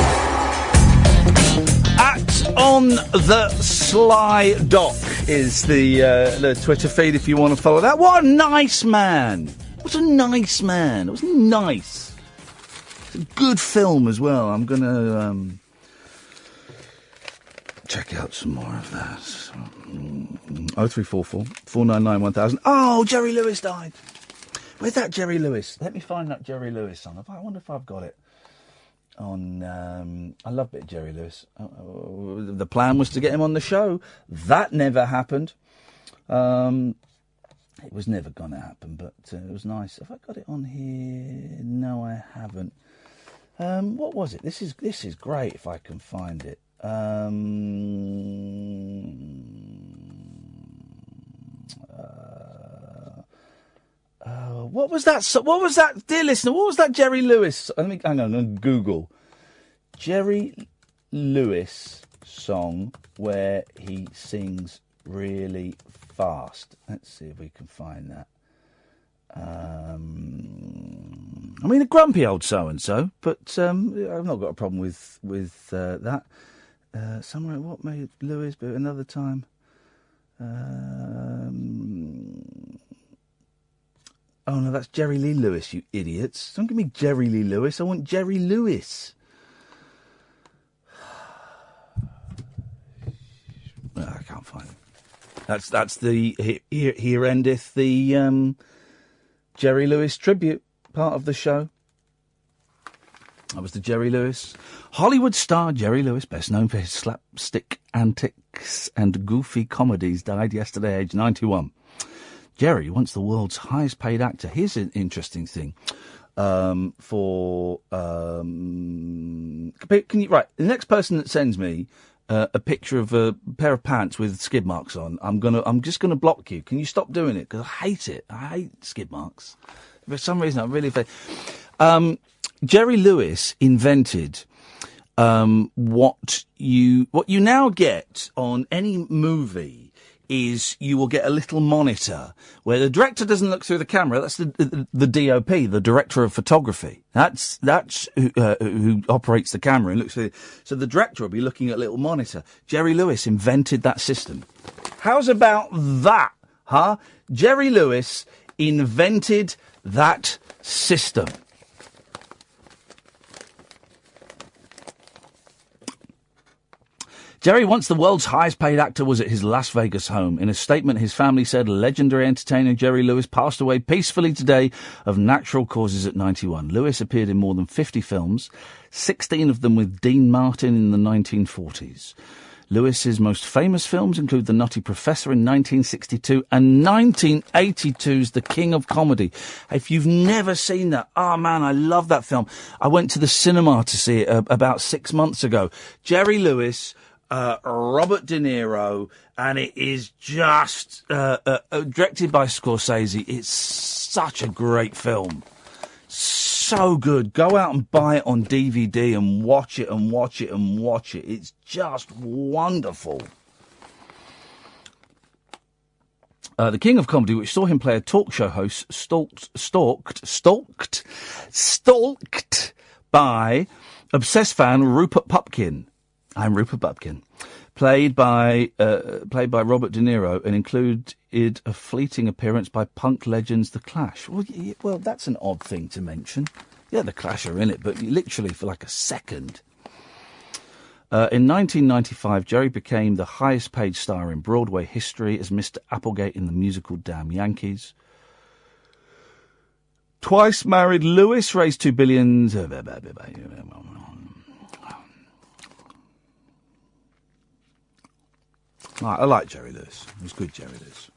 [SPEAKER 4] At On the Sly Doc is the Twitter feed if you want to follow that. What a nice man. What a nice man. It was nice. It's a good film as well. I'm going to check out some more of that. 0344 499 1000. Oh, Jerry Lewis died. Where's that Jerry Lewis? Let me find that Jerry Lewis song. I wonder if I've got it on. I love a bit of Jerry Lewis. The plan was to get him on the show. That never happened. It was never going to happen, but it was nice. Have I got it on here? No, I haven't. What was it? This is great if I can find it. What was that? What was that, dear listener? What was that Jerry Lewis? Hang on, I'm going to Google Jerry Lewis song where he sings really fast. Let's see if we can find that. I mean, a grumpy old so-and-so, but I've not got a problem with that. Somewhere, what made Lewis, but another time. Oh, no, that's Jerry Lee Lewis, you idiots. Don't give me Jerry Lee Lewis. I want Jerry Lewis. I can't find it. That's the... Here endeth the Jerry Lewis tribute part of the show. That was the Jerry Lewis. Hollywood star Jerry Lewis, best known for his slapstick antics and goofy comedies, died yesterday, aged 91. Jerry, once the world's highest paid actor. Here's an interesting thing. Can you, right, the next person that sends me a picture of a pair of pants with skid marks on, I'm just gonna block you. Can you stop doing it? Because I hate it. I hate skid marks. For some reason, I really Jerry Lewis invented what you now get on any movie is you will get a little monitor where the director doesn't look through the camera. That's the DOP, the director of photography. That's who operates the camera and looks through. So the director will be looking at a little monitor. Jerry Lewis invented that system. How's about that, huh? Jerry Lewis invented that system. Jerry, once the world's highest paid actor, was at his Las Vegas home. In a statement, his family said legendary entertainer Jerry Lewis passed away peacefully today of natural causes at 91. Lewis appeared in more than 50 films, 16 of them with Dean Martin in the 1940s. Lewis's most famous films include The Nutty Professor in 1962 and 1982's The King of Comedy. If you've never seen that, oh man, I love that film. I went to the cinema to see it about 6 months ago. Jerry Lewis, Robert De Niro, and it is just directed by Scorsese. It's such a great film. so good. Go out and buy it on DVD and watch it and watch it and watch it. It's just wonderful. The King of Comedy, which saw him play a talk show host stalked by obsessed fan Rupert Pupkin. I'm Rupert Pupkin. Played by Robert De Niro and included a fleeting appearance by punk legends The Clash. Well, that's an odd thing to mention. Yeah, The Clash are in it, but literally for like a second. In 1995, Jerry became the highest-paid star in Broadway history as Mr. Applegate in the musical Damn Yankees. Twice married Lewis, raised $2 billion. I like Jerry Lewis. It was good, Jerry Lewis.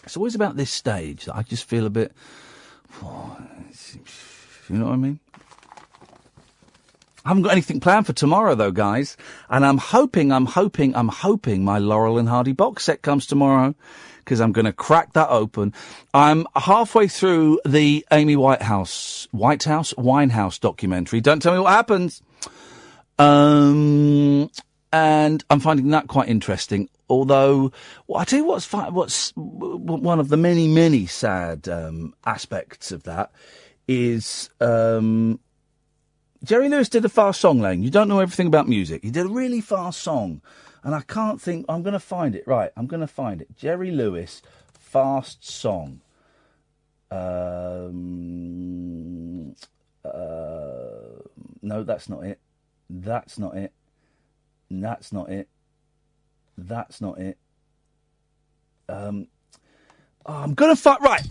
[SPEAKER 4] It's always about this stage that I just feel a bit... you know what I mean? I haven't got anything planned for tomorrow, though, guys. And I'm hoping my Laurel and Hardy box set comes tomorrow, because I'm going to crack that open. I'm halfway through the Amy Winehouse documentary. Don't tell me what happens. And I'm finding that quite interesting. Although, I tell you what's one of the many, many sad aspects of that is Jerry Lewis did a fast song, Lane. You don't know everything about music. He did a really fast song. And I can't think... I'm going to find it. Right, I'm going to find it. Jerry Lewis, fast song. No, that's not it. That's not it. That's not it. That's not it. I'm going to find... Right.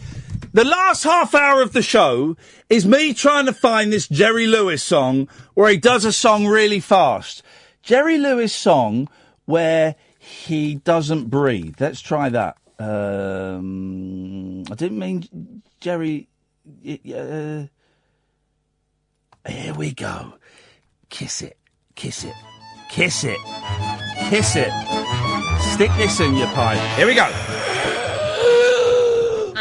[SPEAKER 4] The last half hour of the show is me trying to find this Jerry Lewis song where he does a song really fast. Jerry Lewis song where he doesn't breathe. Let's try that. I didn't mean Jerry... here we go. Kiss it. Kiss it. Kiss it. Kiss it. Stick this in your pipe. Here we go.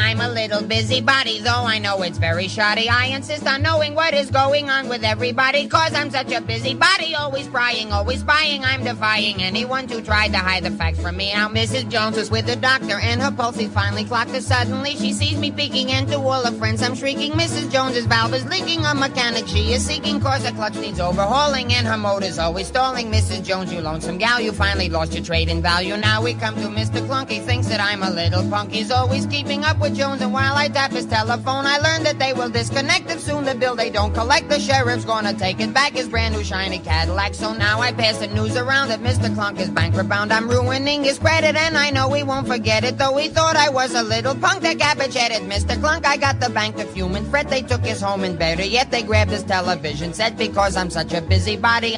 [SPEAKER 16] I'm a little busybody, though I know it's very shoddy. I insist on knowing what is going on with everybody, cause I'm such a busybody, always prying, always spying. I'm defying anyone to try to hide the facts from me. Now Mrs. Jones was with the doctor, and her pulse is finally clocked. As suddenly she sees me peeking, and to all her friends I'm shrieking, Mrs. Jones's valve is leaking. A mechanic she is seeking, cause her clutch needs overhauling, and her motor's always stalling. Mrs. Jones, you lonesome gal, you finally lost your trade in value. Now we come to Mr. Clunk. He thinks that I'm a little punk. He's always keeping up with Jones, and while I tap his telephone, I learned that they will disconnect if soon the bill they don't collect. The sheriff's gonna take it back, his brand new shiny Cadillac. So now I pass the news around that Mr. Clunk is bankrupt bound. I'm ruining his credit, and I know he won't forget it, though he thought I was a little punk that cabbage-headed. Mr. Clunk, I got the bank to fume and fret. They took his home, and better yet, they grabbed his television set because I'm such a busybody.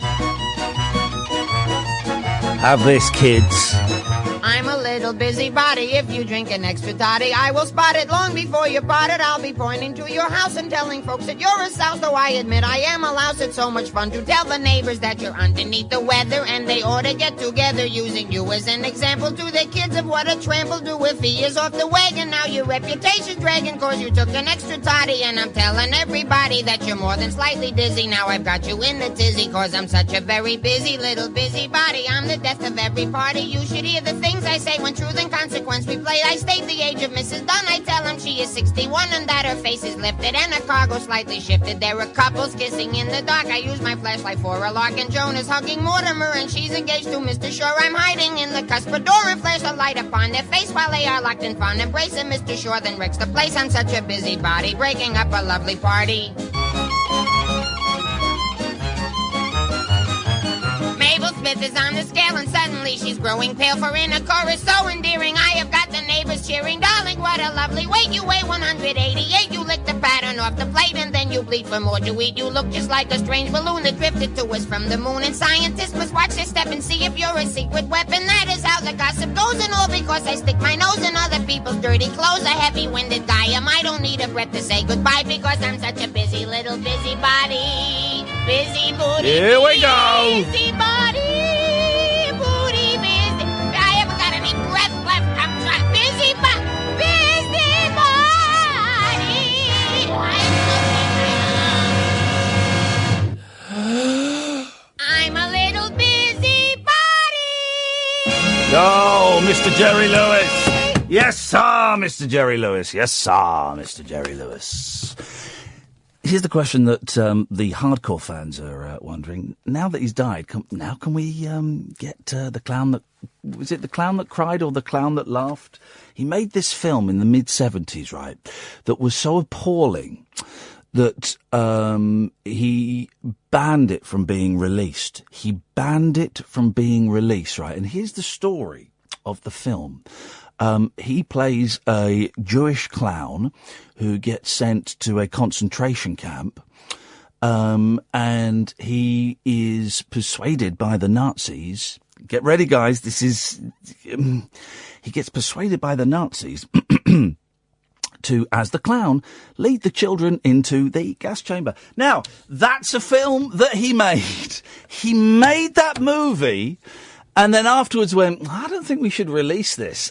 [SPEAKER 4] Have this, kids.
[SPEAKER 16] I'm a little busybody. If you drink an extra toddy, I will spot it long before you pot it. I'll be pointing to your house and telling folks that you're a souse. Though I admit I am a louse, it's so much fun to tell the neighbors that you're underneath the weather, and they ought to get together using you as an example to their kids of what a tramp will do if he is off the wagon. Now your reputation's dragging cause you took an extra toddy, and I'm telling everybody that you're more than slightly dizzy. Now I've got you in the tizzy cause I'm such a very busy little busybody. I'm the death of every party. You should hear the things I say when truth and consequence we play. I state the age of Mrs. Dunn. I tell him she is 61 and that her face is lifted and her cargo slightly shifted. There are couples kissing in the dark. I use my flashlight for a lark, and Joan is hugging Mortimer, and she's engaged to Mr. Shore. I'm hiding in the cusp door and flash a light upon their face while they are locked in fond embrace, and Mr. Shore then wrecks the place. I'm such a busybody, breaking up a lovely party. Mabel Smith is on the scale, and suddenly she's growing pale, for in a chorus so endearing I have got the neighbors cheering. Darling, what a lovely weight. You weigh 188. You lick the pattern off the plate, and then you bleed for more to eat. You look just like a strange balloon that drifted to us from the moon, and scientists must watch their step and see if you're a secret weapon. That is how the gossip goes, and all because I stick my nose in other people's dirty clothes. A heavy-winded guy am. I don't need a breath to say goodbye because I'm such a busy little busybody. Busy booty.
[SPEAKER 4] Here we go.
[SPEAKER 16] Busy body, booty busy. I haven't got any breath left. I'm trying. Busy body.
[SPEAKER 4] Mr. Jerry Lewis. Yes, sir, Mr. Jerry Lewis. Yes, sir, Mr. Jerry Lewis. Here's the question that the hardcore fans are wondering. Now that he's died, can we get the clown that... Was it the clown that cried or the clown that laughed? He made this film in the mid-70s, right, that was so appalling that he banned it from being released. He banned it from being released, right? And here's the story of the film. He plays a Jewish clown who gets sent to a concentration camp, and he is persuaded by the Nazis. Get ready, guys. This is... he gets persuaded by the Nazis to, as the clown, lead the children into the gas chamber. Now, that's a film that he made. He made that movie... And then afterwards went, I don't think we should release this.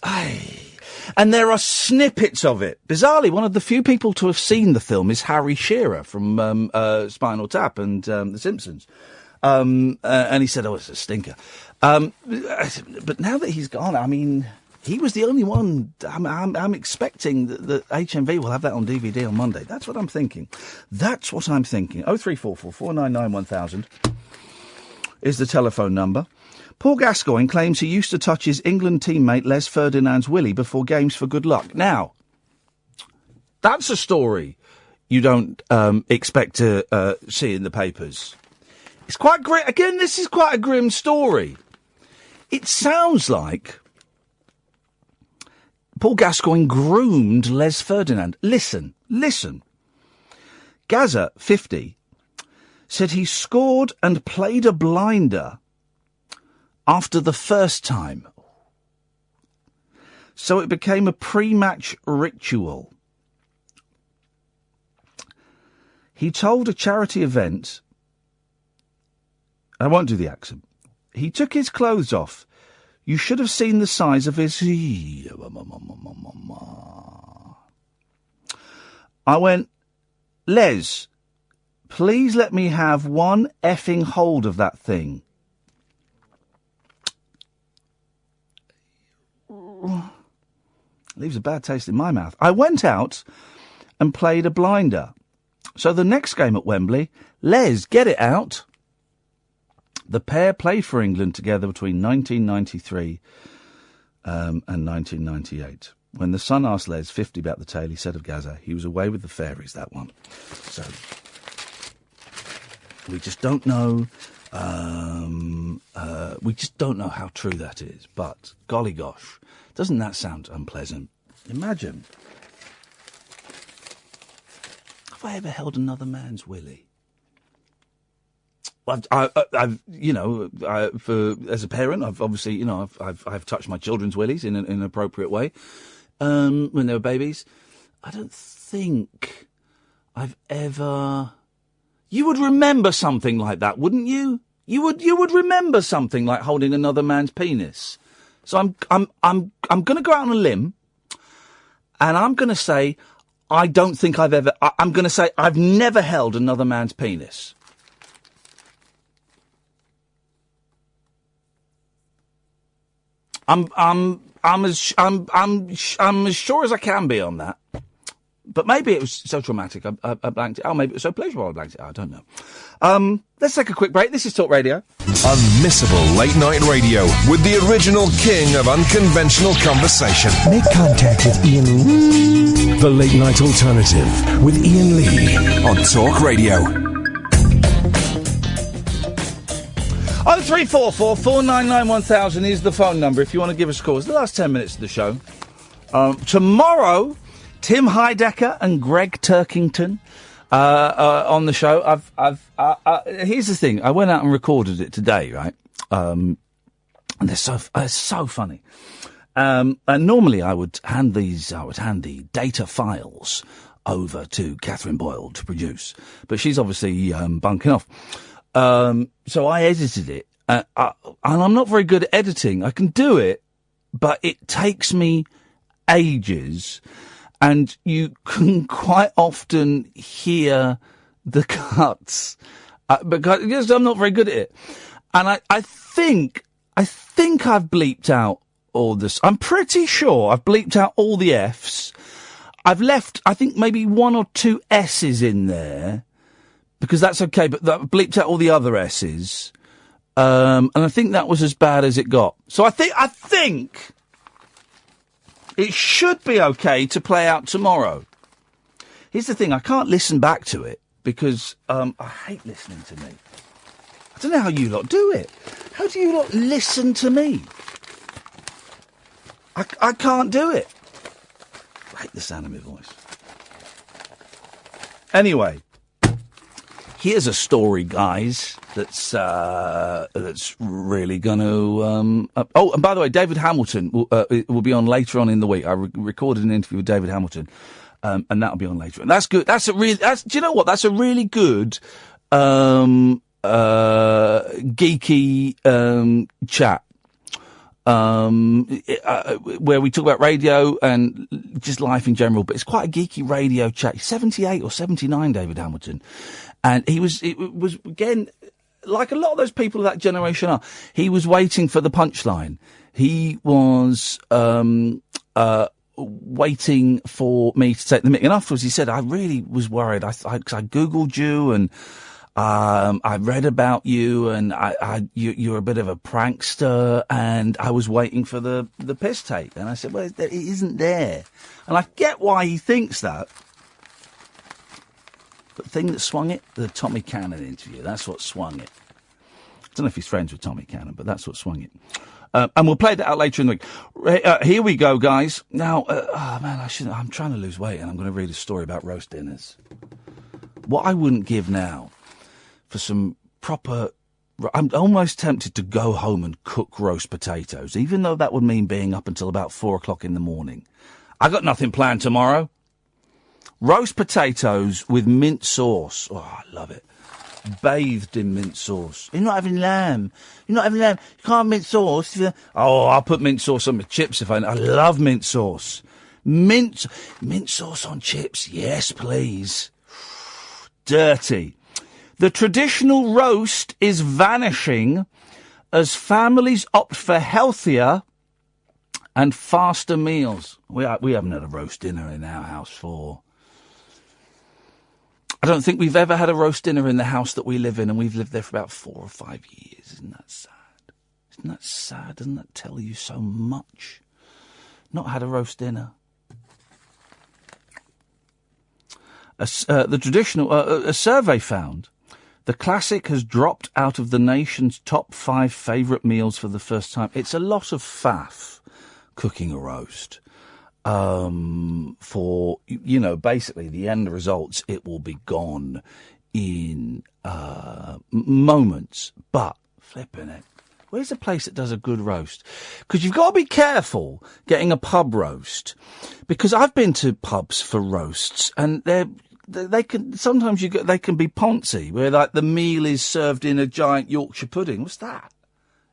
[SPEAKER 4] And there are snippets of it. Bizarrely, one of the few people to have seen the film is Harry Shearer from Spinal Tap and The Simpsons. And he said, it's a stinker. But now that he's gone, I mean, he was the only one. I'm expecting that HMV will have that on DVD on Monday. That's what I'm thinking. 03444 499 1000 is the telephone number. Paul Gascoigne claims he used to touch his England teammate Les Ferdinand's willy before games for good luck. Now, that's a story you don't expect to see in the papers. It's quite grim. Again, this is quite a grim story. It sounds like Paul Gascoigne groomed Les Ferdinand. Listen. Gaza, 50, said he scored and played a blinder after the first time. So it became a pre-match ritual. He told a charity event... I won't do the accent. He took his clothes off. You should have seen the size of his... I went, Les, please let me have one effing hold of that thing. Leaves a bad taste in my mouth. I went out and played a blinder. So the next game at Wembley, Les, get it out. The pair played for England together between 1993 and 1998. When the Sun asked Les, 50, about the tale, he said of Gaza, he was away with the fairies, that one. So we just don't know. We just don't know how true that is. But golly gosh, doesn't that sound unpleasant? Imagine. Have I ever held another man's willy? I've as a parent, I've obviously, I've touched my children's willies in an appropriate way when they were babies. I don't think I've ever. You would remember something like that, wouldn't you? You would remember something like holding another man's penis. So I'm going to go out on a limb, and I'm going to say I don't think I've ever. I'm going to say I've never held another man's penis. I'm as sure as I can be on that. But maybe it was so traumatic I blanked it. Oh, maybe it was so pleasurable I blanked it. I don't know. Let's take a quick break. This is Talk Radio.
[SPEAKER 1] Unmissable late night radio with the original king of unconventional conversation. Make contact with Iain Lee. The Late Night Alternative with Iain Lee on Talk Radio.
[SPEAKER 4] 0344 499 1000 is the phone number if you want to give us a call. It's the last 10 minutes of the show. Tomorrow, Tim Heidecker and Greg Turkington on the show. Here's the thing. I went out and recorded it today, right? And they're so funny. And normally I would hand the data files over to Catherine Boyle to produce, but she's obviously bunking off. So I edited it, and I'm not very good at editing. I can do it, but it takes me ages, and you can quite often hear the cuts because I'm not very good at it. And I think I've bleeped out all this. I'm pretty sure I've bleeped out all the Fs. I've left, I think, maybe 1 or 2 S's in there, because that's okay, but I've bleeped out all the other S's. And I think that was as bad as it got. So I think it should be okay to play out tomorrow. Here's the thing, I can't listen back to it, because I hate listening to me. I don't know how you lot do it. How do you lot listen to me? I can't do it. I hate the sound of my voice. Anyway, here's a story, guys, that's really going to... oh, and by the way, David Hamilton will be on later on in the week. I recorded an interview with David Hamilton, and that'll be on later. And that's good. Do you know what? That's a really good geeky chat. Where we talk about radio and just life in general, but it's quite a geeky radio chat. He's 78 or 79, David Hamilton. And it was again, like a lot of those people of that generation are, he was waiting for the punchline. He was, waiting for me to take the mic. And afterwards he said, I really was worried. I Googled you and, I read about you, and you're a bit of a prankster, and I was waiting for the piss tape. And I said, well, it isn't there. And I get why he thinks that. But the thing that swung it, the Tommy Cannon interview, that's what swung it. I don't know if he's friends with Tommy Cannon, but that's what swung it. And we'll play that out later in the week. Here we go, guys. Now, I'm trying to lose weight, and I'm going to read a story about roast dinners. What I wouldn't give now for some proper... I'm almost tempted to go home and cook roast potatoes, even though that would mean being up until about 4 o'clock in the morning. I got nothing planned tomorrow. Roast potatoes with mint sauce. Oh, I love it. Bathed in mint sauce. You're not having lamb. You can't have mint sauce. Oh, I'll put mint sauce on my chips I love mint sauce. Mint sauce on chips. Yes, please. Dirty. The traditional roast is vanishing as families opt for healthier and faster meals. We haven't had a roast dinner in our house for... I don't think we've ever had a roast dinner in the house that we live in, and we've lived there for about 4 or 5 years. Isn't that sad? Isn't that sad? Doesn't that tell you so much? Not had a roast dinner. A survey found the classic has dropped out of the nation's top 5 favourite meals for the first time. It's a lot of faff cooking a roast. For, basically the end results, it will be gone in moments. But, flipping it, where's a place that does a good roast? Because you've got to be careful getting a pub roast. Because I've been to pubs for roasts, and they can sometimes they can be poncy, where like the meal is served in a giant Yorkshire pudding. What's that?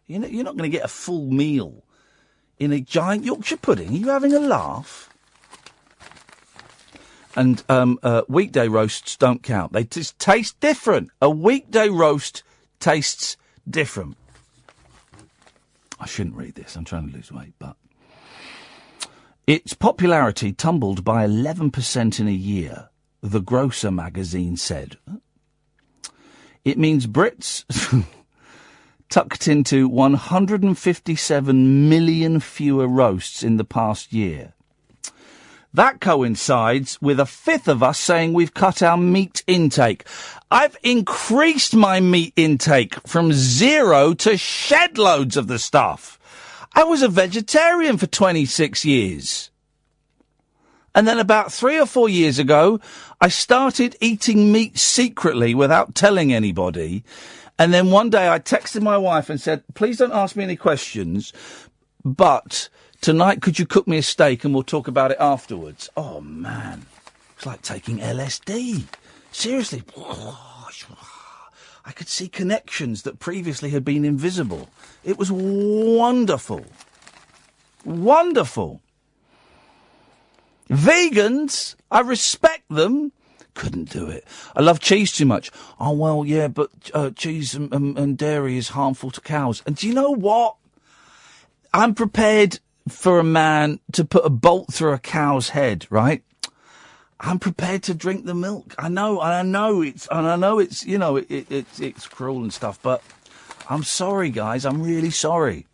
[SPEAKER 4] You're not going to get a full meal in a giant Yorkshire pudding. Are you having a laugh? And weekday roasts don't count. They just taste different. A weekday roast tastes different. I shouldn't read this. I'm trying to lose weight, but its popularity tumbled by 11% in a year, The Grocer magazine said. It means Brits tucked into 157 million fewer roasts in the past year. That coincides with 1/5 of us saying we've cut our meat intake. I've increased my meat intake from 0 to shed loads of the stuff. I was a vegetarian for 26 years. And then about 3 or 4 years ago, I started eating meat secretly without telling anybody. And then one day I texted my wife and said, please don't ask me any questions, but tonight could you cook me a steak and we'll talk about it afterwards? Oh, man. It's like taking LSD. Seriously. I could see connections that previously had been invisible. It was wonderful. Wonderful. Vegans, I respect them. Couldn't do it. I love cheese too much. Oh, well, yeah, but cheese and dairy is harmful to cows. And do you know what? I'm prepared for a man to put a bolt through a cow's head, right? I'm prepared to drink the milk. I know it's cruel and stuff, but I'm sorry, guys. I'm really sorry.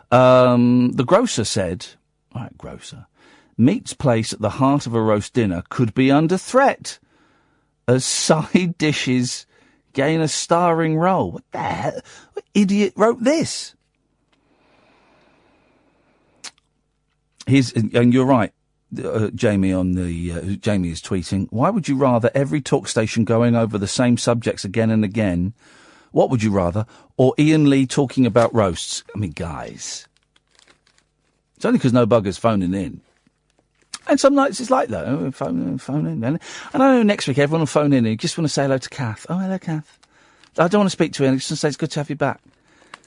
[SPEAKER 4] The grocer said, all right, grocer, meat's place at the heart of a roast dinner could be under threat as side dishes gain a starring role. What the hell? What idiot wrote this? And you're right, Jamie. Jamie is tweeting. Why would you rather every talk station going over the same subjects again and again? What would you rather? Or Iain Lee talking about roasts? I mean, guys, it's only because no bugger's phoning in. And some nights it's like that. Oh, phone in. And I know next week everyone will phone in and you just want to say hello to Kath. Oh, hello, Kath. I don't want to speak to him. I just want to say it's good to have you back.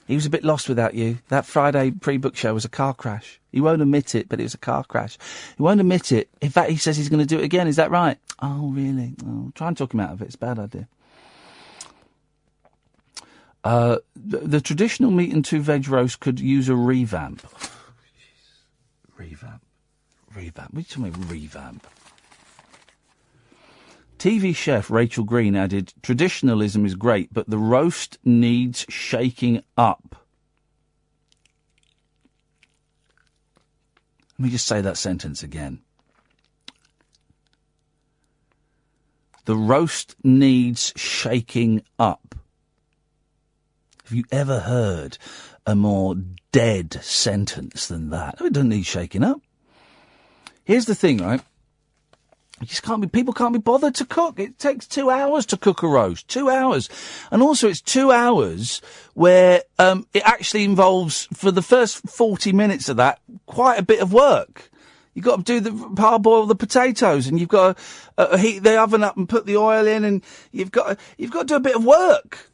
[SPEAKER 4] He was a bit lost without you. That Friday pre-book show was a car crash. He won't admit it, but it was a car crash. He won't admit it. In fact, he says he's going to do it again. Is that right? Oh, really? Oh, try and talk him out of it. It's a bad idea. The traditional meat and 2 veg roast could use a revamp. Revamp. What are you talking about, revamp? TV chef Rachel Green added, traditionalism is great, but the roast needs shaking up. Let me just say that sentence again. The roast needs shaking up. Have you ever heard a more dead sentence than that? It doesn't need shaking up. Here's the thing, right? People can't be bothered to cook. It takes 2 hours to cook a roast. 2 hours. And also it's 2 hours where, it actually involves, for the first 40 minutes of that, quite a bit of work. You've got to do parboil the potatoes and you've got to heat the oven up and put the oil in and you've got to do a bit of work.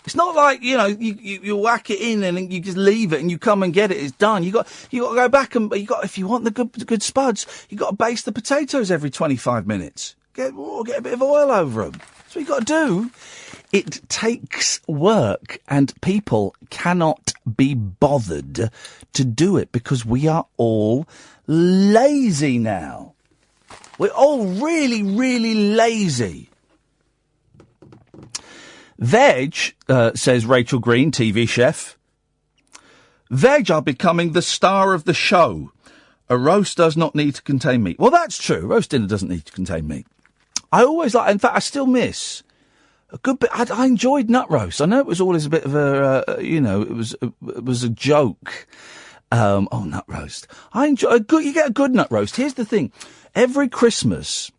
[SPEAKER 4] It's not like, you whack it in and you just leave it and you come and get it. It's done. You got to go back and if you want the good spuds, you got to baste the potatoes every 25 minutes. Get a bit of oil over them. That's what you got to do. It takes work and people cannot be bothered to do it because we are all lazy now. We're all really, really lazy. Veg, says Rachel Green, TV chef. Veg are becoming the star of the show. A roast does not need to contain meat. Well, that's true. Roast dinner doesn't need to contain meat. I always in fact, I still miss a good bit. I enjoyed nut roast. I know it was always a bit of it was a joke. Nut roast. You get a good nut roast. Here's the thing. Every Christmas,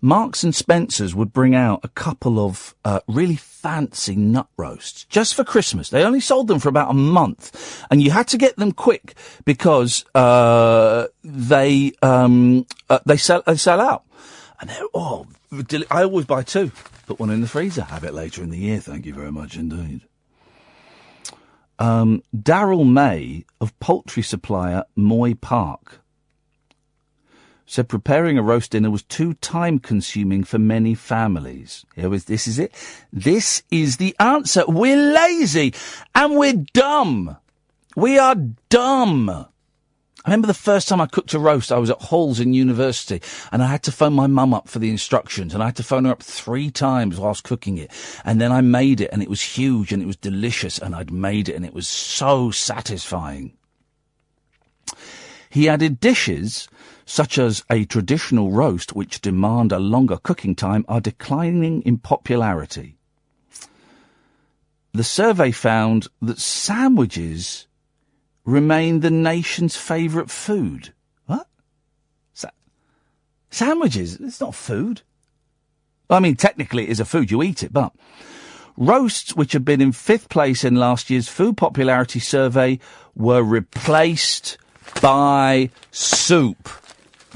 [SPEAKER 4] Marks and Spencer's would bring out a couple of really fancy nut roasts just for Christmas. They only sold them for about a month, and you had to get them quick because they sell out. And they're I always buy 2. Put one in the freezer. Have it later in the year. Thank you very much indeed. Daryl May of poultry supplier Moy Park said preparing a roast dinner was too time-consuming for many families. This is it. This is the answer. We're lazy and we're dumb. We are dumb. I remember the first time I cooked a roast, I was at Halls in university, and I had to phone my mum up for the instructions, and I had to phone her up 3 times whilst cooking it. And then I made it, and it was huge, and it was delicious, and I'd made it, and it was so satisfying. He added dishes such as a traditional roast, which demand a longer cooking time, are declining in popularity. The survey found that sandwiches remain the nation's favourite food. What? Sandwiches? It's not food. I mean, technically it is a food. You eat it, but roasts, which have been in 5th place in last year's food popularity survey, were replaced by soup.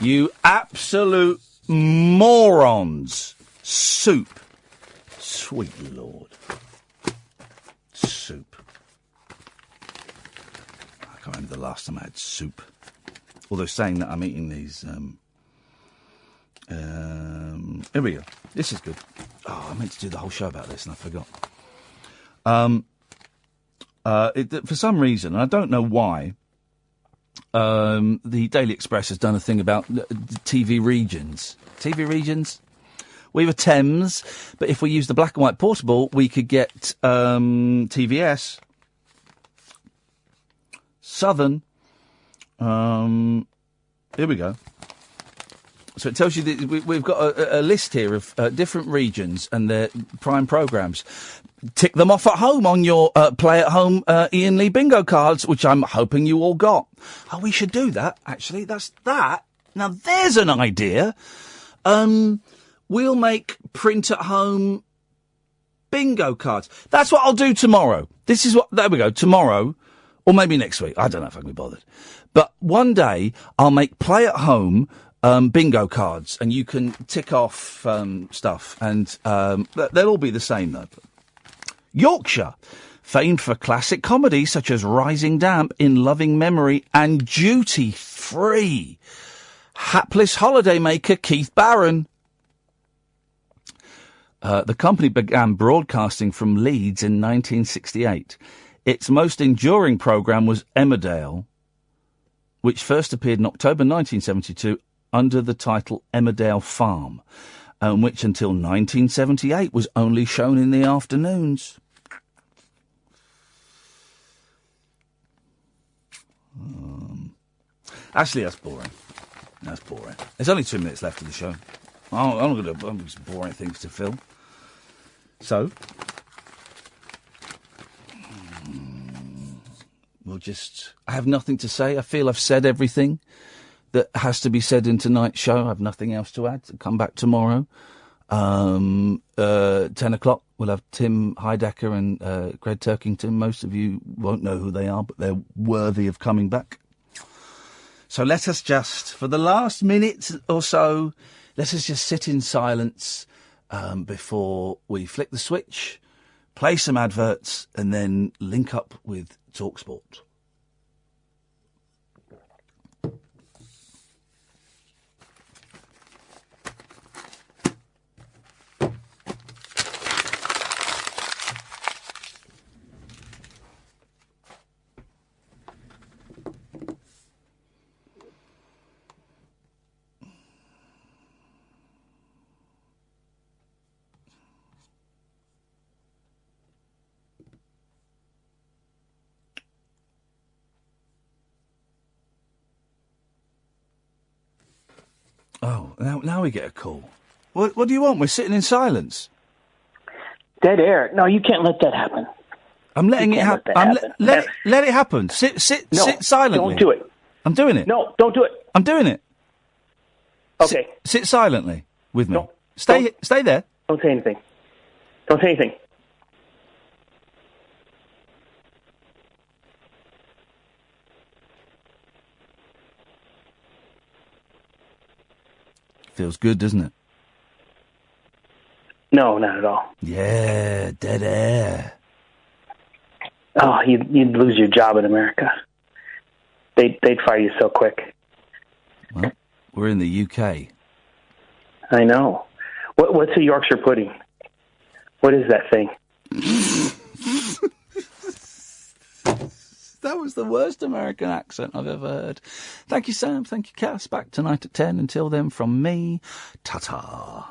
[SPEAKER 4] You absolute morons. Soup. Sweet Lord. Soup. I can't remember the last time I had soup. Although saying that I'm eating these... here we go. This is good. Oh, I meant to do the whole show about this and I forgot. For some reason, and I don't know why, the Daily Express has done a thing about TV regions. TV regions? We have a Thames, but if we use the black and white portable, we could get TVS, Southern. Here we go. So it tells you that we've got a list here of different regions and their prime programmes. Tick them off at home on your play-at-home Iain Lee bingo cards, which I'm hoping you all got. Oh, we should do that, actually. That's that. Now, there's an idea. We'll make print-at-home bingo cards. That's what I'll do tomorrow. There we go, tomorrow, or maybe next week. I don't know if I can be bothered. But one day, I'll make play-at-home bingo cards, and you can tick off stuff, and they'll all be the same, though. Yorkshire, famed for classic comedies such as Rising Damp, In Loving Memory, and Duty Free. Hapless holidaymaker Keith Barron. The company began broadcasting from Leeds in 1968. Its most enduring programme was Emmerdale, which first appeared in October 1972 under the title Emmerdale Farm, and which until 1978 was only shown in the afternoons. Actually, that's boring. That's boring. There's only 2 minutes left of the show. I'm going to have some boring things to fill. So, I have nothing to say. I feel I've said everything that has to be said in tonight's show. I have nothing else to add. Come back tomorrow. 10 o'clock, we'll have Tim Heidecker and Greg Turkington. Most of you won't know who they are, but they're worthy of coming back. So let us just, for the last minute or so, let us just sit in silence before we flick the switch, play some adverts, and then link up with TalkSport. Oh, now we get a call. What do you want? We're sitting in silence.
[SPEAKER 17] Dead air. No, you can't let that happen.
[SPEAKER 4] I'm letting it happen. Let it happen. Sit silently.
[SPEAKER 17] Don't do it.
[SPEAKER 4] I'm doing it.
[SPEAKER 17] No, don't do it.
[SPEAKER 4] I'm doing it.
[SPEAKER 17] Okay.
[SPEAKER 4] Sit silently with me.
[SPEAKER 17] No,
[SPEAKER 4] stay there.
[SPEAKER 17] Don't say anything. Don't say anything.
[SPEAKER 4] Feels good, doesn't it?
[SPEAKER 17] No, not at all.
[SPEAKER 4] Yeah, dead air.
[SPEAKER 17] Oh, you'd lose your job in America. They'd fire you so quick.
[SPEAKER 4] Well, we're in the UK.
[SPEAKER 17] I know. What's a Yorkshire pudding? What is that thing?
[SPEAKER 4] That was the worst American accent I've ever heard. Thank you, Sam. Thank you, Cass. Back tonight at 10. Until then, from me, ta-ta.